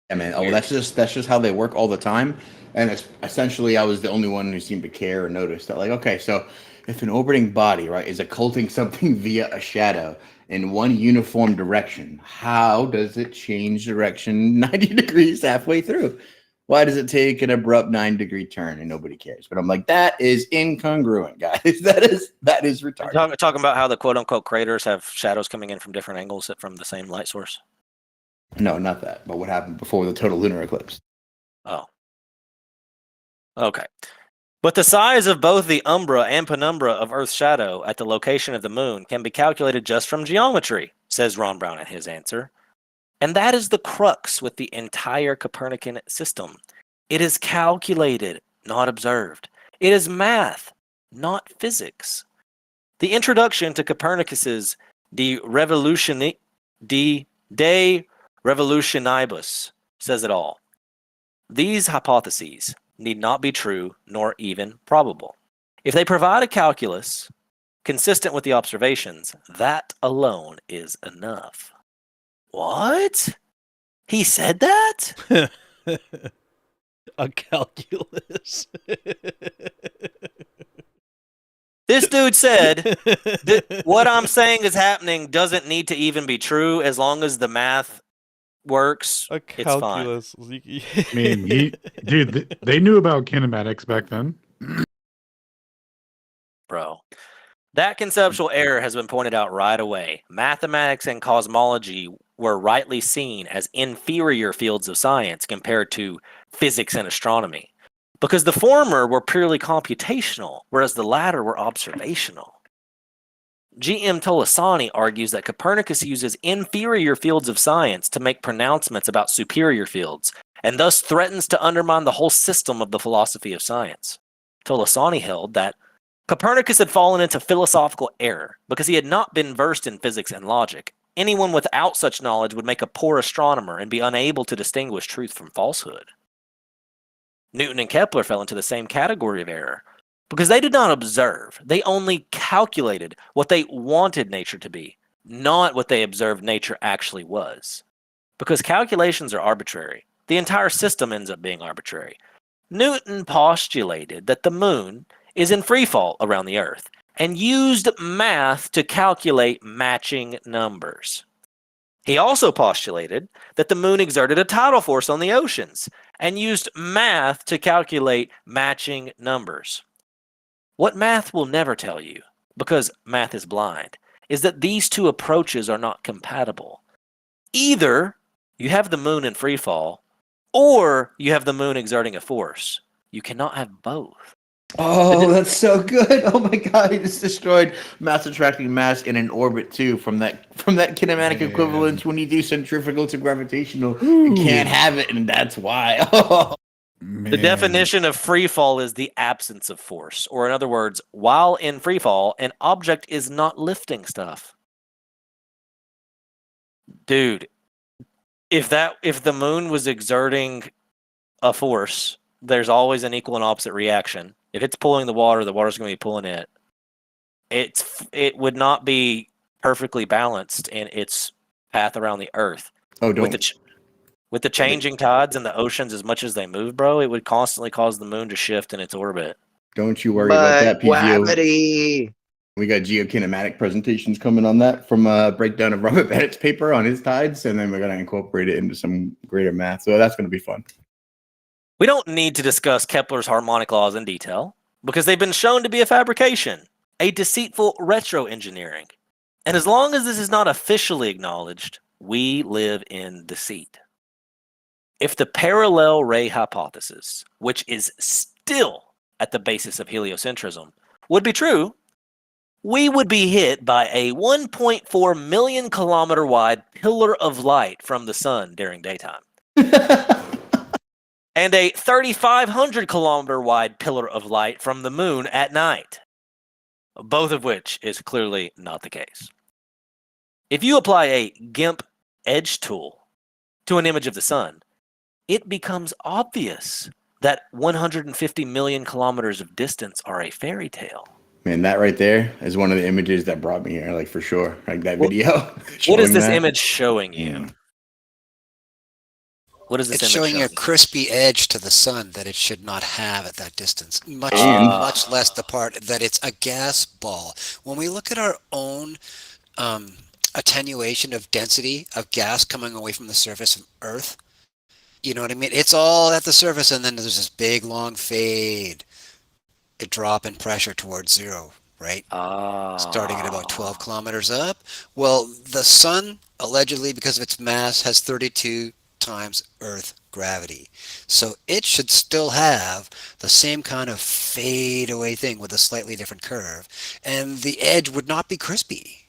I mean, well, that's just how they work all the time. And it's, essentially, I was the only one who seemed to care or notice that, like, okay, so if an orbiting body, right, is occulting something via a shadow in one uniform direction, how does it change direction 90 degrees halfway through? Why does it take an abrupt 9-degree turn and nobody cares? But I'm like, that is incongruent, guys. That is retarded. Talking about how the quote unquote craters have shadows coming in from different angles from the same light source. No, not that. But what happened before the total lunar eclipse? Oh. Okay. But the size of both the umbra and penumbra of Earth's shadow at the location of the moon can be calculated just from geometry, says Ron Brown in his answer. And that is the crux with the entire Copernican system. It is calculated, not observed. It is math, not physics. The introduction to Copernicus's De Revolutionibus says it all. These hypotheses need not be true nor even probable. If they provide a calculus consistent with the observations, that alone is enough. What? He said that? A calculus. This dude said what I'm saying is happening doesn't need to even be true as long as the math works. A calculus. I mean, dude, they knew about kinematics back then. Bro. That conceptual error has been pointed out right away. Mathematics and cosmology were rightly seen as inferior fields of science compared to physics and astronomy, because the former were purely computational, whereas the latter were observational. G.M. Tolasani argues that Copernicus uses inferior fields of science to make pronouncements about superior fields, and thus threatens to undermine the whole system of the philosophy of science. Tolasani held that Copernicus had fallen into philosophical error because he had not been versed in physics and logic. Anyone without such knowledge would make a poor astronomer and be unable to distinguish truth from falsehood. Newton and Kepler fell into the same category of error because they did not observe. They only calculated what they wanted nature to be, not what they observed nature actually was. Because calculations are arbitrary, the entire system ends up being arbitrary. Newton postulated that the moon is in free fall around the Earth, and used math to calculate matching numbers. He also postulated that the moon exerted a tidal force on the oceans, and used math to calculate matching numbers. What math will never tell you, because math is blind, is that these two approaches are not compatible. Either you have the moon in free fall, or you have the moon exerting a force. You cannot have both. Oh, that's so good! Oh my God, he just destroyed mass attracting mass in an orbit too. From that kinematic equivalence, when you do centrifugal to gravitational, you can't have it, and that's why. The definition of free fall is the absence of force, or in other words, while in free fall, an object is not lifting stuff. Dude, if the moon was exerting a force, there's always an equal and opposite reaction. If it's pulling the water's going to be pulling it. It would not be perfectly balanced in its path around the Earth. Oh, don't. With the changing tides in the oceans, as much as they move, bro, it would constantly cause the moon to shift in its orbit. Don't you worry about that, PGO. Gravity. We got geokinematic presentations coming on that from a breakdown of Robert Bennett's paper on his tides, and then we're going to incorporate it into some greater math. So that's going to be fun. We don't need to discuss Kepler's harmonic laws in detail because they've been shown to be a fabrication, a deceitful retro-engineering. And as long as this is not officially acknowledged, we live in deceit. If the parallel ray hypothesis, which is still at the basis of heliocentrism, would be true, we would be hit by a 1.4 million kilometer wide pillar of light from the sun during daytime. And a 3,500 kilometer wide pillar of light from the moon at night. Both of which is clearly not the case. If you apply a GIMP edge tool to an image of the sun, it becomes obvious that 150 million kilometers of distance are a fairy tale. Man, that right there is one of the images that brought me here, like for sure. Like that video. What is this image showing you? What is this It's image showing a crispy edge to the sun that it should not have at that distance, much less the part that it's a gas ball. When we look at our own attenuation of density of gas coming away from the surface of Earth, you know what I mean? It's all at the surface, and then there's this big, long fade, a drop in pressure towards zero, right? Starting at about 12 kilometers up. Well, the sun, allegedly, because of its mass, has 32 times Earth gravity. So it should still have the same kind of fade away thing with a slightly different curve. And the edge would not be crispy.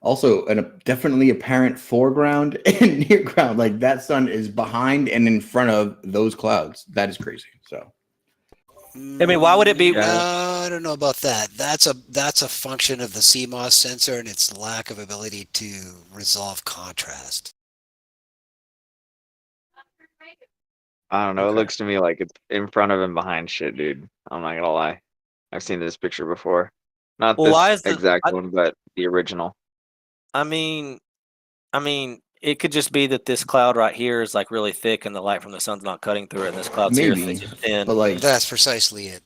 Also, a definitely apparent foreground and near ground. Like that sun is behind and in front of those clouds. That is crazy. So, I mean, why would it be? I don't know about that. That's a function of the CMOS sensor and its lack of ability to resolve contrast. I don't know. It looks to me like it's in front of and behind shit, dude. I'm not gonna lie. I've seen this picture before. Not this exact one, but the original. I mean, it could just be that this cloud right here is like really thick, and the light from the sun's not cutting through it, and this cloud's here thick and thin. But like that's precisely it.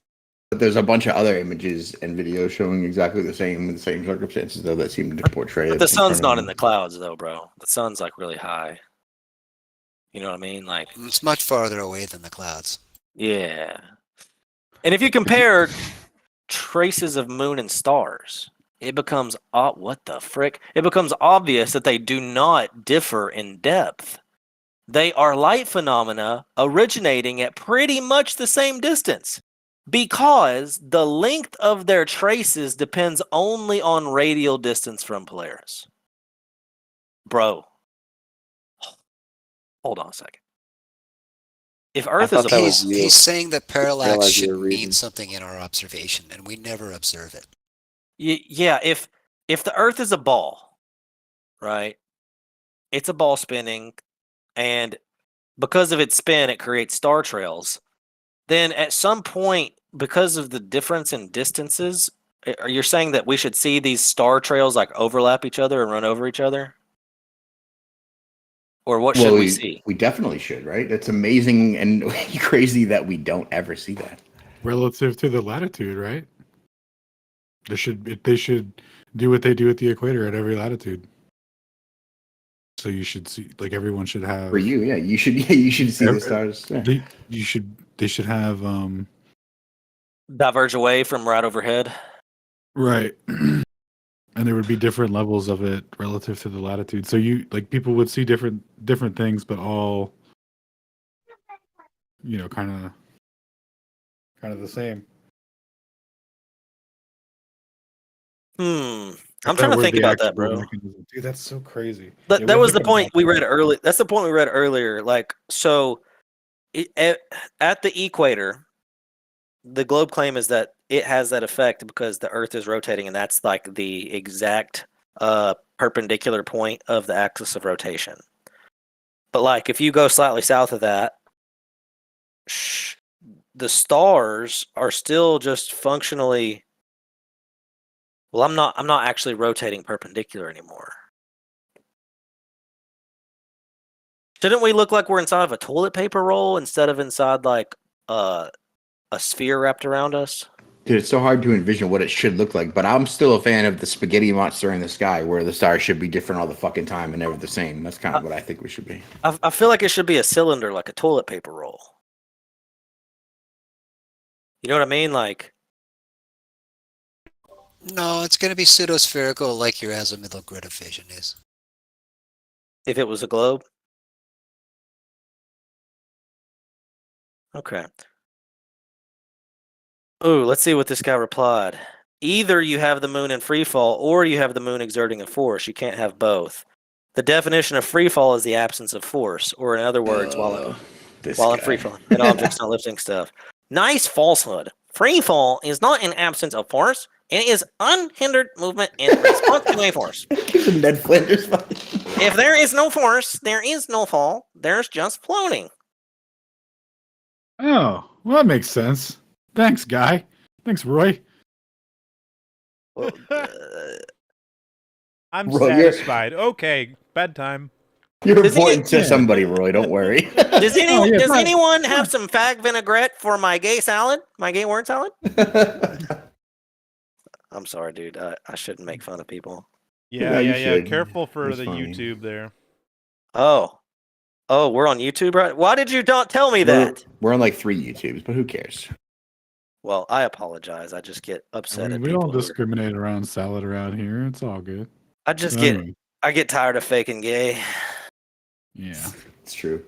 But there's a bunch of other images and videos showing exactly the same in the same circumstances, though, that seem to portray. But the sun's not in the clouds, though, bro. The sun's like really high. You know what I mean? Like it's much farther away than the clouds. Yeah. And if you compare traces of moon and stars, it becomes what the frick? It becomes obvious that they do not differ in depth. They are light phenomena originating at pretty much the same distance because the length of their traces depends only on radial distance from Polaris. Bro. Hold on a second. If Earth is a he's saying that parallax should mean something in our observation, and we never observe it. Yeah, if the Earth is a ball, right? It's a ball spinning, and because of its spin, it creates star trails. Then at some point, because of the difference in distances, are you saying that we should see these star trails like overlap each other and run over each other? Or what should we see? We definitely should, right? It's amazing and crazy that we don't ever see that. Relative to the latitude, right? They should do what they do at the equator at every latitude. So you should see, like everyone should have. For you, yeah, you should see the stars. Yeah. They should have diverge away from right overhead. Right. And there would be different levels of it relative to the latitude. So people would see different things, but all, kind of the same. I'm trying to think about that, bro. Mechanism. Dude, that's so crazy. That was the point we read early. That's the point we read earlier. Like, so at the equator, the globe claim is that it has that effect because the Earth is rotating, and that's like the exact perpendicular point of the axis of rotation. But like, if you go slightly south of that, the stars are still just functionally. Well, I'm not actually rotating perpendicular anymore. Shouldn't we look like we're inside of a toilet paper roll instead of inside like a sphere wrapped around us? Dude, it's so hard to envision what it should look like, but I'm still a fan of the spaghetti monster in the sky, where the stars should be different all the fucking time and never the same. That's kind of what I think we should be. I feel like it should be a cylinder, like a toilet paper roll. You know what I mean? Like, No, it's going to be pseudospherical like your azimuthal grid of vision is. if it was a globe. Okay. Ooh, let's see what this guy replied. Either you have the moon in free fall or you have the moon exerting a force. You can't have both. The definition of free fall is the absence of force, or in other words, while in free fall, an object's not lifting stuff. Nice falsehood. Free fall is not an absence of force. It is unhindered movement in response to a force. Ned Flanders. If there is no force, there is no fall. There's just floating. Oh, well, that makes sense. Thanks, Guy. Thanks, Roy. Well, I'm Roy, you're- satisfied. Okay, bedtime. You're Does important to Yeah. somebody, Roy. Don't worry. Does anyone, yeah, does fine. anyone have some fag vinaigrette for my gay salad? My gay word salad? I'm sorry, dude. I shouldn't make fun of people. Yeah, you yeah. should. Careful for It's the fine. YouTube there. Oh, we're on YouTube, right? Why did you not tell me that? We're on like 3 YouTubes, but who cares? Well, I apologize. I just get I upset mean, at we people. don't discriminate around salad around here. It's all good. I just But get anyway, tired of faking gay. yeah. It's true.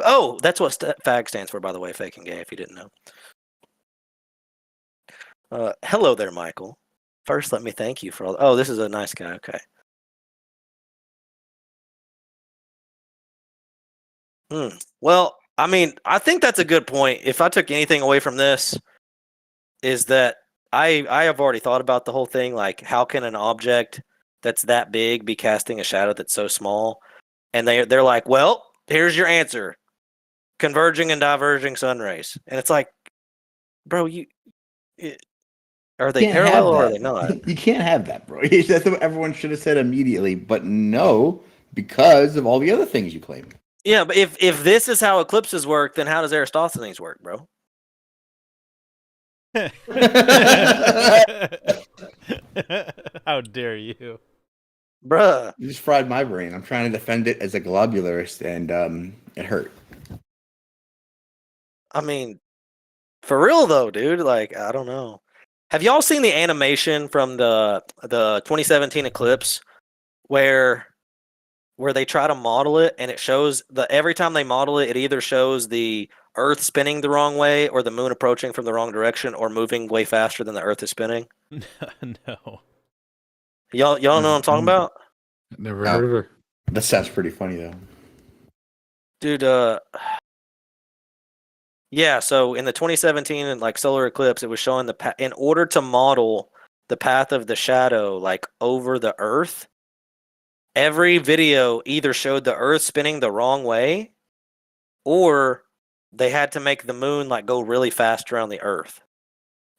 Oh, that's what fag stands for, by the way, faking gay, if you didn't know. Hello there, Michael. First, let me thank you for all. Oh, this is a nice guy. Okay. Well, I mean, I think that's a good point. If I took anything away from this, is that I have already thought about the whole thing. Like, how can an object that's that big be casting a shadow that's so small? And they're like, well, here's your answer: converging and diverging sun rays. And it's like, bro, are they Can't have parallel or are that. they not? You can't have that, bro. That's what everyone should have said immediately, but no, because of all the other things you claim. Yeah, but if this is how eclipses work, then how does Eratosthenes work, bro? How dare you? Bruh. You just fried my brain. I'm trying to defend it as a globularist, and it hurt. I mean, for real though, dude. Like, I don't know. Have y'all seen the animation from the 2017 eclipse where they try to model it and it shows every time they model it, it either shows the Earth spinning the wrong way or the moon approaching from the wrong direction or moving way faster than the Earth is spinning? No. Y'all know what I'm talking about? Never No. heard of her. That sounds pretty funny, though. Dude, yeah, so in the 2017 like solar eclipse, it was showing in order to model the path of the shadow like over the Earth, every video either showed the Earth spinning the wrong way or they had to make the moon like go really fast around the Earth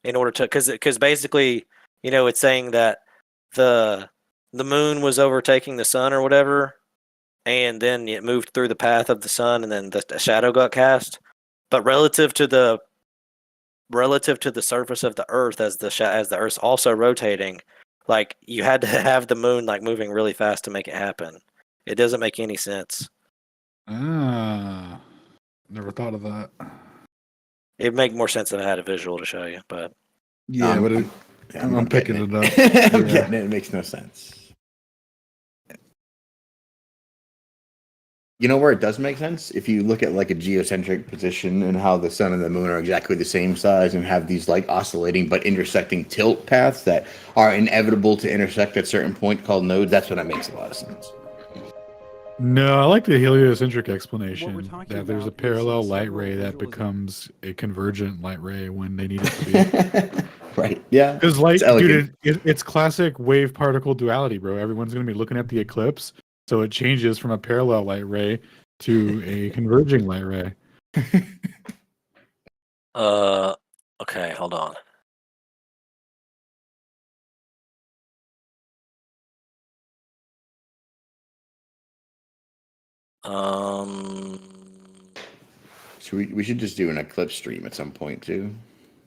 in order to because basically, you know, it's saying that the moon was overtaking the sun or whatever, and then it moved through the path of the sun and then the shadow got cast. But relative to the surface of the Earth, as the Earth's also rotating, like you had to have the moon like moving really fast to make it happen. It doesn't make any sense. Ah, never thought of that. It'd make more sense if I had a visual to show you, but Yeah, but I'm picking getting it up. I'm Yeah. getting it. It makes no sense. You know where it does make sense? If you look at like a geocentric position and how the sun and the moon are exactly the same size and have these like oscillating but intersecting tilt paths that are inevitable to intersect at a certain point called nodes, that's when it makes a lot of sense. No, I like the heliocentric What explanation we're talking that there's a about is parallel light several ray that visualizations. becomes a convergent light ray when they need it to be. Right. Yeah. Because light, It's elegant. dude, it's classic wave particle duality, bro. Everyone's gonna be looking at the eclipse, so it changes from a parallel light ray to a converging light ray. okay, hold on. So we should just do an eclipse stream at some point too.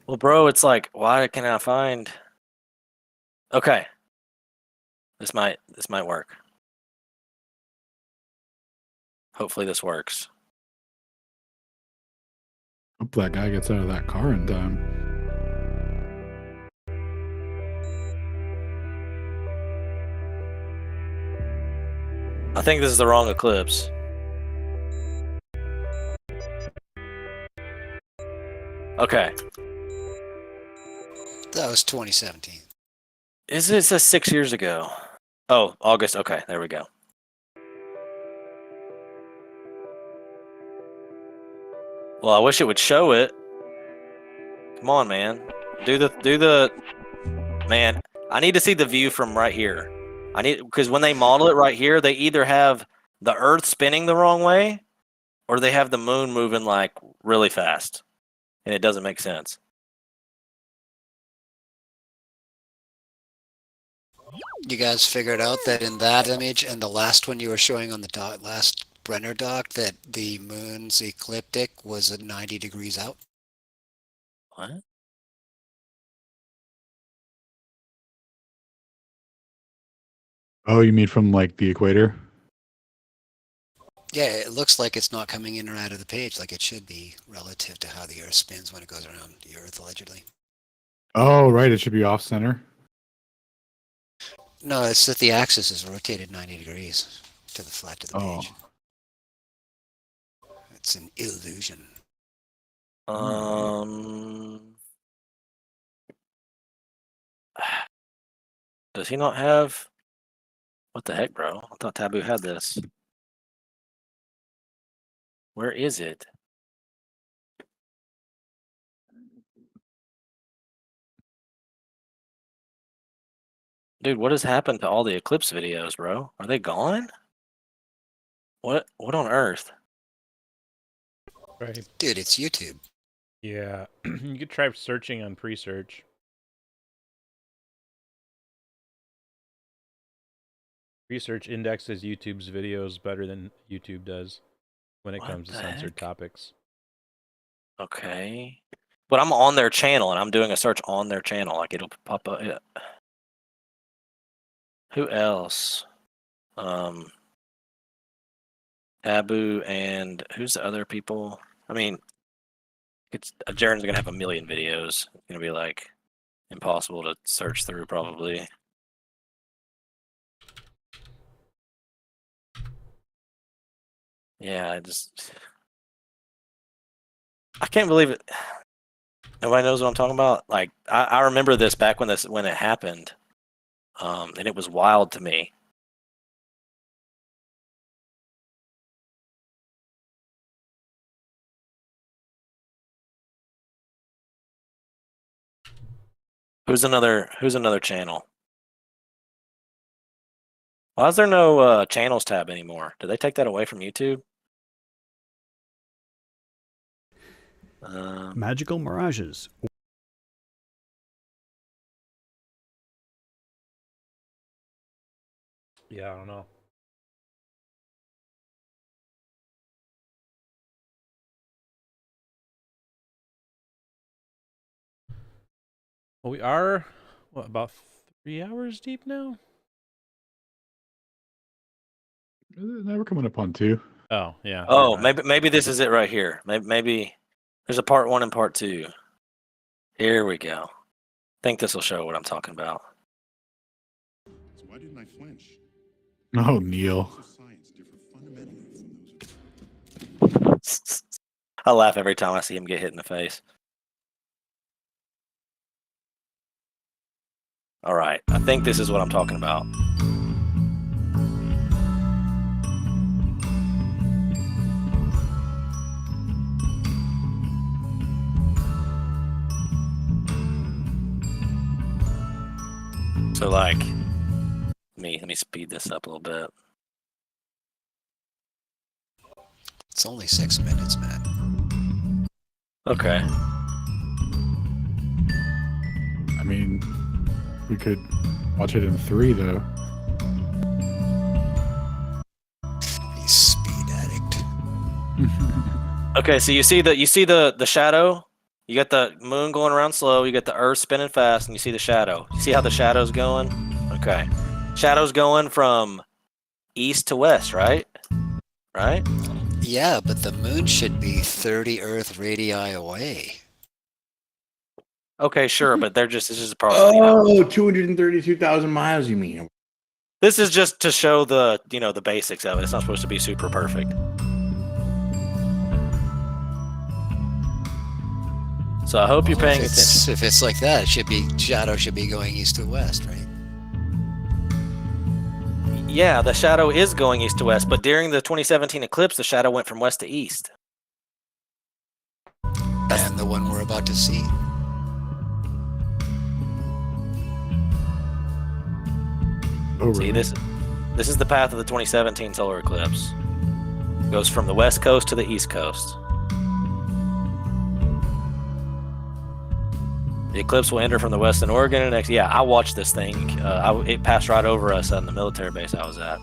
Well, bro, it's like, why can I find? Okay, this might work. Hopefully, this works. Hope that guy gets out of that car in time. I think this is the wrong eclipse. Okay. That was 2017. It says 6 years ago. Oh, August. Okay, there we go. Well, I wish it would show it. Come on, man. Do the man. I need to see the view from right here. Because when they model it right here, they either have the Earth spinning the wrong way, or they have the moon moving like really fast, and it doesn't make sense. You guys figured out that in that image and the last one you were showing on the last Brenner doc, that the moon's ecliptic was at 90 degrees out? What? Oh, you mean from like the equator? Yeah, it looks like it's not coming in or out of the page like it should be relative to how the Earth spins when it goes around the Earth, allegedly. Oh, right. It should be off center. No, it's that the axis is rotated 90 degrees to the flat to the page. It's an illusion. Does he not have? What the heck, bro? I thought Taboo had this. Where is it? Dude, what has happened to all the eclipse videos, bro? Are they gone? What on earth? Right. Dude, it's YouTube. Yeah, you could try searching on pre-search. Research indexes YouTube's videos better than YouTube does when it comes to censored topics. Okay. But I'm on their channel and I'm doing a search on their channel. Like it'll pop up. Yeah. Who else? Taboo and who's the other people? I mean, Jaren's gonna have a million videos. It's gonna be like impossible to search through probably. Yeah, I can't believe it. Nobody knows what I'm talking about. Like I remember this back when it happened, and it was wild to me. Who's another channel? Why is there no channels tab anymore? Did they take that away from YouTube? Magical Mirages. Yeah, I don't know. Well, we are, what, about 3 hours deep now? Now we're coming up on 2. Oh, yeah. Oh, maybe this is it right here. Maybe there's a part 1 and part 2. Here we go. I think this will show what I'm talking about. So why didn't I flinch? Oh, Neil. Science differ fundamentally from those. I laugh every time I see him get hit in the face. All right, I think this is what I'm talking about. So like, let me speed this up a little bit. It's only 6 minutes, man. Okay. I mean, we could watch it in 3, though. You speed addict. Okay, so you see the shadow You got the moon going around slow. You got the Earth spinning fast, and you see the shadow. You see how the shadow's going? Okay. Shadow's going from east to west, right? Right? Yeah, but the moon should be 30 Earth radii away. Okay, sure, but it's just approximately. Oh, 232,000 miles, you mean? This is just to show the basics of it. It's not supposed to be super perfect. So I hope you're paying attention. If it's like that, shadow should be going east to west, right? Yeah, the shadow is going east to west, but during the 2017 eclipse, the shadow went from west to east. And the one we're about to see. Oh, See, really? this is the path of the 2017 solar eclipse. It goes from the west coast to the east coast. The eclipse will enter from the west in Oregon. And yeah, I watched this thing. It passed right over us on the military base I was at.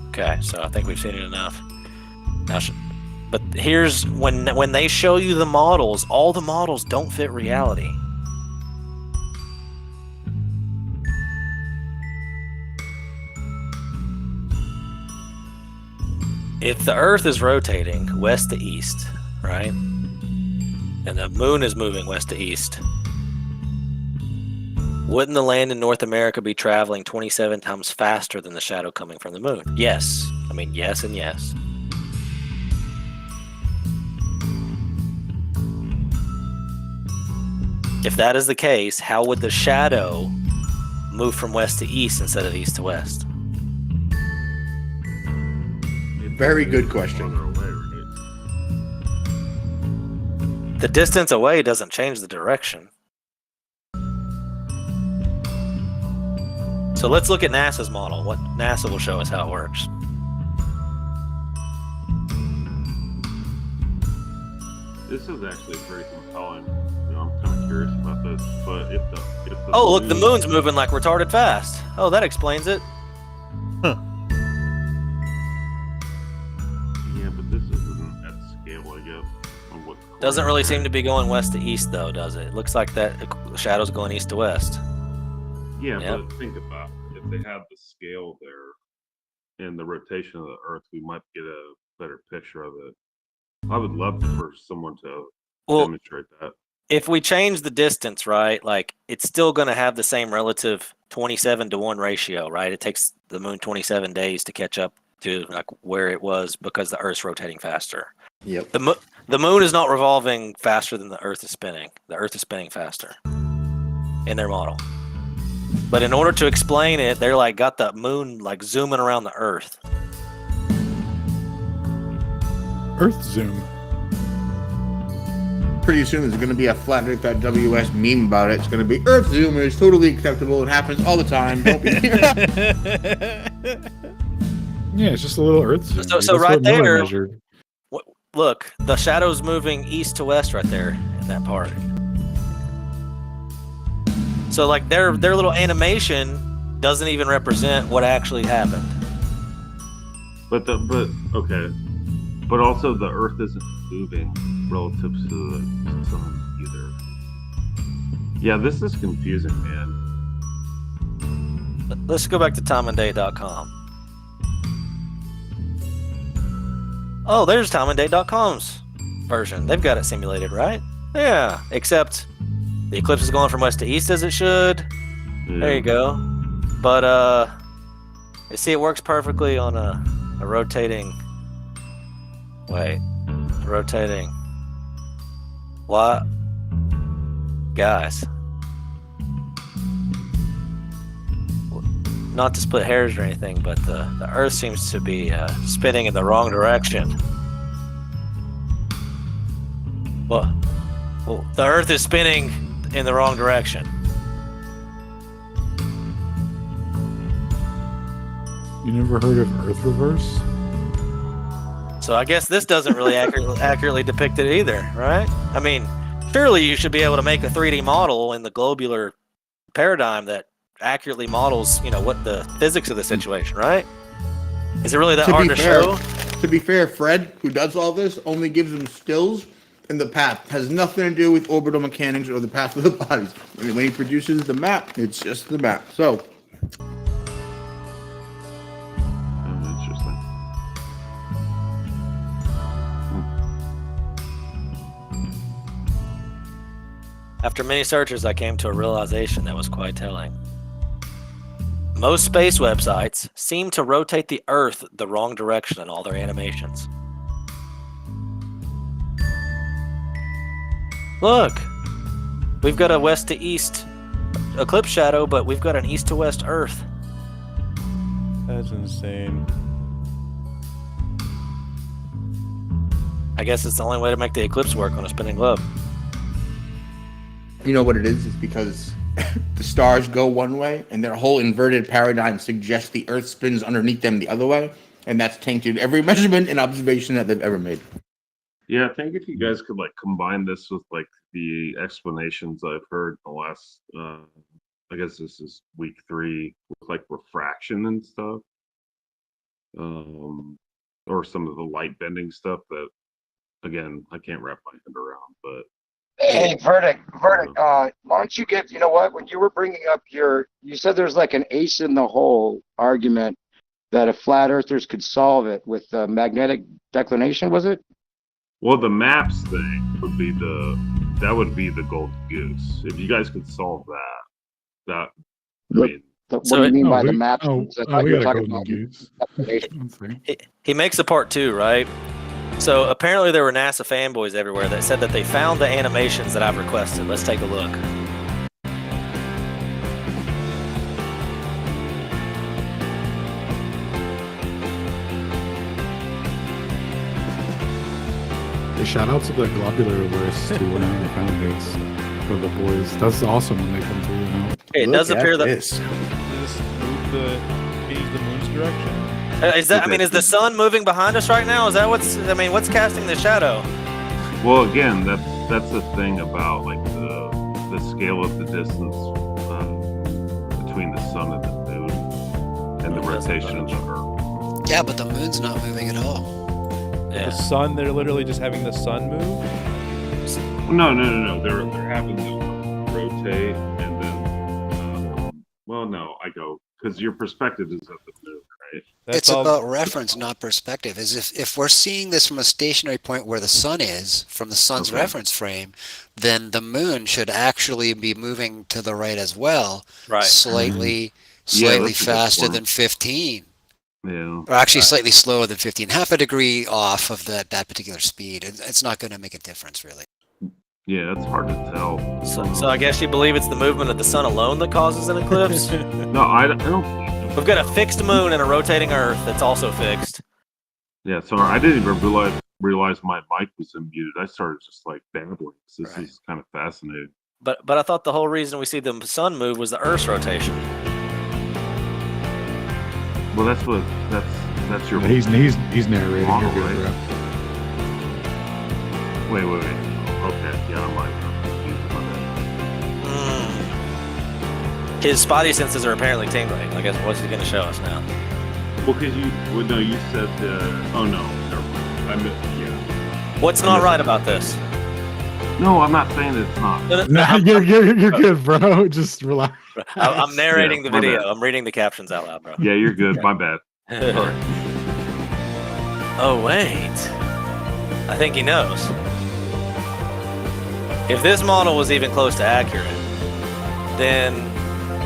Okay, so I think we've seen it enough. Now, but here's when they show you the models, all the models don't fit reality. If the Earth is rotating west to east, right, and the moon is moving west to east, wouldn't the land in North America be traveling 27 times faster than the shadow coming from the moon? Yes. I mean, yes and yes. If that is the case, how would the shadow move from west to east instead of east to west? Very good question. The distance away doesn't change the direction. So let's look at NASA's model. What NASA will show us how it works. This is actually very compelling. I'm kind of curious about this, but if the Oh, look, the moon's moving like retarded fast. Oh, that explains it. Yeah, but this isn't at scale, I guess. On what's Doesn't really seem to be going west to east, though, does it? It looks like that shadow's going east to west. Yeah, Yep. but think about it. If they have the scale there and the rotation of the Earth, we might get a better picture of it. I would love for someone to demonstrate that. If we change the distance, right, like it's still going to have the same relative 27-to-1 ratio, right? It takes the moon 27 days to catch up to like where it was because the Earth's rotating faster. Yep. The moon is not revolving faster than the Earth is spinning. The Earth is spinning faster in their model. But in order to explain it, they're like got the moon like zooming around the Earth. Earth zoom. Pretty soon there's going to be a flat Earth.ws meme about it. It's going to be Earth zoom is totally acceptable. It happens all the time. Don't be. Yeah, it's just a little Earth zoom. So That's right what Miller there, measured. look, the shadow's moving east to west right there in that part. So like their little animation doesn't even represent what actually happened. But also the Earth isn't moving relative to the sun either. Yeah, this is confusing, man. Let's go back to timeanddate.com. Oh, there's timeanddate.com's version. They've got it simulated, right? Yeah, except the eclipse is going from west to east as it should. Yeah. There you go. But you see it works perfectly on a rotating. Wait, rotating. What? Guys. Not to split hairs or anything, but the Earth seems to be spinning in the wrong direction. Well, the Earth is spinning in the wrong direction. You never heard of Earth reverse? So I guess this doesn't really accurately depict it either, right? I mean, surely you should be able to make a 3D model in the globular paradigm that accurately models, what the physics of the situation, right? Is it really that To hard be to fair- show? To be fair, Fred, who does all this, only gives them stills, and the path has nothing to do with orbital mechanics or the path of the bodies. When he produces the map, it's just the map. So, Interesting. After many searches, I came to a realization that was quite telling. Most space websites seem to rotate the Earth the wrong direction in all their animations. Look! We've got a west to east eclipse shadow, but we've got an east to west Earth. That's insane. I guess it's the only way to make the eclipse work on a spinning globe. you know what it is? It's because the stars go one way, and their whole inverted paradigm suggests the Earth spins underneath them the other way, and that's tainted every measurement and observation that they've ever made. Yeah, I think if you guys could like combine this with like the explanations I've heard in the last, I guess this is week 3, with like refraction and stuff, or some of the light bending stuff that, again, I can't wrap my head around. But hey, Verdict, why don't you give, you know what, when you were bringing up you said there's like an ace in the hole argument that if flat earthers could solve it with magnetic declination, was it? well, the maps thing would be that would be the golden goose. If you guys could solve that I mean, What do you mean by the maps? I we thought you were got a talking golden about goose. declination. Let's see. He makes a part 2, right? So apparently there were NASA fanboys everywhere that said that they found the animations that I've requested. Let's take a look. Hey, shout out to the globular list too. Whenever they found this for the boys, that's awesome when they come through. You know? It does appear that Does this move change the moon's direction? is that. I mean, is the sun moving behind us right now? Is that what's casting the shadow? well, again, that's the thing about like the scale of the distance between the sun and the moon and the rotation of the Earth. Yeah, but the moon's not moving at all. The Yeah. sun, they're literally just having the sun move? No. They're having to rotate and then. Well, no, I go because your perspective is at the moon, right? It's about reference, not perspective. Is if we're seeing this from a stationary point where the sun is, from the sun's Okay. reference frame, then the moon should actually be moving to the right as well, Right. slightly Yeah, slightly that's a good faster point. than 15. Yeah. Or actually slightly slower than 15, half a degree off of that particular speed. It's not going to make a difference, really. Yeah, it's hard to tell. So I guess you believe it's the movement of the sun alone that causes an eclipse? No, I don't. We've got a fixed moon and a rotating Earth that's also fixed. Yeah, sorry, I didn't even realize my mic was unmuted. I started just like babbling. This Right. is kind of fascinating. But I thought the whole reason we see the sun move was the Earth's rotation. Well, that's your. He's narrating. Model, You're good, right? bro. Wait. Okay, yeah, I'm like confused about that. His spotty senses are apparently tingling. I guess what's he going to show us now? Well, because you said. Oh no, never mind. I missed. Yeah. What's not right about this? No, I'm not saying it's not. Nah, you're good, bro. Just relax. I'm narrating Yeah, the my video. bad. I'm reading the captions out loud, bro. Yeah, you're good. My bad. Sorry. Oh, wait. I think he knows. If this model was even close to accurate, then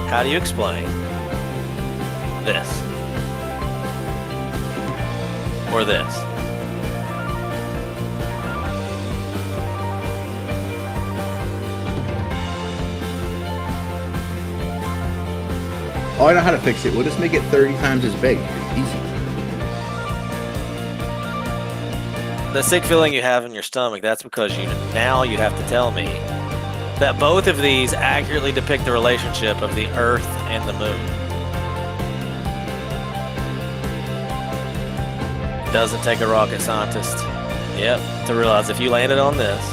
how do you explain this? Or this? Oh, I know how to fix it. We'll just make it 30 times as big. Easy. The sick feeling you have in your stomach, that's because you have to tell me that both of these accurately depict the relationship of the Earth and the Moon. Doesn't take a rocket scientist, to realize if you landed on this,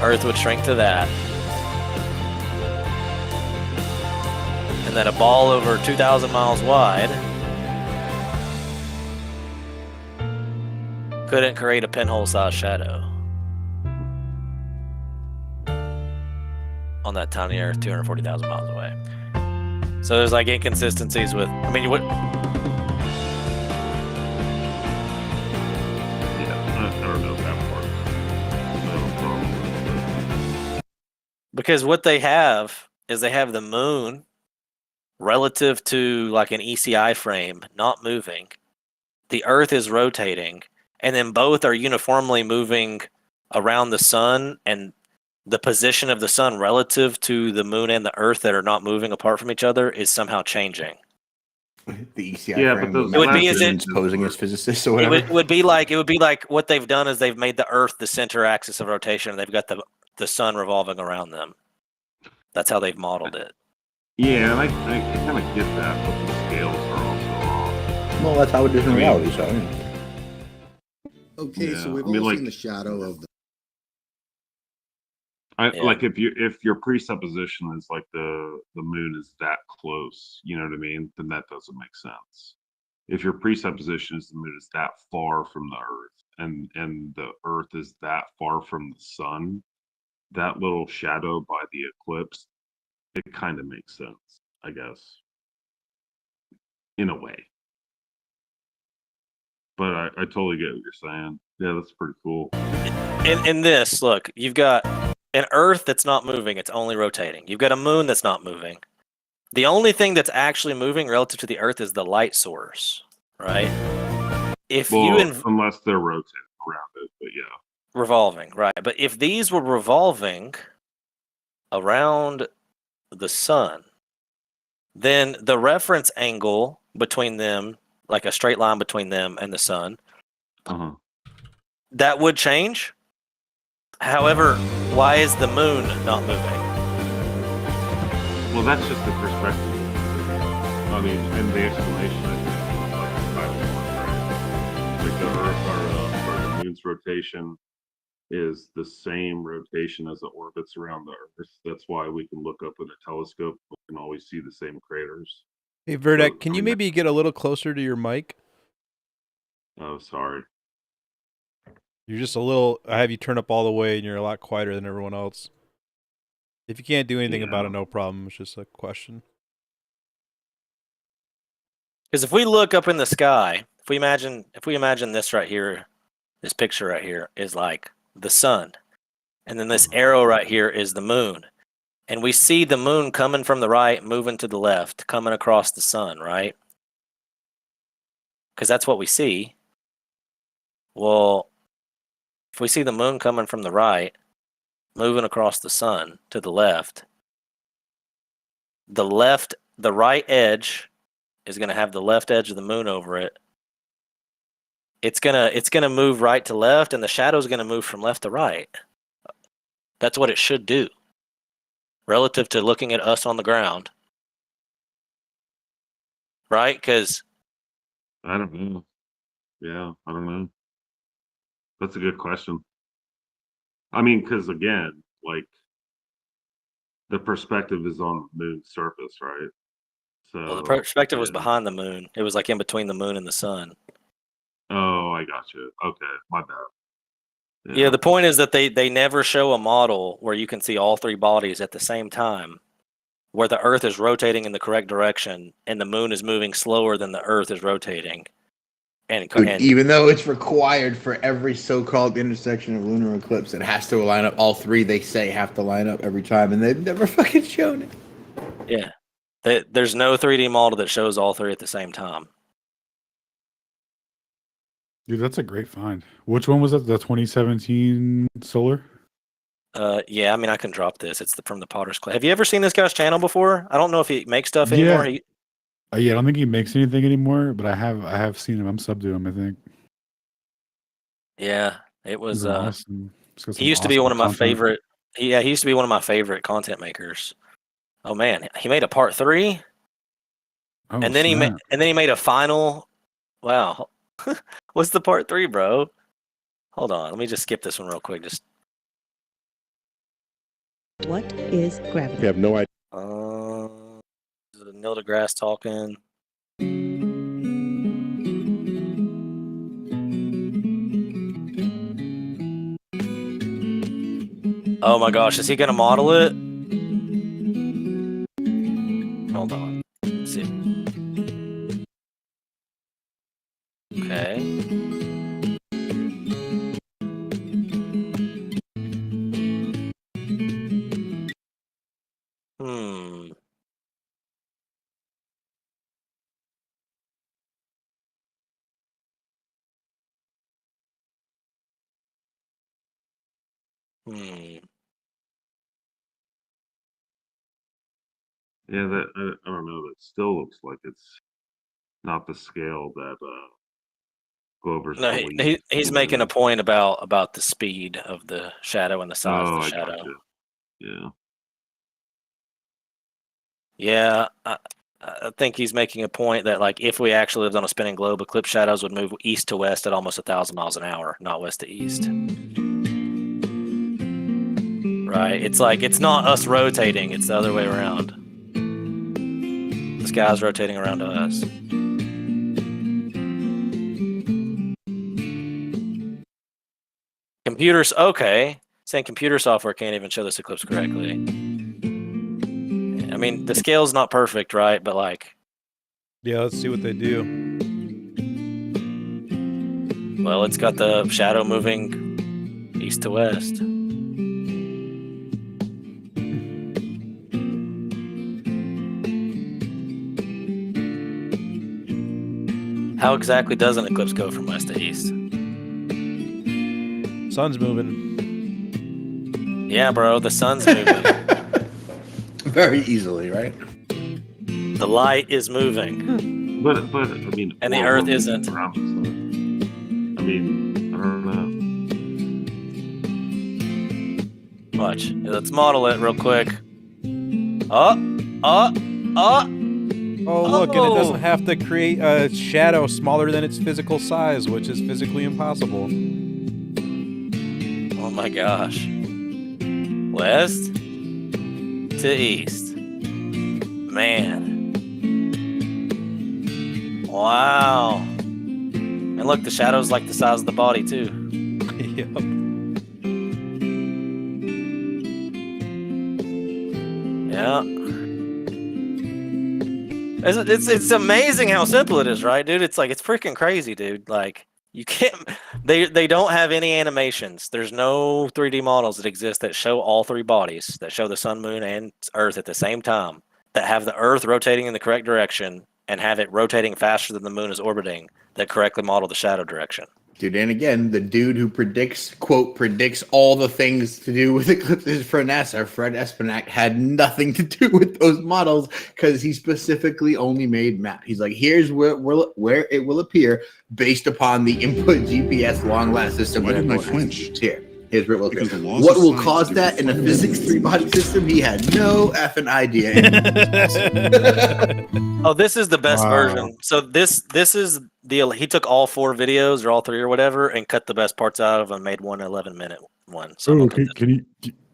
Earth would shrink to that. And that a ball over 2,000 miles wide couldn't create a pinhole-sized shadow on that tiny Earth 240,000 miles away. So there's like inconsistencies with. I mean, what? Yeah, I don't know that part. No problem with it. Because what they have is they have the moon relative to like an ECI frame not moving. The Earth is rotating, and then both are uniformly moving around the sun, and the position of the sun relative to the moon and the Earth that are not moving apart from each other is somehow changing. The ECI Yeah, frame but with It would be as mathematicians posing as physicists or It whatever. would be like what they've done is they've made the Earth the center axis of rotation, and they've got the sun revolving around them. That's how they've modeled it. Yeah, and I kind of get that, but the scales are also off. Well, that's how it is in I mean- reality. So Okay, so Yeah, we've I mean, all like- seen the shadow of the. Yeah. Like if your presupposition is like the moon is that close, you know what I mean? Then that doesn't make sense. If your presupposition is the moon is that far from the Earth, and the Earth is that far from the sun, that little shadow by the eclipse, it kind of makes sense, I guess, in a way. But I totally get what you're saying. Yeah, that's pretty cool. In this, look, you've got an Earth that's not moving; it's only rotating. You've got a moon that's not moving. The only thing that's actually moving relative to the Earth is the light source, right? If Well, you unless they're rotating around it, but yeah. revolving, right? But if these were revolving around the sun, then the reference angle between them, like a straight line between them and the sun, Uh-huh. that would change. However, why is the moon not moving? Well, that's just the perspective. I mean, and the explanation, I think, is like the Bible one, right? Like the Earth or the moon's rotation is the same rotation as it orbits around the Earth. That's why we can look up with a telescope. We can always see the same craters. Hey, Verdak, So, can I you mean, maybe get a little closer to your mic? Oh, sorry. You're just a little. I have you turn up all the way, and you're a lot quieter than everyone else. If you can't do anything about Yeah. it, no problem. It's just a question. Because if we look up in the sky, if we imagine this right here, this picture right here is like the sun, and then this arrow right here is the moon, and we see the moon coming from the right, moving to the left, coming across the sun, right? Because that's what we see. Well, if we see the moon coming from the right, moving across the sun to the right edge is going to have the left edge of the moon over it. It's gonna move right to left, and the shadow's going to move from left to right. That's what it should do, relative to looking at us on the ground, right? Because I don't know. Yeah, I don't know. That's a good question. I mean, because again, like the perspective is on the moon's surface, right? So well, the perspective was yeah. behind the moon. It was like in between the moon and the sun. Oh, I got you. Okay, my bad. Yeah, the point is that they never show a model where you can see all three bodies at the same time, where the Earth is rotating in the correct direction and the moon is moving slower than the Earth is rotating. And even though it's required for every so-called intersection of lunar eclipse, it has to line up. All three, they say, have to line up every time, and they've never fucking shown it. yeah, there's no 3D model that shows all three at the same time. Dude, that's a great find. Which one was that? The 2017 solar? Yeah, I mean, I can drop this. It's from the Potter's Clay. Have you ever seen this guy's channel before? I don't know if he makes stuff anymore. Yeah. Yeah, I don't think he makes anything anymore, but I have seen him. I'm sub to him, I think. Yeah, it was. He's awesome. He used to be one of my favorite. Yeah, he used to be one of my favorite content makers. Oh man, he made a part 3, Oh, and then he made a final. Wow, what's the part 3, bro? Hold on, let me just skip this one real quick. Just what is gravity? You have no idea. Neil deGrasse talking. Oh my gosh, is he gonna model it? Hold on. Let's see. Okay. Hmm. Hmm. Yeah, that I don't know. That still looks like it's not the scale that Glover's No, he's making a point about the speed of the shadow and the size of Oh, the I shadow. gotcha. Yeah. Yeah, I think he's making a point that like if we actually lived on a spinning globe, eclipse shadows would move east to west at almost 1,000 miles an hour, not west to east. Right? It's like it's not us rotating; it's the other way around. The sky's rotating around us. Computers, okay. Saying computer software can't even show this eclipse correctly. I mean, the scale's not perfect, right? But like, Yeah, let's see what they do. well, it's got the shadow moving east to west. How exactly does an eclipse go from west to east? Sun's moving. Yeah, bro, the sun's moving. Very easily, right? The light is moving. But I mean, And the or Earth moving isn't. around the sun. I mean, I don't know. Watch. Let's model it real quick. Oh. Oh, look, and it doesn't have to create a shadow smaller than its physical size, which is physically impossible. Oh my gosh. West to east. Man. Wow. And look, the shadow's like the size of the body, too. Yep. Yeah. It's amazing how simple it is, right, dude? It's like it's freaking crazy, dude. Like you can't they don't have any animations. There's no 3D models that exist that show all three bodies, that show the sun, moon, and Earth at the same time, that have the Earth rotating in the correct direction and have it rotating faster than the moon is orbiting, that correctly model the shadow direction. Dude, and again, the dude who predicts all the things to do with eclipses for NASA, Fred Espenak, had nothing to do with those models because he specifically only made map. He's like, here's where it will appear based upon the input GPS long last system. Why didn't I flinch? Here's where it will Because appear. the laws What of will science cause differ that in a fundamentally physics from three-body system? He had no effing idea. Oh, this is the best Wow. version. So this is he took all 4 videos or all 3 or whatever and cut the best parts out of them and made one 11-minute one. So I'm Ooh, gonna put can you?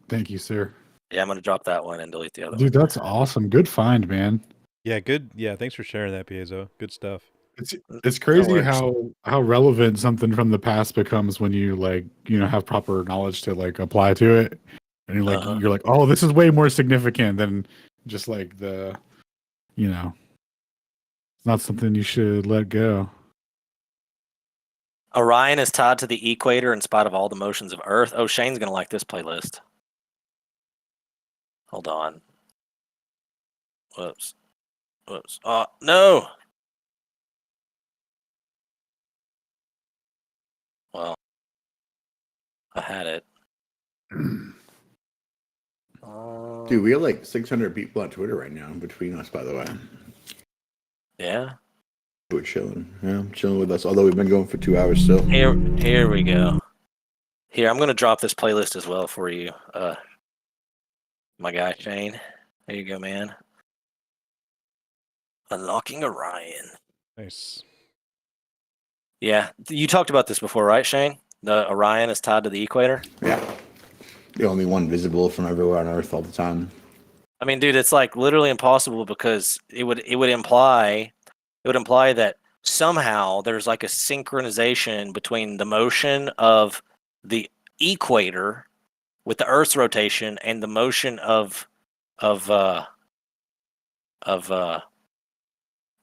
Thank you, sir. yeah, I'm gonna drop that one and delete the other Dude, one. that's awesome. Good find, man. Yeah, good. Yeah, thanks for sharing that, Piezo. Good stuff. It's crazy worries. how relevant something from the past becomes when you have proper knowledge to like apply to it, and you're like, oh, this is way more significant than just like the, not something you should let go. Orion is tied to the equator in spite of all the motions of Earth. Oh, Shane's gonna like this playlist. Hold on. Whoops. Oh no. Well, I had it. Dude, we have like 600 people on Twitter right now between us, by the way. Yeah. We're chilling. Yeah, chilling with us. Although we've been going for 2 hours still. Here we go. Here, I'm gonna drop this playlist as well for you. My guy Shane. There you go, man. Unlocking Orion. Nice. Yeah. You talked about this before, right, Shane? The Orion is tied to the equator? Yeah. The only one visible from everywhere on Earth all the time. I mean, dude, it's like literally impossible because it would imply that somehow there's like a synchronization between the motion of the equator with the Earth's rotation and the motion of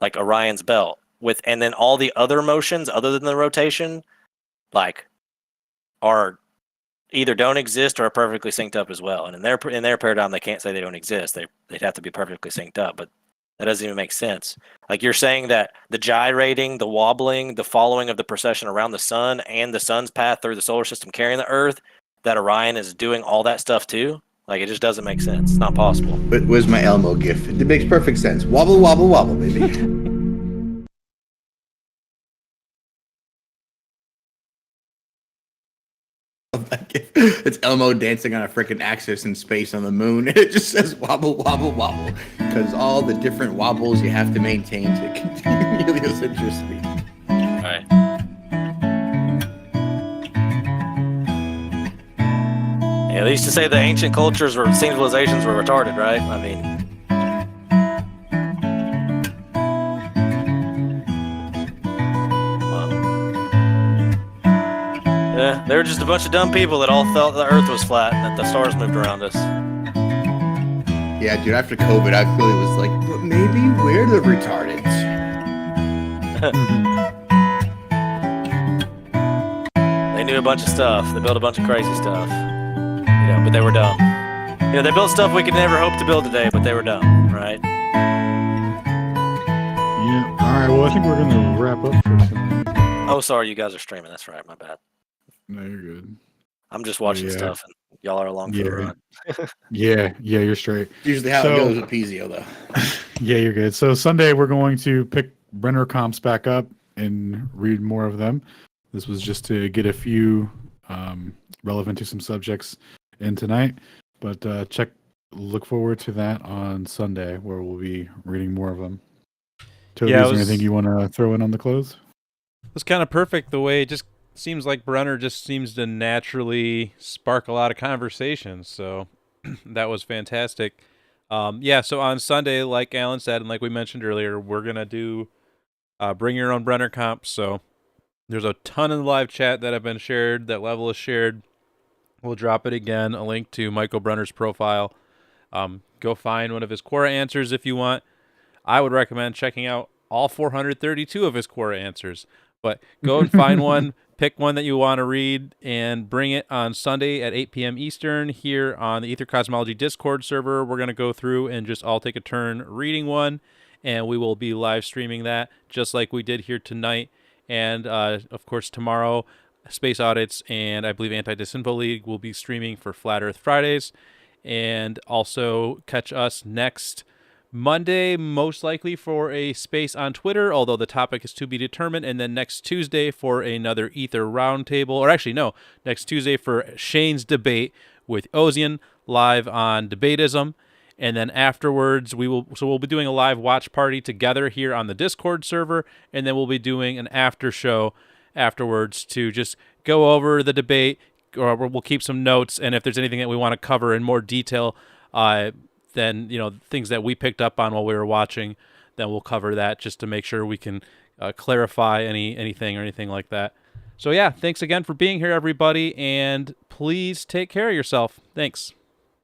like Orion's belt and then all the other motions other than the rotation, like, are either don't exist or are perfectly synced up as well. And in their paradigm, they can't say they don't exist. They'd have to be perfectly synced up, but that doesn't even make sense. Like, you're saying that the gyrating, the wobbling, the following of the precession around the sun and the sun's path through the solar system carrying the Earth, that Orion is doing all that stuff too? Like, it just doesn't make sense. It's not possible. But where's my Elmo gif? It makes perfect sense. Wobble, wobble, wobble, baby. It's Elmo dancing on a freaking axis in space on the moon, and it just says wobble, wobble, wobble, because all the different wobbles you have to maintain to continue heliocentricity. Right. Yeah, they used to say the ancient cultures or civilizations were retarded, right? I mean, yeah, they were just a bunch of dumb people that all thought the Earth was flat and that the stars moved around us. Yeah, dude, after COVID, I really was like, but maybe we're the retardeds. They knew a bunch of stuff. They built a bunch of crazy stuff. You know, but they were dumb. You know, they built stuff we could never hope to build today, but they were dumb, right? Yeah. All right. Well, I think we're gonna wrap up for tonight. Oh, sorry, you guys are streaming. That's right. My bad. No, you're good. I'm just watching stuff, and y'all are along for the run. Yeah, you're straight. Usually how it goes with Pizio, though. Yeah, you're good. So Sunday we're going to pick Brenner comps back up and read more of them. This was just to get a few relevant to some subjects in tonight, but look forward to that on Sunday where we'll be reading more of them. Toby, is there anything you want to throw in on the close? It was kind of perfect the way it just seems like Brenner just seems to naturally spark a lot of conversations. So that was fantastic. So on Sunday, like Alan said, and like we mentioned earlier, we're going to do bring your own Brenner comps. So there's a ton in the live chat that have been shared, that level is shared. We'll drop it again, a link to Michael Brenner's profile. Go find one of his Quora answers if you want. I would recommend checking out all 432 of his Quora answers. But go and find one, pick one that you want to read, and bring it on Sunday at 8 p.m. Eastern here on the Aether Cosmology Discord server. We're going to go through and just all take a turn reading one, and we will be live streaming that just like we did here tonight. And, of course, tomorrow, Space Audits and I believe Anti-Disinfo League will be streaming for Flat Earth Fridays. And also catch us next Monday, most likely for a space on Twitter, although the topic is to be determined, and then next Tuesday for another Ether Roundtable, or actually, no, next Tuesday for Shane's debate with Ozian live on Debatism, and then afterwards we'll be doing a live watch party together here on the Discord server, and then we'll be doing an after show afterwards to just go over the debate, or we'll keep some notes, and if there's anything that we want to cover in more detail, then, things that we picked up on while we were watching, then we'll cover that just to make sure we can clarify anything or anything like that. So yeah, thanks again for being here, everybody, and please take care of yourself. Thanks.